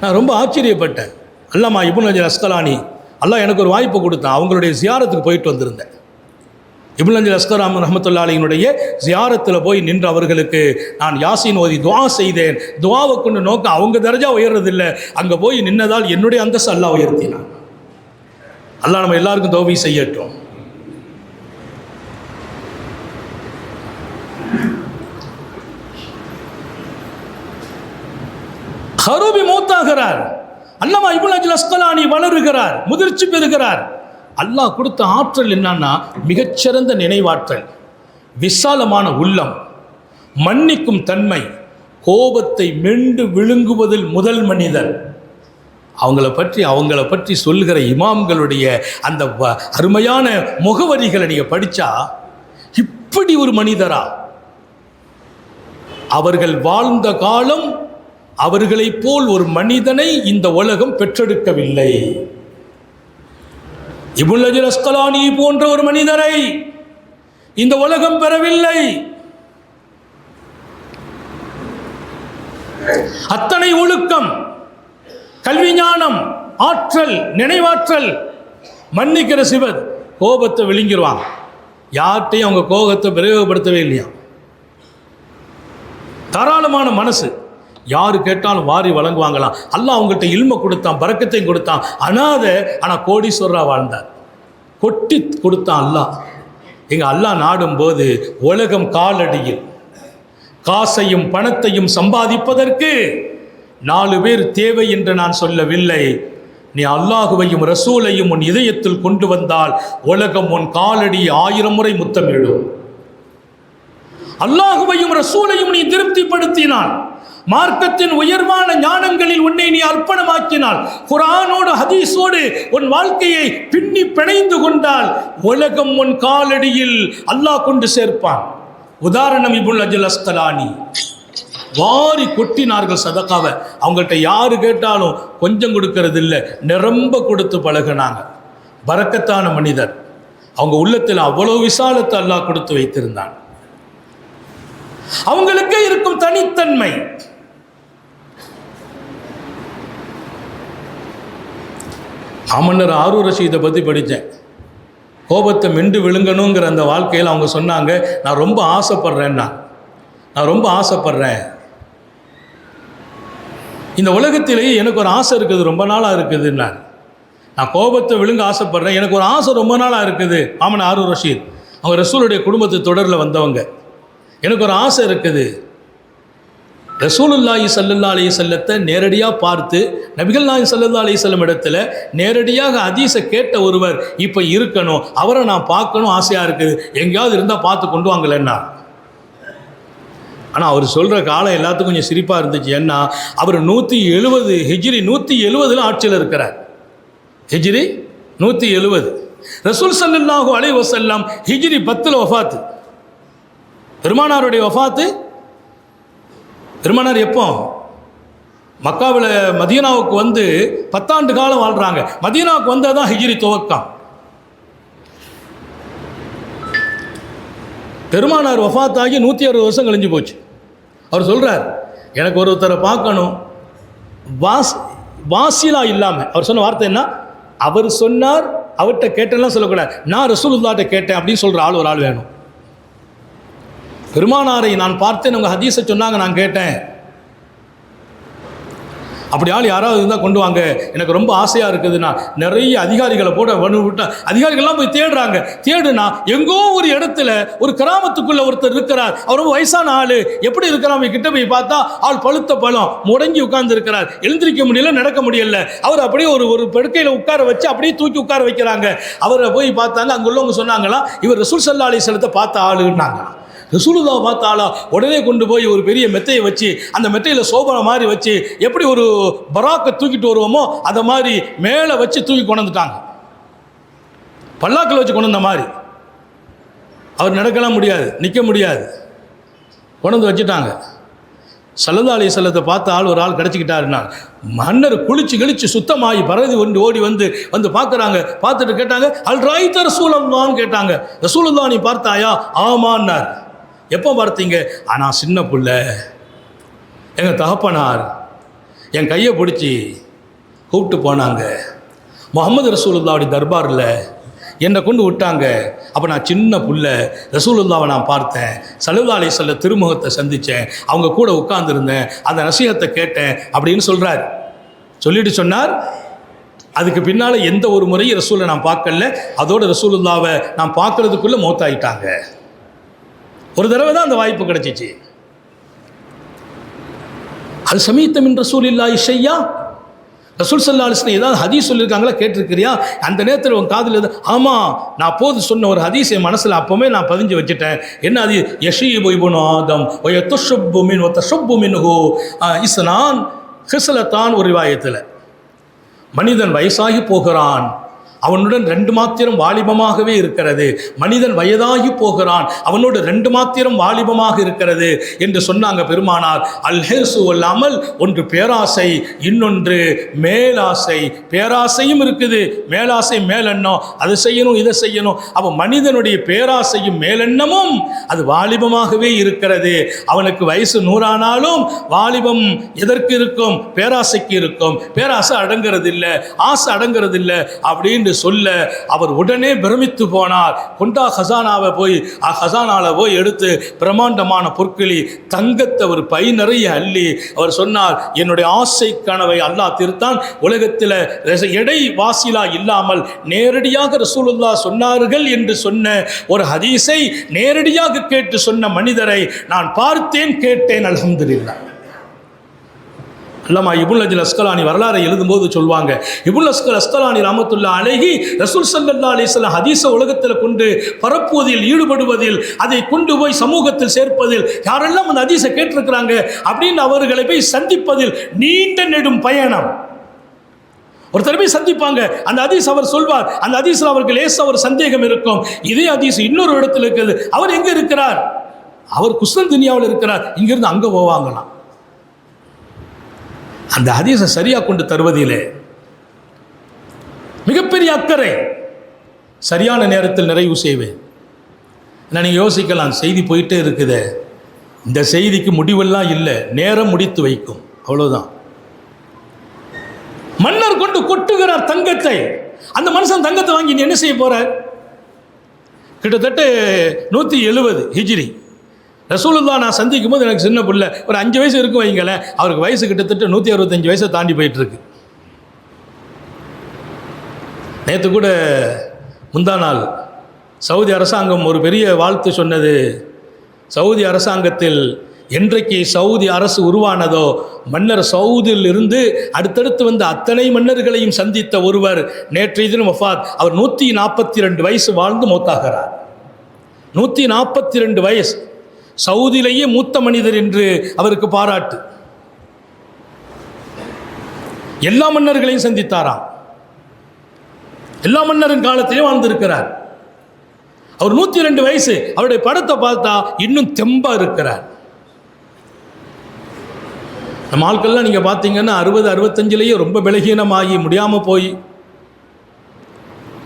நான் ரொம்ப ஆச்சரியப்பட்டேன். அல்லாமா இப்னு ஹஜர் அஸ்கலானி, அல்லாஹ் எனக்கு ஒரு வாய்ப்பு கொடுத்தான். அவங்களுடைய ஜியாரத்துக்கு போயிட்டு வந்திருந்தேன். இப்னு ஹஜர் அஸ்கலானி ரஹ்மத்துல்லாஹி அலைஹினுடைய ஜியாரத்தில் போய் நின்று அவர்களுக்கு நான் யாசீன் ஓதி துஆ செய்தேன். துஆவை கொண்டு நோக்கம் அவங்க தரஜா உயர்றதில்லை, அங்கே போய் நின்னதால் என்னுடைய அந்தஸ்து அல்லாஹ் உயர்த்தினான். அல்லாஹ் நம்ம எல்லாருக்கும் தௌஃபீக் செய்யட்டும். ஹரூபி மௌத்தாகிறார். அல்லாமா இப்னு ஹஜர் அஸ்கலானி வளருகிறார், முதிர்ச்சி பெறுகிறார். அல்லாஹ் கொடுத்த ஆற்றல் என்னன்னா, மிகச்சிறந்த நினைவாற்றல், விசாலமான உள்ளம், மன்னிக்கும் தன்மை, கோபத்தை மெண்டு விழுங்குவதில் முதல் மனிதர். அவங்கள பற்றி சொல்லுகிற இமாம்களுடைய அந்த அருமையான முகவரிகளை நீங்கள் படித்தா, இப்படி ஒரு மனிதரா? அவர்கள் வாழ்ந்த காலம் அவர்களைப் போல் ஒரு மனிதனை இந்த உலகம் பெற்றெடுக்கவில்லை. இப்னு ஹஜர் அஸ்கலானி போன்ற ஒரு மனிதரை இந்த உலகம் பெறவில்லை. அத்தனை ஒழுக்கம், கல்வி ஞானம், ஆற்றல், நினைவாற்றல், மன்னிக்கிற சிவர், கோபத்தை விழுங்கிடுவாங்க. யார்கிட்டையும் அவங்க கோபத்தை பிரயோகப்படுத்தவே இல்லையா. தாராளமான மனசு, யாரு கேட்டாலும் வாரி வழங்குவாங்களாம். அல்லாஹ் அவங்கள்ட்ட இல்ம கொடுத்தான், பரக்கத்தையும் கொடுத்தான். அனாதை ஆனால் கோடீஸ்வரா வாழ்ந்தார். கொட்டி கொடுத்தான் அல்லாஹ். எங்கள் அல்லாஹ் நாடும்போது உலகம் காலடியில். காசையும் பணத்தையும் சம்பாதிப்பதற்கு 4 பேர் தேவை என்று நான் சொல்லவில்லை. நீ அல்லாஹுவையும் ரசூலையும் உன் இதயத்தில் கொண்டு வந்தால் உலகம் உன் காலடி 1000 முறை முத்தமிடும். அல்லாஹுவையும் ரசூலையும் நீ திருப்திப்படுத்தினான், மார்க்கத்தின் உயர்வான ஞானங்களில் உன்னை நீ அர்ப்பணமாக்கினால், குர்ஆனோடு ஹதீஸோடு உன் வாழ்க்கையை பின்னி பிணைந்து கொண்டால் உலகம் உன் காலடியில் அல்லாஹ் கொண்டு சேர்ப்பான். உதாரணம் இப்னு ஹஜர் அஸ்கலானி. வாரி கொட்டினார்கள் சதகாவை. அவங்கள்ட்ட யாரு கேட்டாலும் கொஞ்சம் கொடுக்கறது இல்லை, நிரம்ப கொடுத்து பழகினாங்க. பரக்கத்தான மனிதர். அவங்க உள்ளத்தில் அவ்வளவு விசாலத்தை அல்லாஹ் கொடுத்து வைத்திருந்தான். அவங்களுக்கே இருக்கும் தனித்தன்மை. மாமன்னர் ஹாரூன் ரஷீதை பற்றி படித்தேன். கோபத்தை மெண்டு விழுங்கணுங்கிற அந்த வாழ்க்கையில் அவங்க சொன்னாங்க, நான் ரொம்ப ஆசைப்படுறேன்னா, நான் ரொம்ப ஆசைப்படுறேன். இந்த உலகத்திலேயே எனக்கு ஒரு ஆசை இருக்குது, ரொம்ப நாளாக இருக்குதுன்னா. நான் கோபத்தை விழுங்க ஆசைப்படுறேன், எனக்கு ஒரு ஆசை ரொம்ப நாளாக இருக்குது. மாமன்னர் ஹாரூன் ரஷீத் அவங்க ரசூலுடைய குடும்பத்து தொடரில் வந்தவங்க. எனக்கு ஒரு ஆசை இருக்குது, ரசூலுல்லாஹி ஸல்லல்லாஹு அலைஹி வஸல்லத்தை நேரடியாக பார்த்து, நபிகள் நாயகம் ஸல்லல்லாஹு அலைஹி வஸல்லம் இடத்துல நேரடியாக ஹதீஸை கேட்ட ஒருவர் இப்போ இருக்கணும், அவரை நான் பார்க்கணும், ஆசையாக இருக்குது, எங்கேயாவது இருந்தால் பார்த்து கொண்டு வாங்கலன்னா. ஆனால் அவர் சொல்கிற காலம் எல்லாத்துக்கும் கொஞ்சம் சிரிப்பாக இருந்துச்சு. ஏன்னா அவர் 170 ஹிஜ்ரி 170 ஆட்சியில் இருக்கிறார். ஹிஜ்ரி 170. ரசூல் ஸல்லல்லாஹு அலைஹி வஸல்லம் ஹிஜ்ரி 10 வஃபாத்து. பெருமானாருடைய வஃபாத்து, பெருமானார் எப்போ மக்காவில் மதீனாவுக்கு வந்து 10 ஆண்டு காலம் வாழ்கிறாங்க. மதீனாவுக்கு வந்தால் தான் ஹிஜ்ரி துவக்கம். பெருமானார் வஃபாத்தாகி 160 வருஷம் கழிஞ்சு போச்சு. அவர் சொல்கிறார், எனக்கு ஒருத்தரை பார்க்கணும், வாசிலா இல்லாமல். அவர் சொன்ன வார்த்தை என்ன? அவர் சொன்னார், அவர்கிட்ட கேட்டேன்லாம் சொல்லக்கூடாது, நான் ரசூலுல்லாஹ்ட்ட கேட்டேன் அப்படின்னு சொல்கிற ஆள் ஒரு ஆள் வேணும். பெருமானாரை நான் பார்த்தேன், உங்கள் ஹதீஸை சொன்னாங்க, நான் கேட்டேன். அப்படி ஆள் யாராவது இருந்தால் கொண்டு வாங்க, எனக்கு ரொம்ப ஆசையாக இருக்குதுன்னா. நிறைய அதிகாரிகளை போட விட்டால் அதிகாரிகள்லாம் போய் தேடுறாங்க. தேடுனா எங்கோ ஒரு இடத்துல ஒரு கிராமத்துக்குள்ள ஒருத்தர் இருக்கிறார். அவர் ரொம்ப வயசான ஆள். எப்படி இருக்கிறாங்க கிட்ட போய் பார்த்தா ஆள் பழுத்த பழம், முடங்கி உட்கார்ந்து இருக்கிறார். எழுந்திருக்க முடியல, நடக்க முடியல. அவர் அப்படியே ஒரு படுக்கையில் உட்கார வச்சு அப்படியே தூக்கி உட்கார வைக்கிறாங்க. அவரை போய் பார்த்தாங்க. அங்கே உள்ளவங்க சொன்னாங்களா, இவர் ரசூல் ஸல்லல்லாஹு அலைஹி வஸல்லத்தை பார்த்த ஆளுன்னாங்க. ரசூலுல்லாஹ் பார்த்தாலா உடனே கொண்டு போய் ஒரு பெரிய மெத்தையை வச்சு, அந்த மெத்தையில் சோபனை மாதிரி வச்சு, எப்படி ஒரு பராக்கை தூக்கிட்டு வருவோமோ அதை மாதிரி மேலே வச்சு தூக்கி கொண்டு வந்துட்டாங்க. பல்லாக்கில் வச்சு கொண்டு வந்த மாதிரி. அவர் நடக்கலாம் முடியாது, நிற்க முடியாது, கொண்டு வந்து வச்சுட்டாங்க. ஸல்லல்லாஹு அலைஹி வஸல்லத்தை பார்த்த ஆள் ஒரு ஆள் கிடச்சிக்கிட்டாருன்னா, மன்னர் குளிச்சு சுத்தமாகி பரதி ஓடி வந்து பார்க்குறாங்க. பார்த்துட்டு கேட்டாங்க, அல் ராய்த ரசூலுல்லாஹ்னு கேட்டாங்க. ரசூலுல்லாஹ் நீ பார்த்தாயா? ஆமான்னார். எப்போ பார்த்தீங்க? ஆனால் சின்ன புள்ள, எங்கள் தகப்பனார் என் கையை பிடிச்சி கூப்பிட்டு போனாங்க, முஹம்மது ரசூலுல்லாஹ்வுடைய தர்பாரில் என்னை கொண்டு விட்டாங்க. அப்போ நான் சின்ன புள்ள, ரசூலுல்லாஹ்வை நான் பார்த்தேன், ஸல்லல்லாஹு அலைஹி வஸல்லம் திருமுகத்தை சந்தித்தேன், அவங்க கூட உட்கார்ந்துருந்தேன், அந்த நசீஹத்தை கேட்டேன் அப்படின்னு சொல்கிறார். சொல்லிட்டு சொன்னார், அதுக்கு பின்னால் எந்த ஒரு முறையும் ரசூலை நான் பார்க்கல, அதோட ரசூலுல்லாஹ்வை நான் பார்க்கறதுக்குள்ளே மௌத்தாயிட்டாங்க. ஒரு தடவை தான் அந்த வாய்ப்பு கிடைச்சிச்சு. அது சமீத்த மின் ரசூலில்லாஹி ஷையா, ரசூல் ஸல்லல்லாஹு அலைஹி வஸல்லம் ஏதாவது ஹதீஸ் சொல்லியிருக்காங்களா, கேட்டிருக்கிறியா? அந்த நேரத்தில் உன் காதில் எது? ஆமாம், நான் அப்போது சொன்ன ஒரு ஹதீஸ் என் மனசில் அப்போவே நான் பதிஞ்சு வச்சுட்டேன். என்ன அது? யஷீபு இப்னு ஆதம் வ யதஷப்பு மின் வ தஷப்பு மின்ஹு இஸ்னான் ஹிஸ்லத்தான். ஒரு ரிவாயத்தில் மனிதன் வயசாகி போகிறான், அவனுடன் 2 மாத்திரம் வாலிபமாகவே இருக்கிறது. மனிதன் வயதாகி போகிறான், அவனோடு 2 மாத்திரம் வாலிபமாக இருக்கிறது என்று சொன்னாங்க பெருமானார். அல் ஹிர்சு வல் அமல், ஒன்று பேராசை, இன்னொன்று மேலாசை. பேராசையும் இருக்குது, மேலாசை மேலெண்ணம், அதை செய்யணும் இதை செய்யணும். அப்போ மனிதனுடைய பேராசையும் மேலெண்ணமும் அது வாலிபமாகவே இருக்கிறது. அவனுக்கு வயசு 100 ஆனாலும் வாலிபம் எதற்கு இருக்கும்? பேராசைக்கு இருக்கும். பேராசை அடங்கிறது இல்லை, ஆசை அடங்கிறது இல்லை அப்படின்னு சொல்ல அவர் உடனே பிரமித்து போனார். கொண்டா ஹசானாவை போய் எடுத்து பிரம்மாண்டமான பொற்களி தங்கத்தை ஒரு பை நிறைய அள்ளி அவர் சொன்னார், என்னுடைய ஆசை கனவை அல்லாஹ் தீர்த்தான். உலகத்தில் எடை வாசிலா இல்லாமல் நேரடியாக ரசூலுல்லாஹ் சொன்னார்கள் என்று சொன்ன ஒரு ஹதீஸை நேரடியாக கேட்டு சொன்ன மனிதரை நான் பார்த்தேன், கேட்டேன். அல்ஹம்துலில்லாஹ். அல்லாமா இப்னு அஜல் அஸ்கலானி வரலாறை எழுதும்போது சொல்லுவாங்க, இப்னு அஸ்கலானி ரஹ்மத்துல்லாஹி அலைஹி ரசூல் ஸல்லல்லாஹு அலைஹி வஸல்லம் ஹதீஸை உலகத்தில் கொண்டு பரப்புவதில், ஈடுபடுவதில், அதை கொண்டு போய் சமூகத்தில் சேர்ப்பதில், யாரெல்லாம் அந்த ஹதீஸை கேட்டிருக்கிறாங்க அப்படின்னு அவர்களை போய் சந்திப்பதில் நீண்ட நெடும் பயணம். ஒருத்தர் போய் சந்திப்பாங்க, அந்த ஹதீஸ் அவர் சொல்வார், அந்த ஹதீஸில் அவருக்கு லேசாக ஒரு சந்தேகம் இருக்கும். இதே ஹதீஸ் இன்னொரு இடத்துல இருக்குது, அவர் எங்கே இருக்கிறார்? அவர் குஸ்தன்தினியாவில் இருக்கிறார், இங்கிருந்து அங்கே போவாங்களாம். அந்த ஹதீஸை சரியாக கொண்டு தருவதிலே மிகப்பெரிய அக்கறை. சரியான நேரத்தில் நிறைவு செய்வேன். நீங்கள் யோசிக்கலாம், செய்தி போயிட்டே இருக்குது, இந்த செய்திக்கு முடிவெல்லாம் இல்லை, நேரம் முடித்து வைக்கும், அவ்வளோதான். மன்னர் கொண்டு கொட்டுகிறார் தங்கத்தை. அந்த மனுஷன் தங்கத்தை வாங்கி நீ என்ன செய்ய போற? கிட்டத்தட்ட 170 ஹிஜ்ரி. ரசூலுல்லாஹ் நான் சந்திக்கும் போது எனக்கு சின்ன பிள்ளை, ஒரு 5 வயசு இருக்கும் வைங்களேன். அவருக்கு வயசு கிட்டத்தட்ட 165 வயசை தாண்டி போயிட்டுருக்கு. நேற்று கூட முந்தா நாள் சவுதி அரசாங்கம் ஒரு பெரிய வாழ்த்து சொன்னது. சவுதி அரசாங்கத்தில் என்றைக்கு சவுதி அரசு உருவானதோ, மன்னர் சவுதியில் இருந்து அடுத்தடுத்து வந்த அத்தனை மன்னர்களையும் சந்தித்த ஒருவர் நேற்றைய தினம் வஃபாத். அவர் 142 வயசு வாழ்ந்து மௌத்தாகிறார். 142 வயசு. சவுதியிலேயே மூத்த மனிதர் என்று அவருக்கு பாராட்டு. எல்லா மன்னர்களையும் சந்தித்தாராம், எல்லா மன்னரின் காலத்திலே வாழ்ந்திருக்கிறார். அவர் 102 வயசு. அவருடைய படத்தை பார்த்தா இன்னும் தெம்பா இருக்கிறார். நம்ம ஆட்கள்லாம் நீங்கள் பார்த்தீங்கன்னா 60-65லேயே ரொம்ப பலகீனமாகி முடியாமல் போய்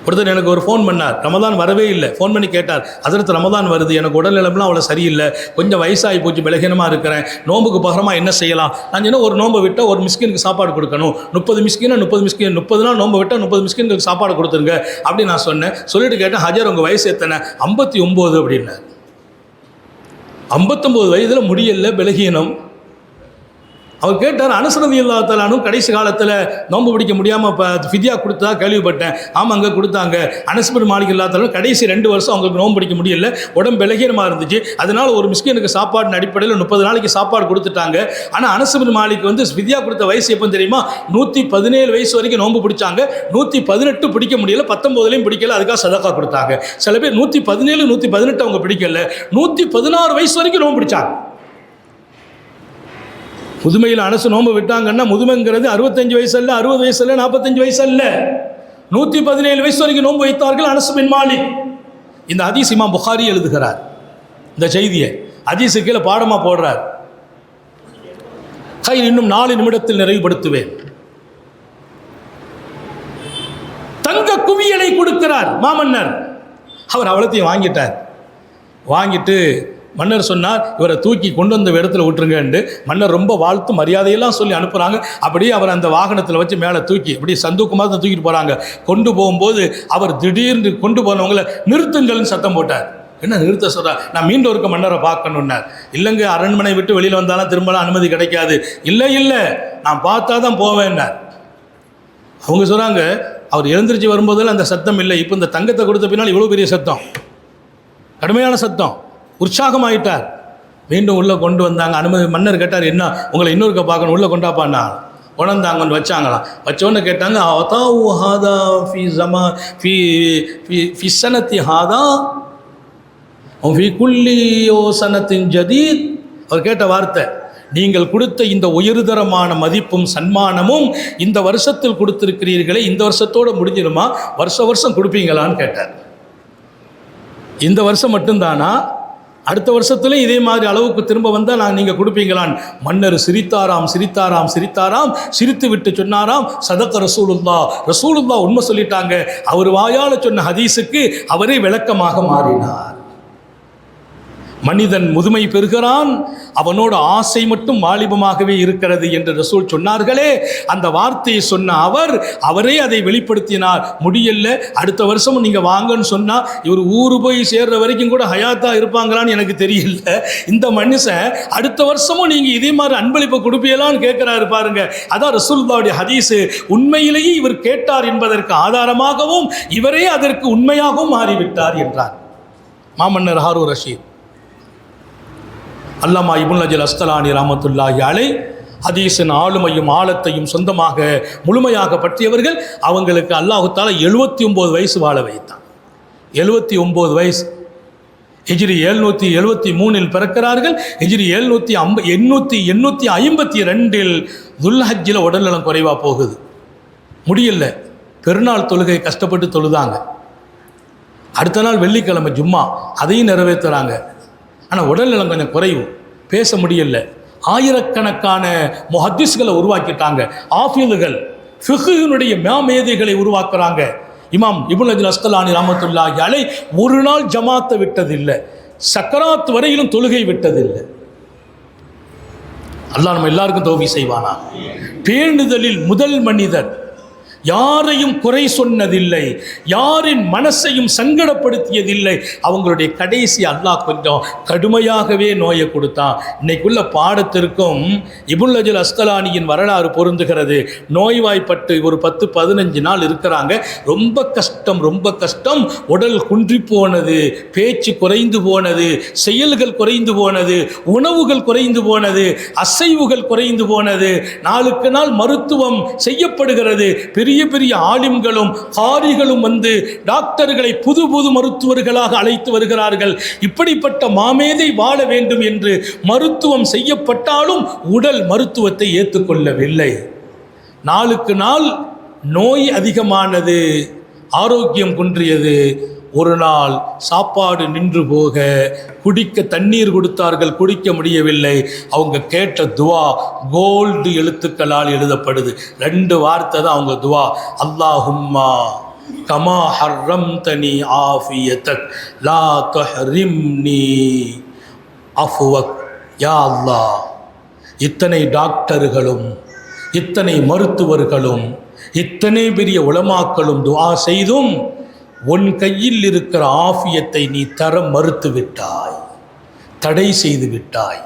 ஒருத்தர் எனக்கு ஒரு ஃபோன் பண்ணார், ரமதான் வரவே இல்லை. ஃபோன் பண்ணி கேட்டார், ஹஜ்ரத் ரமதான் வருது, எனக்கு உடல்நலம்லாம் அவ்வளோ சரியில்லை, கொஞ்சம் வயசாகி போச்சு, பலகீனமாக இருக்கிறேன், நோம்புக்கு பகரமாக என்ன செய்யலாம்? நான் சொன்னால் ஒரு நோம்பை விட்டால் ஒரு மிஸ்கினுக்கு சாப்பாடு கொடுக்கணும், 30 மிஸ்கினா 30 நாள் நோம்பை விட்டால் 30 மிஸ்கினுக்கு சாப்பாடு கொடுத்துருங்க அப்படின்னு நான் சொன்னேன். சொல்லிட்டு கேட்டேன், ஹஜர் உங்கள் வயசு எத்தனை? 59 அப்படின்னார். 59 வயதில் முடியல, பலகீனம். அவர் கேட்டார், அனஸ் ரலியல்லாஹு தஆலா அன்ஹு கடைசி காலத்தில் நோன்பு பிடிக்க முடியாமல் இப்போ ஃபித்யா கொடுத்தா கேள்விப்பட்டேன். ஆமாங்க கொடுத்தாங்க. அனஸ் பின் மாலிக் ரலியல்லாஹு தஆலா கடைசி 2 வருஷம் அவங்களுக்கு நோன்பு பிடிக்க முடியல, உடம்பு பலகீனமாக இருந்துச்சு. அதனால் ஒரு மிஸ்கினுக்கு சாப்பாடு அடிப்படையில் 30 நாளைக்கு சாப்பாடு கொடுத்துட்டாங்க. ஆனால் அனஸ் பின் மாலிக் ஃபித்யா கொடுத்த வயசு எப்போ தெரியுமா? 117 வயசு வரைக்கும் நோன்பு பிடிச்சாங்க. 118 பிடிக்க முடியல, 19லையும் பிடிக்கல, அதுக்காக சதக்கா கொடுத்தாங்க. சில பேர் 117 118 அவங்க பிடிக்கல, 116 வயசு வரைக்கும் நோன்பு பிடிச்சாங்க. முதுமையில் அனசு நோம்பு விட்டாங்கன்னா முதுமைங்கிறது 65 வயசு அல்ல, 60 வயசு அல்ல, 45 வயசு அல்ல, 117 வயசு வரைக்கும் நோன்பு வைத்தார்கள் அனஸ் பின் மாலிக். இந்த ஹதீஸ் இமாம் புகாரி எழுதுகிறார். இந்த செய்தியை ஹதீஸு கீழே பாடமாக போடுறார். இன்னும் 4 நிமிடத்தில் நிறைவுபடுத்துவேன். தங்க குவியலை கொடுக்கிறார் மாமன்னர். அவர் அவ்வளோத்தையும் வாங்கிட்டு மன்னர் சொன்னார், இவரை தூக்கி கொண்டு வந்த இடத்துல விட்டுருங்கன்னு. மன்னர் ரொம்ப வாழ்த்து மரியாதையெல்லாம் சொல்லி அனுப்புகிறாங்க. அப்படியே அவர் அந்த வாகனத்தில் வச்சு மேலே தூக்கி அப்படியே சந்தூக்கமாக தான் தூக்கிட்டு போகிறாங்க. கொண்டு போகும்போது அவர் திடீர்னு கொண்டு போனவங்களை நிறுத்துங்கள்னு சத்தம் போட்டார். என்ன நிறுத்த சொல்கிறார்? நான் மீண்டும் இருக்க மன்னரை பார்க்கணுன்னார். இல்லைங்க, அரண்மனை விட்டு வெளியில் வந்தாலும் திரும்பலாம் அனுமதி கிடைக்காது. இல்லை நான் பார்த்தா தான் போவேன்னார். அவங்க சொல்கிறாங்க, அவர் எழுந்திரிச்சு வரும்போதெல்லாம் அந்த சத்தம் இல்லை, இப்போ இந்த தங்கத்தை கொடுத்த பின்னால் இவ்வளோ பெரிய சத்தம், கடுமையான சத்தம். உற்சாகமாயிட்டார். மீண்டும் உள்ளே கொண்டு வந்தாங்க. அனுமதி மன்னர் கேட்டார், என்ன உங்களை இன்னொருக்க பார்க்கணும், உள்ளே கொண்டாப்பான்னா கொண்டாந்தாங்கன்னு வச்சாங்களாம். வச்சோன்னு கேட்டாங்க, அதாவு ஹாதா ஃபி ஜமா ஃபி ஃபி சனத்தி ஹாதா ஃபி குல்லி சனத்தின் ஜதீத். அவர் கேட்ட வார்த்தை, நீங்கள் கொடுத்த இந்த உயர்தரமான மதிப்பும் சன்மானமும் இந்த வருஷத்தில் கொடுத்திருக்கிறீர்களே, இந்த வருஷத்தோடு முடிஞ்சிடுமா? வருஷம் கொடுப்பீங்களான்னு கேட்டார். இந்த வருஷம் மட்டும்தானா? அடுத்த வருஷத்துல இதே மாதிரி அளவுக்கு திரும்ப வந்தால் நீங்கள் கொடுப்பீங்களான்? மன்னர் சிரித்தாராம். சிரித்து விட்டு சொன்னாராம், சதக ரசூலுல்லாஹ் உண்மை சொல்லிட்டாங்க. அவர் வாயால் சொன்ன ஹதீஸுக்கு அவரே விளக்கமாக மாறினார். மனிதன் முதுமை பெறுகிறான், அவனோட ஆசை மட்டும் வாலிபமாகவே இருக்கிறது என்று ரசூல் சொன்னார்களே, அந்த வார்த்தையை சொன்ன அவரே அதை வெளிப்படுத்தினார். முடியல, அடுத்த வருஷமும் நீங்கள் வாங்கன்னு சொன்னால் இவர் ஊரு போய் சேர்ற வரைக்கும் கூட ஹயாத்தா இருப்பாங்களான்னு எனக்கு தெரியல. இந்த மனுஷன் அடுத்த வருஷமும் நீங்கள் இதே மாதிரி அன்பளிப்பை கொடுப்பீங்களான்னு கேட்குறாரு பாருங்க. அதான் ரசூலுல்லாஹ்வுடைய ஹதீஸு. உண்மையிலேயே இவர் கேட்டார் என்பதற்கு ஆதாரமாகவும் இவரே அதற்கு உண்மையாகவும் மாறிவிட்டார் என்றார் மாமன்னர் ஹாரூன் ரஷீத். அல்லாமா இப்னு ஹஜர் அஸ்கலானி ரஹ்மத்துல்லாஹி அலைஹ் ஹதீஸின் ஆளுமையும் ஆழத்தையும் சொந்தமாக முழுமையாக பற்றியவர்கள். அவங்களுக்கு அல்லாஹு தஆலா 79 வயசு வாழ வைத்தான். 79 வயசு. ஹிஜ்ரி 773 பிறக்கிறார்கள். ஹிஜ்ரி 852 துல்ஹஜ்ஜில் உடல்நலம் குறைவாக போகுது. முடியல, பெருநாள் தொழுகை கஷ்டப்பட்டு தொழுதாங்க. அடுத்த நாள் வெள்ளிக்கிழமை ஜும்மா, அதையும் நிறைவேற்றுறாங்க. ஆனால் உடல்நலம் கொஞ்சம் குறைவு, பேச முடியல. ஆயிரக்கணக்கான முஹத்திஸ்களை உருவாக்கிட்டாங்க, ஆஃபீதுகள், ஃபிக்ஹினுடைய மேதைகளை உருவாக்குறாங்க. இமாம் இப்னு ஹஜர் அஸ்கலானி ரஹ்மத்துல்லாஹி அலைஹ் ஒரு நாள் ஜமாத்தை விட்டதில்லை, சக்கராத் வரையிலும் தொழுகை விட்டதில்லை. அல்லாஹ் நம்ம எல்லாருக்கும் தௌஃபீக் செய்வானா. பேணுதலில் முதல் மனிதர், யாரையும் குறை சொன்னதில்லை, யாரின் மனசையும் சங்கடப்படுத்தியதில்லை. அவங்களுடைய கடைசி அல்லாஹ் கொஞ்சம் கடுமையாகவே நோயை கொடுத்தான். இன்னைக்குள்ள பாடத்திற்கும் இப்னு ஹஜர் அஸ்கலானியின் வரலாறு பொருந்துகிறது. நோய்வாய்ப்பட்டு ஒரு 10-15 நாள் இருக்கிறாங்க. ரொம்ப கஷ்டம். உடல் குன்றி போனது, பேச்சு குறைந்து போனது, செயல்கள் குறைந்து போனது, உணவுகள் குறைந்து போனது, அசைவுகள் குறைந்து போனது. நாளுக்கு நாள் மருத்துவம் செய்யப்படுகிறது. பெரிய ஆலிம்களும் காரிகளும் டாக்டர்களை புது மருத்துவர்களாக அழைத்து வருகிறார்கள். இப்படிப்பட்ட மாமேதை வாழ வேண்டும் என்று மருத்துவம் செய்யப்பட்டாலும் உடல் மருத்துவத்தை ஏற்றுக்கொள்ளவில்லை. நாளுக்கு நாள் நோய் அதிகமானது, ஆரோக்கியம் குன்றியது. ஒரு நாள் சாப்பாடு நின்று போக, குடிக்க தண்ணீர் கொடுத்தார்கள், குடிக்க முடியவில்லை. அவங்க கேட்ட துவா கோல்டு எழுத்துக்களால் எழுதப்படுது. 2 வார்த்தை தான் அவங்க துவா. அல்லாஹும்மா கமா ஹர்ரம்தனி ஆஃபியதக் லா தஹ்ரிம்னி அஃப்வக். யா அல்லாஹ், இத்தனை டாக்டர்களும் இத்தனை மருத்துவர்களும் இத்தனை பெரிய உலமாக்களும் துஆ செய்தும் உன் கையில் இருக்கிற ஆஃபியத்தை நீ தர மறுத்து விட்டாய், தடை செய்து விட்டாய்.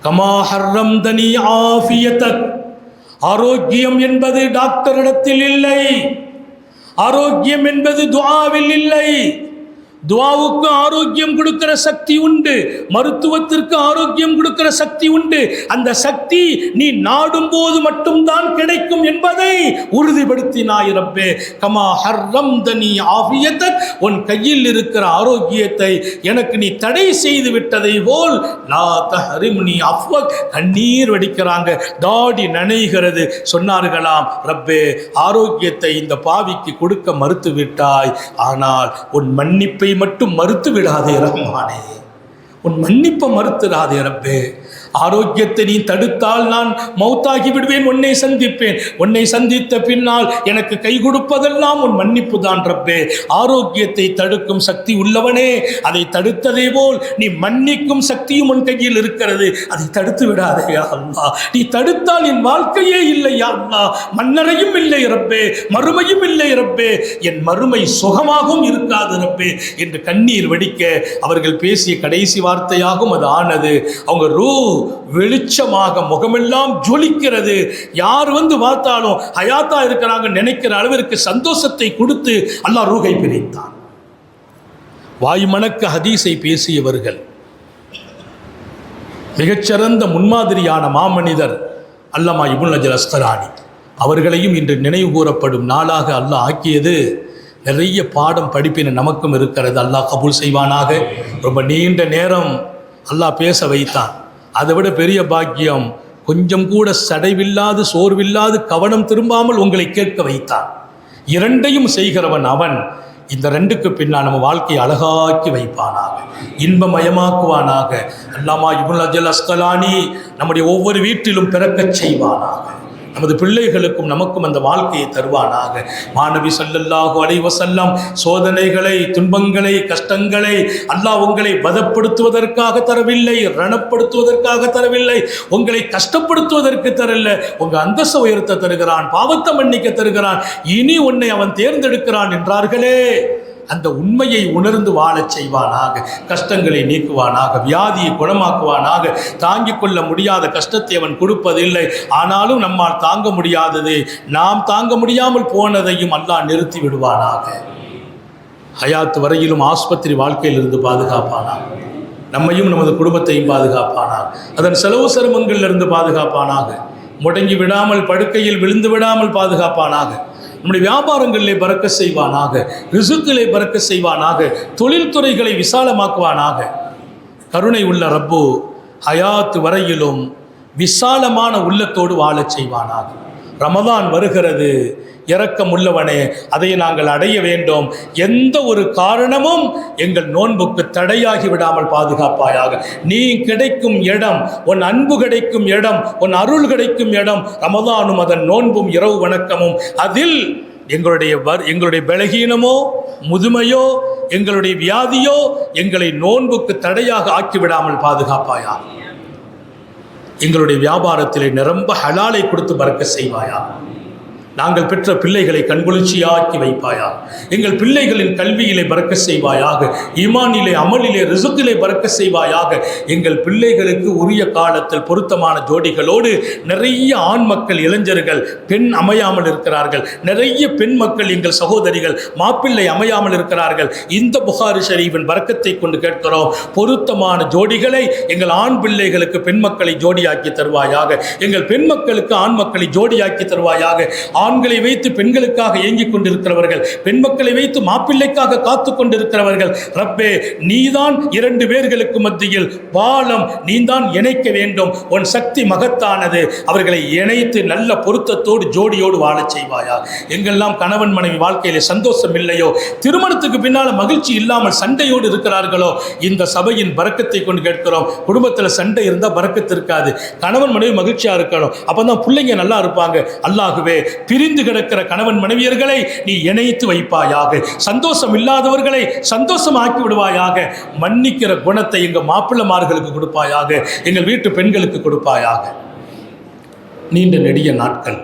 கமா ஹர்ரம்தனி ஆஃபியதக். ஆரோக்கியம் என்பது டாக்டரிடத்தில் இல்லை, ஆரோக்கியம் என்பது துஆவில் இல்லை. துஆவுக்கு ஆரோக்கியம் கொடுக்கிற சக்தி உண்டு, மருத்துவத்திற்கு ஆரோக்கியம் கொடுக்கிற சக்தி உண்டு. அந்த சக்தி நீ நாடும் போது மட்டும்தான் கிடைக்கும் என்பதை உறுதிப்படுத்தினாய் ரப்பே. கமா ஹர்ரம்தனி ஆஃபியதக், உன் கையில் இருக்கிற ஆரோக்கியத்தை எனக்கு நீ தடை செய்து விட்டதை போல் லா தஹ்ரிம்னி அஃப்வக். கண்ணீர் வடிக்கிறாங்க, தாடி நனைகிறது. சொன்னார்களாம், ரப்பே ஆரோக்கியத்தை இந்த பாவிக்கு கொடுக்க மறுத்து விட்டாய், ஆனால் உன் மன்னிப்பை மட்டும் மறுத்து விடாதே ரஹ்மானே, உன் மன்னிப்பை மறுத்துடாதே ரப்பே. ஆரோக்கியத்தை நீ தடுத்தால் நான் மௌத்தாகி விடுவேன், உன்னை சந்திப்பேன். உன்னை சந்தித்த பின்னால் எனக்கு கை கொடுப்பதெல்லாம் உன் மன்னிப்பு தான் ரப்பே. ஆரோக்கியத்தை தடுக்கும் சக்தி உள்ளவனே, அதை தடுத்ததே போல் நீ மன்னிக்கும் சக்தியும் உன் கையில் இருக்கிறது, அதை தடுத்து விடாதே யா அல்லாஹ். நீ தடுத்தால் என் வாழ்க்கையே இல்லை யா அல்லாஹ், மன்னரையும் இல்லை ரப்பே, மறுமையும் இல்லை ரப்பே, என் மறுமை சுகமாகவும் இருக்காது ரப்பே என்று கண்ணீர் வடிக்க அவர்கள் பேசிய கடைசி வார்த்தையாகவும் அது ஆனது. அவங்க ரூ வெளிச்சமாக முகமெல்லாம் ஜொலிக்கிறது. யார் வந்து பார்த்தாலும் ஹயாத்தா இருக்கிறாங்க நினைக்கிற அளவிற்கு சந்தோஷத்தை கொடுத்து அல்லாஹ் ரூஹை பிரித்தான். வாய்மணக்க ஹதீஸை பேசியவர்கள், மிகச்சிறந்த முன்மாதிரியான மாமனிதர் அல்லமா இப்னுல் ஹஜர் அஸ்கலானி அவர்களையும் இன்று நினைவு கூறப்படும் நாளாக அல்லாஹ் ஆக்கியது. நிறைய பாடம் படிப்பின நமக்கும் இருக்கிறது. அல்லாஹ் கபூல் செய்வானாக. ரொம்ப நீண்ட நேரம் அல்லாஹ் பேச வைத்தான். அதை விட பெரிய பாக்கியம், கொஞ்சம் கூட சடைவில்லாது சோர்வில்லாது கவனம் திரும்பாமல் உங்களை கேட்க வைத்தான். இரண்டையும் செய்கிறவன் அவன். இந்த ரெண்டுக்கு பின்னால் நம்ம வாழ்க்கையை அழகாக்கி வைப்பானாக, இன்பமயமாக்குவானாக. அல்லாமா இப்னுல் ஹஜர் அஸ்கலானி நம்முடைய ஒவ்வொரு வீட்டிலும் பிறக்கச் செய்வானாக. நமது பிள்ளைகளுக்கும் நமக்கும் அந்த வாழ்க்கையை தருவானாக. மாநபி ஸல்லல்லாஹு அலைஹி வஸல்லம் சோதனைகளை, துன்பங்களை, கஷ்டங்களை அல்லாஹ் உங்களை பதப்படுத்துவதற்காக தரவில்லை, ரணப்படுத்துவதற்காக தரவில்லை, உங்களை கஷ்டப்படுத்துவதற்கு தரல. உங்க அந்தஸ்தை உயர்த்த தருகிறான், பாவத்தை மன்னிக்க தருகிறான், இனி உன்னை அவன் தேர்ந்தெடுக்கிறான் என்றார்களே. அந்த உண்மையை உணர்ந்து வாழச் செய்வானாக, கஷ்டங்களை நீக்குவானாக, வியாதியை குணமாக்குவானாக. தாங்கிக் கொள்ள முடியாத கஷ்டத்தை அவன் கொடுப்பதில்லை, ஆனாலும் நம்மால் தாங்க முடியாதது, நாம் தாங்க முடியாமல் போனதையும் அல்லாஹ் நிறுத்தி விடுவானாக. ஹயாத் வரையிலும் ஆஸ்பத்திரி வாழ்க்கையிலிருந்து பாதுகாப்பானாக, நம்மையும் நமது குடும்பத்தையும் பாதுகாப்பானாக, அதன் செலவு சிரமங்களிலிருந்து பாதுகாப்பானாக, முடங்கி விடாமல் படுக்கையில் விழுந்து விடாமல் பாதுகாப்பானாக. நம்முடைய வியாபாரங்களிலே பறக்க செய்வானாக, ரிசுக்கிலே பறக்க செய்வானாக, தொழில்துறைகளை விசாலமாக்குவானாக. கருணை உள்ள ரப்பு ஹயாத் வரையிலும் விசாலமான உள்ளத்தோடு வாழச் செய்வானாக. ரமதான் வருகிறது, இரக்கம் உள்ளவனே, அதை நாங்கள் அடைய வேண்டும். எந்த ஒரு காரணமும் எங்கள் நோன்புக்கு தடையாகி விடாமல் பாதுகாப்பாயாக. நீ கிடைக்கும் இடம், உன் அன்பு கிடைக்கும் இடம், உன் அருள் கிடைக்கும் இடம் ரமதானும் அதன் நோன்பும் இரவு வணக்கமும். அதில் எங்களுடைய பலகீனமோ முதுமையோ எங்களுடைய வியாதியோ எங்களை நோன்புக்கு தடையாக ஆக்கிவிடாமல் பாதுகாப்பாயா. எங்களுடைய வியாபாரத்திலே நிரம்ப ஹலாலை கொடுத்து பறக்க செய்வாயா. நாங்கள் பெற்ற பிள்ளைகளை கண்குளிர்ச்சியாக்கி வைப்பாயா. எங்கள் பிள்ளைகளின் கல்வியிலே பறக்க செய்வாயாக, ஈமானிலே, அமலிலே, ரிசுக்கிலே பறக்க செய்வாயாக. எங்கள் பிள்ளைகளுக்கு உரிய காலத்தில் பொருத்தமான ஜோடிகளோடு நிறைய ஆண் மக்கள், இளைஞர்கள் பெண் அமையாமல் இருக்கிறார்கள். நிறைய பெண் மக்கள் எங்கள் சகோதரிகள் மாப்பிள்ளை அமையாமல் இருக்கிறார்கள். இந்த புகாரி ஷரீஃபின் பறக்கத்தை கொண்டு கேட்கிறோம், பொருத்தமான ஜோடிகளை எங்கள் ஆண் பிள்ளைகளுக்கு பெண் மக்களை ஜோடியாக்கி தருவாயாக. எங்கள் பெண் மக்களுக்கு ஆண் மக்களை ஜோடியாக்கி தருவாயாக. ஆண்களை வைத்து பெண்களுக்காக ஏங்கிக் கொண்டிருக்கிறவர்கள், பெண் மக்களை வைத்து மாப்பிள்ளைக்காக காத்து கொண்டிருக்கிறவர்கள், ரப்பே நீதான் இரண்டு பேர்களுக்கு மத்தியில் பாலம், நீதான் இணைக்க வேண்டும். உன் சக்தி மகத்தானது. அவர்களை இணைத்து நல்ல பொருத்தத்தோடு ஜோடியோடு வாழச் செய்வாயா. எங்கெல்லாம் கணவன் மனைவி வாழ்க்கையிலே சந்தோஷம் இல்லையோ, திருமணத்துக்கு பின்னால் மகிழ்ச்சி இல்லாமல் சண்டையோடு இருக்கிறார்களோ, இந்த சபையின் பரக்கத்தை கொண்டு கேட்கிறோம். குடும்பத்தில் சண்டை இருந்தால் பரக்கத்து இருக்காது. கணவன் மனைவி மகிழ்ச்சியாக இருக்கணும், அப்போ தான் பிள்ளைங்க நல்லா இருப்பாங்க. அல்லாஹுவே பிரிந்து கிடக்கிற கணவன் மனைவியர்களை நீ இணைத்து வைப்பாயாக. சந்தோஷம் இல்லாதவர்களை சந்தோஷமாக்கி விடுவாயாக. மன்னிக்கிற குணத்தை எங்கள் மாப்பிள்ளமார்களுக்கு கொடுப்பாயாக, எங்கள் வீட்டு பெண்களுக்கு கொடுப்பாயாக. நீண்ட நெடிய நாட்கள்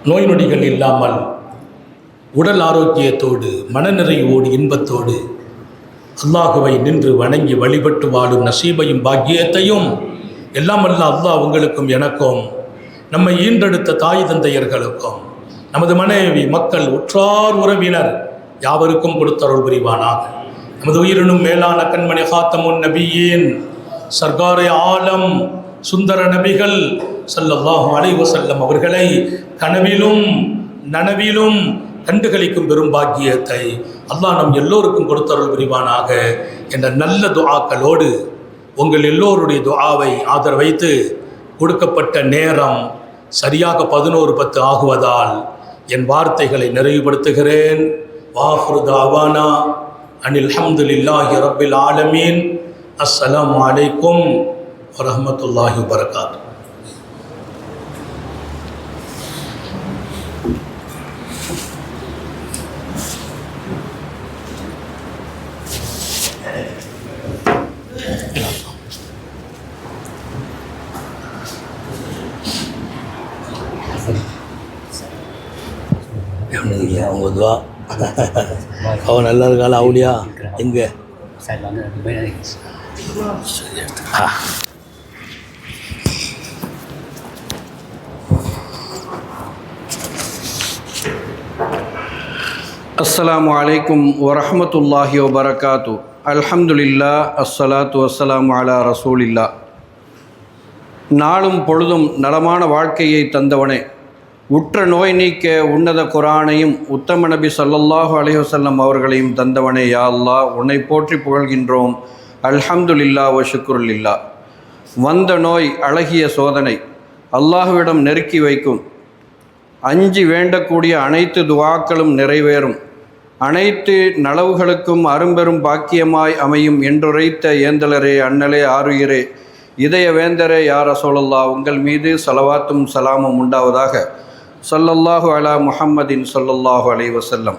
நோய் நொடிகள் இல்லாமல் உடல் ஆரோக்கியத்தோடு மனநிறைவோடு இன்பத்தோடு அல்லாஹுவை நின்று வணங்கி வழிபட்டு வாழும் நசீபையும் பாக்கியத்தையும் எல்லாம் அல்ல அல்லாஹ் உங்களுக்கும் எனக்கும் நம்மை ஈன்றெடுத்த தாய் தந்தையர்களுக்கும் நமது மனைவி மக்கள் உற்றார் உறவினர் யாவருக்கும் கொடுத்தருள் புரிவானாக. நமது உயிரினும் மேலான கண்மணி ஹாத்தமுன் நபியின் சர்காரை ஆலம் சுந்தர நபிகள் ஸல்லல்லாஹு அலைஹி வஸல்லம் அவர்களை கனவிலும் நனவிலும் கண்டுகளிக்கும் பெரும் பாக்கியத்தை அல்லாஹ் நம் எல்லோருக்கும் கொடுத்தருள் புரிவானாக என்ற நல்ல துஆக்களோடு உங்கள் எல்லோருடைய துஆவை ஆதரவு வைத்து கொடுக்கப்பட்ட நேரம் சரியாக 11:10 ஆகுவதால் என் வார்த்தைகளை நிறைவுபடுத்துகிறேன். வாஹிரு தஅவானா அனில் ஹம்துலில்லாஹி ரப்பில் ஆலமீன். அஸ்ஸலாமு அலைக்கும் வரஹ்மத்துல்லாஹி வபரகாத்துஹு. அவங்க துவா அவன் நல்லா இருக்காள். அவுலியா எங்கே அஸ்ஸலாமு அலைக்கும் வரஹ்மத்துல்லாஹி வபரகாத்து. அல்ஹம்துலில்லாஹ் அஸ்ஸலாத்து வஸ்ஸலாமு அலா ரசூலில்லா. நாளும் பொழுதும் நலமான வாழ்க்கையை தந்தவனே, உற்ற நோய் நீக்க உன்னத குர்ஆனையும் உத்தம நபி ஸல்லல்லாஹு அலைஹி வஸல்லம் அவர்களையும் தந்தவனே, யா அல்லாஹ் உன்னை போற்றி புகழ்கின்றோம். அல்ஹம்துலில்லாஹ் வ ஷுக்ருலில்லாஹ். வந்த நோய் அழகிய சோதனை, அல்லாஹ்விடம் நெருக்கி வைக்கும். அஞ்சி வேண்டக்கூடிய அனைத்து துஆக்களும் நிறைவேறும். அனைத்து நலவுகளுக்கும் அரும்பெரும் பாக்கியமாய் அமையும் என்றுரைத்த ஏந்தலரே, அண்ணலே, ஆருயிரே, இதய வேந்தரே, யா ரசூலல்லாஹ் உங்கள் மீது ஸலவாத்தும் சலாமும் உண்டாவதாக. ஸல்லல்லாஹு அலா முஹம்மதின் ஸல்லல்லாஹு அலைஹி வஸல்லம்.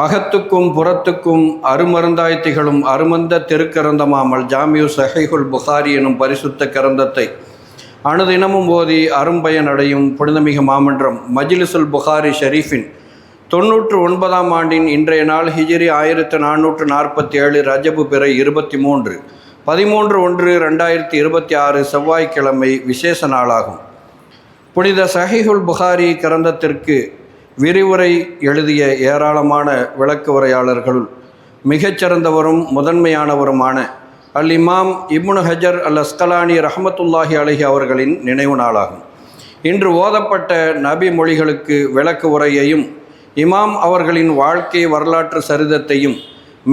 அகத்துக்கும் புறத்துக்கும் அருமருந்தாய் திகழும் அருமந்த திருக்கரந்தமாமல் ஜாமியு ஸஹீஹுல் புகாரி எனும் பரிசுத்த கரந்தத்தை அனுதினமும் ஓதி அரும்பயன் அடையும் புனிதமிகு மாமன்றம் மஜ்லிஸுல் புகாரி ஷரீஃபின் 99ஆம் ஆண்டின் இன்றைய நாள் ஹிஜ்ரி 1447 ரஜபு பிறை 23 13/1/2026 செவ்வாய்க்கிழமை விசேஷ நாளாகும். புனித ஸஹீஹுல் புகாரி கிரந்தத்திற்கு விரிவுரை எழுதிய ஏராளமான விளக்க உரையாளர்களுள் மிகச்சிறந்தவரும் முதன்மையானவருமான அல் இமாம் இப்னு ஹஜர் அல் அஸ்கலானி ரஹ்மத்துல்லாஹி அலைஹி அவர்களின் நினைவு நாளாகும். இன்று ஓதப்பட்ட நபி மொழிகளுக்கு விளக்க உரையையும் இமாம் அவர்களின் வாழ்க்கை வரலாற்று சரிதத்தையும்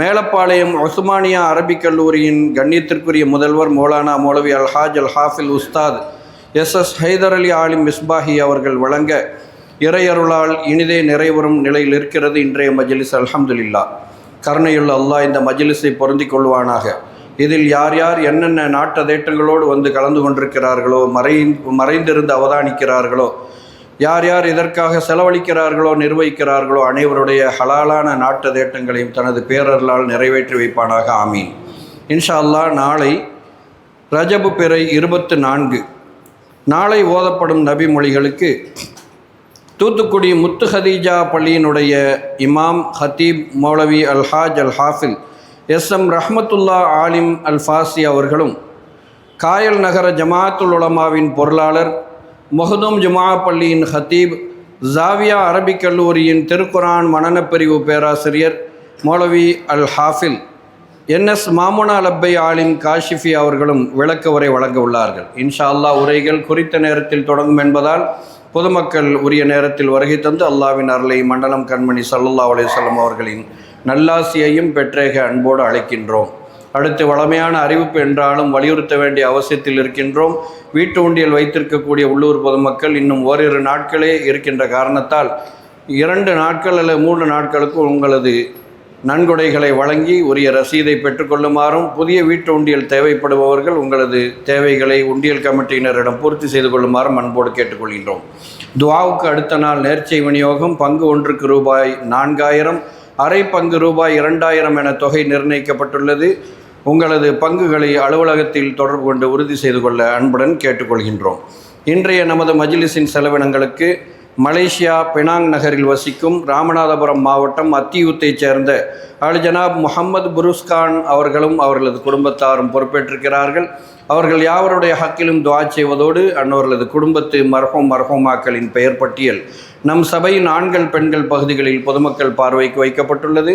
மேலப்பாளையம் உஸ்மானியா அரபிக் கல்லூரியின் கண்ணியத்திற்குரிய முதல்வர் மௌலானா மௌலவி அல்ஹாஜ் அல் ஹாஃபில் உஸ்தாத் எஸ் ஹைதர் அலி ஆலிம் மிஸ்பாஹி அவர்கள் வழங்க இறையருளால் இனிதே நிறைவரும் நிலையில் இருக்கிறது இன்றைய மஜ்லிஸ். அல்ஹம்துலில்லாஹ். கருணையுள்ள அல்லாஹ் இந்த மஜ்லிஸை பொருந்தி கொள்வானாக. இதில் யார் யார் என்னென்ன நாட்டதேற்றங்களோடு வந்து கலந்து கொண்டிருக்கிறார்களோ, மறைந்திருந்து அவதானிக்கிறார்களோ, யார் யார் இதற்காக செலவழிக்கிறார்களோ, நிர்வகிக்கிறார்களோ, அனைவருடைய ஹலாலான நாட்டதேட்டங்களையும் தனது பேரர்களால் நிறைவேற்றி வைப்பானாக. ஆமீன். இன்ஷா அல்லாஹ். நாளை ரஜபு பிறை 24. நாளை ஓதப்படும் நபி மொழிகளுக்கு தூத்துக்குடி முத்து ஹதீஜா பள்ளியினுடைய இமாம் ஹத்தீப் மௌலவி அல்ஹாஜ் அல் ஹாஃபில் எஸ்.எம். ரஹ்மத்துல்லா ஆலிம் அல் ஃபாசி அவர்களும், காயல் நகர ஜமாஅத்துல் உலமாவின் பொருளாளர், மஹ்தூம் ஜுமா பள்ளியின் ஹத்தீப், ஜாவியா அரபிக் கல்லூரியின் திருக்குரான் மனனப்பிரிவு பேராசிரியர் மௌலவி அல் ஹாஃபில் என்.எஸ். மாமுனா லப்பை ஆலிம் காஷிஃபி அவர்களும் விளக்க உரை வழங்க உள்ளார்கள். இன்ஷா அல்லாஹ். உரைகள் குறித்த நேரத்தில் தொடங்கும் என்பதால் பொதுமக்கள் உரிய நேரத்தில் வருகை தந்து அல்லாஹ்வின் அருளை மண்டலம் கண்மணி ஸல்லல்லாஹு அலைஹி வஸல்லம் அவர்களின் நல்லாசியையும் பெற்றேக அன்போடு அழைக்கின்றோம். அடுத்து வளமையான அறிவிப்பு என்றாலும் வலியுறுத்த வேண்டிய அவசியத்தில் இருக்கின்றோம். வீட்டு உண்டியல் வைத்திருக்கக்கூடிய உள்ளூர் பொதுமக்கள் இன்னும் ஓரிரு நாட்களே இருக்கின்ற காரணத்தால் 2 நாட்கள் அல்லது 3 நாட்களுக்கு உங்களது நன்கொடைகளை வழங்கி உரிய ரசீதை பெற்றுக்கொள்ளுமாறும், புதிய வீட்டு உண்டியல் தேவைப்படுபவர்கள் உங்களது தேவைகளை உண்டியல் கமிட்டியினரிடம் பூர்த்தி செய்து கொள்ளுமாறும் அன்போடு கேட்டுக்கொள்கின்றோம். துஆவுக்கு அடுத்த நாள் நேர்ச்சை விநியோகம். பங்கு ஒன்றுக்கு ரூபாய் 4000, அரை பங்கு ரூபாய் 2000 என தொகை நிர்ணயிக்கப்பட்டுள்ளது. உங்களது பங்குகளை அலுவலகத்தில் தொடர்பு கொண்டு உறுதி செய்து கொள்ள அன்புடன் கேட்டுக்கொள்கின்றோம். இன்றைய நமது மஜ்லிஸின் செலவினங்களுக்கு மலேசியா பெனாங் நகரில் வசிக்கும் ராமநாதபுரம் மாவட்டம் அத்தியூத்தைச் சேர்ந்த ஜனாப் முஹம்மது புருஸ்கான் அவர்களும் அவர்களது குடும்பத்தாரும் பொறுப்பேற்றிருக்கிறார்கள். அவர்கள் யாவருடைய ஹக்கிலும் துஆ செய்வதோடு அன்னவர்களது குடும்பத்து மர்ஹூமாக்களின் பெயர் பட்டியல் நம் சபையின் ஆண்கள் பெண்கள் பகுதிகளில் பொதுமக்கள் பார்வைக்கு வைக்கப்பட்டுள்ளது.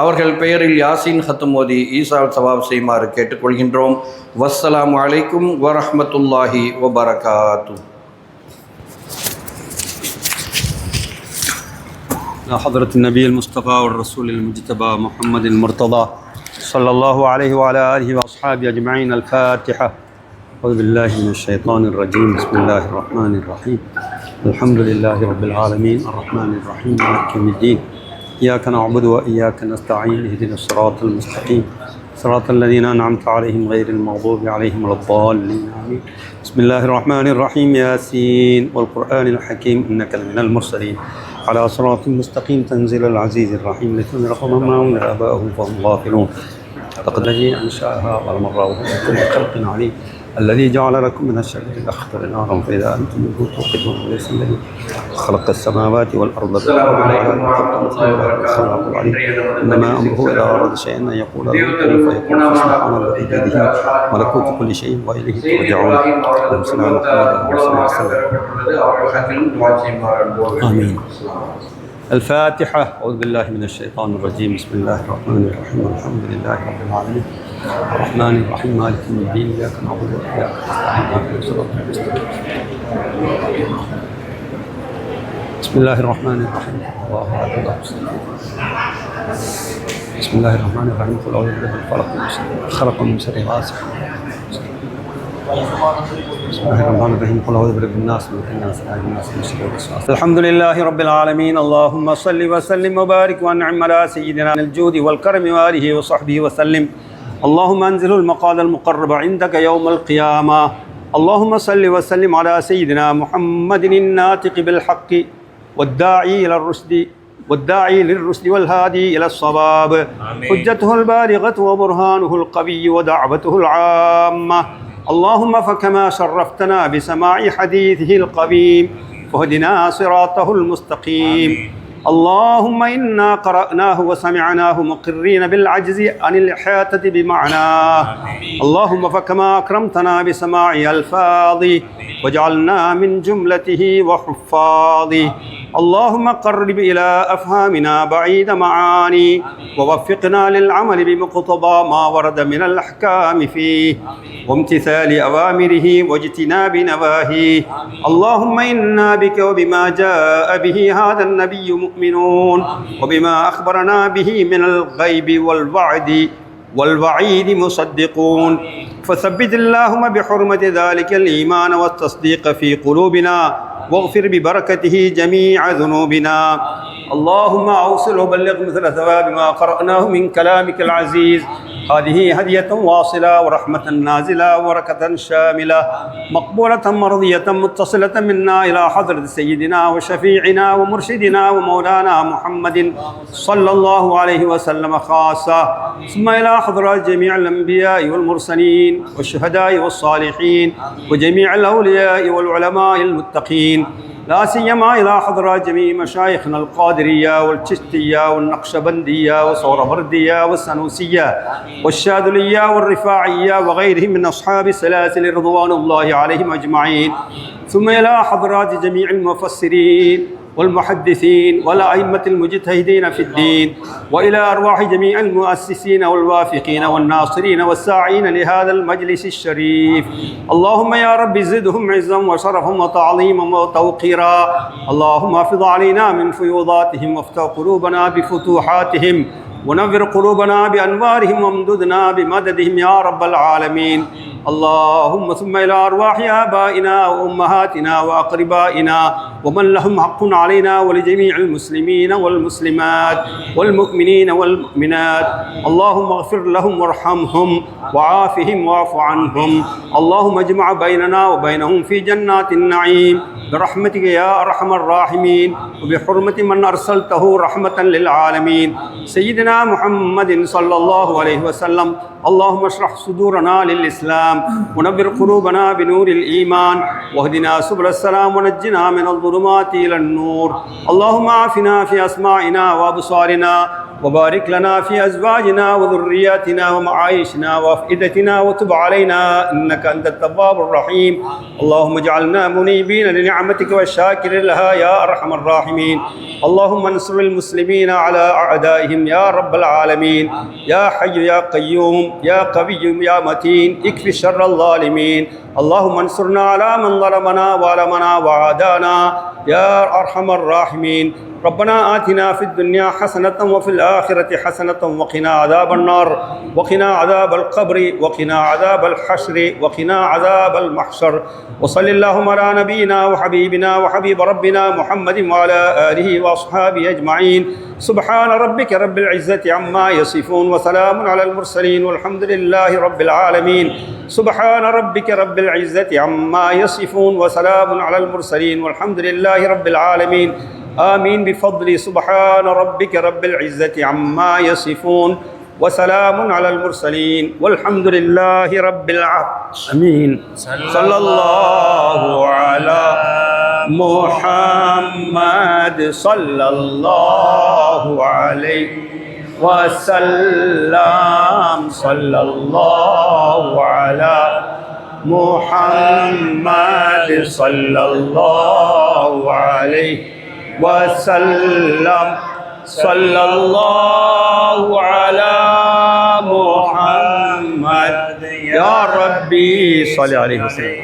அவர்கள் பெயரில் யாசின் ஹத்தும் ஓதி ஈசால் சவாப் செய்யுமாறு கேட்டுக்கொள்கின்றோம். வஸ்ஸலாமு அலைக்கும் வரஹ்மத்துல்லாஹி வபரகாத்து. حضرة النبي المصطفى والرسول المجتبى محمد المرتضى صلى الله عليه وعلى آله وأصحابه أجمعين. الفاتحة. أعوذ بالله من الشيطان الرجيم. بسم الله الرحمن الرحيم. الحمد لله رب العالمين الرحمن الرحيم مالك يوم الدين. إياك نعبد وإياك نستعين. اهدنا الصراط المستقيم صراط الذين أنعمت عليهم غير المغضوب عليهم ولا الضالين. آمين. بسم الله الرحمن الرحيم. ياسين والقرآن الحكيم إنك لمن المرسلين على صراط مستقيم تنزيل العزيز الرحيم لتنذر قوما ما أنذر آباءهم فهم غافلون. لقد الذي أنشأها أول مرة وهو بكل خلق عليم الذي جعل لكم من الشجر الأخضر نارا فإذا أنتم منه توقدون وليس الذي خلق السماوات والأرض إنما أمره إذا أراد شيئا أن يقول له كن فيكون. فسبحان الذي بيده ملكوت كل شيء وإليه ترجعون. آمين. الفاتحة. أعوذ بالله من الشيطان الرجيم. بسم الله الرحمن الرحيم. الحمد لله رب العالمين الرحمن الرحيم مالك يوم الدين. إياك نعبد وإياك نستعين. صراط المستقيم. بسم الله الرحمن الرحيم. الله أكبر. بسم الله الرحمن الرحيم. قل أعوذ برب الفلق خلق من شر غاسق. بسم الله الرحمن الرحيم. قل أعوذ برب الناس ملك الناس إله الناس من شر الوسواس. الحمد لله رب العالمين. اللهم صل وسلم وبارك وأنعم على سيدنا الجود والكرم وآله وصحبه وسلم. اللهم أنزل المقعد المقرب عندك يوم القيامة. اللهم صل وسلم على سيدنا محمد الناطق بالحق والداعي إلى الرشد والهادي إلى الصواب. حجته البالغة وبرهانه القوي ودعوته العامة. اللهم فكما شرفتنا بسماع حديثه القويم فاهدنا صراطه المستقيم. اللهم إنا قرأناه وسمعناه مقرين بالعجز عن الإحاطة بمعناه. اللهم فكما أكرمتنا بسماع ألفاظه وجعلنا من جملته وحفاظه. اللهم قرب إلى أفهامنا بعيد معاني ووفقنا للعمل بمقتضى ما ورد من الأحكام فيه وامتثال أوامره واجتناب نواهيه. اللهم إنا بك وبما جاء به هذا النبي مؤمنون وبما أخبرنا به من الغيب والوعيد مصدقون. فثبت اللهم بحرمة ذلك الإيمان والتصديق في قلوبنا واغفر ببركته جميع ذنوبنا. اللهم أوصل وبلغ مثل ثواب ما قرأناه من كلامك العزيز. هذه هدية واصلة ورحمة نازلة وبركة شاملة مقبولة مرضية متصلة منا إلى حضرة سيدنا وشفيعنا ومرشدنا ومولانا محمد صلى الله عليه وسلم خاصة، ثم إلى حضرة جميع الأنبياء والمرسلين والشهداء والصالحين وجميع الأولياء والعلماء المتقين، لا سيما إلى حضرة جميع مشايخنا القادرية والچشتية والنقشبندية والسهروردية والسنوسية والشاذلية والرفاعية وغيرهم من أصحاب السلاسل رضوان الله عليهم أجمعين، ثم إلى حضرات جميع المفسرين والمحدثين والأئمة المجتهدين في الدين، وإلى أرواح جميع المؤسسين والوافقين والناصرين والساعين لهذا المجلس الشريف. اللهم يا رب زدهم عزا وشرفا وتعظيما وتوقيرا. اللهم افض علينا من فيوضاتهم وافتح قلوبنا بفتوحاتهم ونور قلوبنا بأنوارهم وامددنا بمددهم يا رب العالمين. اللهم ثم إلى أرواح آبائنا وأمهاتنا وأقربائنا ومن لهم حق علينا ولجميع المسلمين والمسلمات والمؤمنين والمؤمنات اللهم اغفر لهم وارحمهم وعافهم واعف عنهم اللهم اجمع بيننا وبينهم في جنات النعيم برحمتك يا أرحم الراحمين وبحرمة من أرسلته رحمة للعالمين سيدنا محمد صلى الله عليه وسلم اللهم اشرح صدورنا للإسلام ونبر قلوبنا بنور الإيمان واهدنا سبل السلام ونجنا من الظلمات إلى النور اللهم عافنا في أسماعنا وأبصارنا وبارك لنا في أزواجنا وذرياتنا ومعايشنا وأفئدتنا وتب علينا إنك أنت التواب الرحيم اللهم اجعلنا منيبين لنعمتك والشاكر لها يا أرحم الراحمين اللهم انصر المسلمين على أعدائهم يا رب العالمين يا حي يا قيوم يا قوي يا متين اكف شر الظالمين اللهم انصرنا على من ظلمنا وعلمنا وعادانا يا أرحم الراحمين ربنا آتنا في الدنيا حسنة وفي الآخرة حسنة وقنا عذاب النار وقنا عذاب القبر وقنا عذاب الحشر وقنا عذاب المحشر وصل اللهم على نبينا وحبيبنا وحبيب ربنا محمد وعلى آله وأصحابه أجمعين سبحان ربك رب العزة عما يصفون وسلام على المرسلين والحمد لله رب العالمين سبحان ربك رب العزة عما يصفون وسلام على المرسلين والحمد لله رب العالمين آمين بفضل سبحان ربك رب العزة عما يصفون وسلام على المرسلين والحمد لله رب العالمين صلى الله على محمد صلى الله عليه وسلم صلى الله على محمد صلى الله عليه وسلم صلى الله على محمد يا ربي صل عليه وسلم.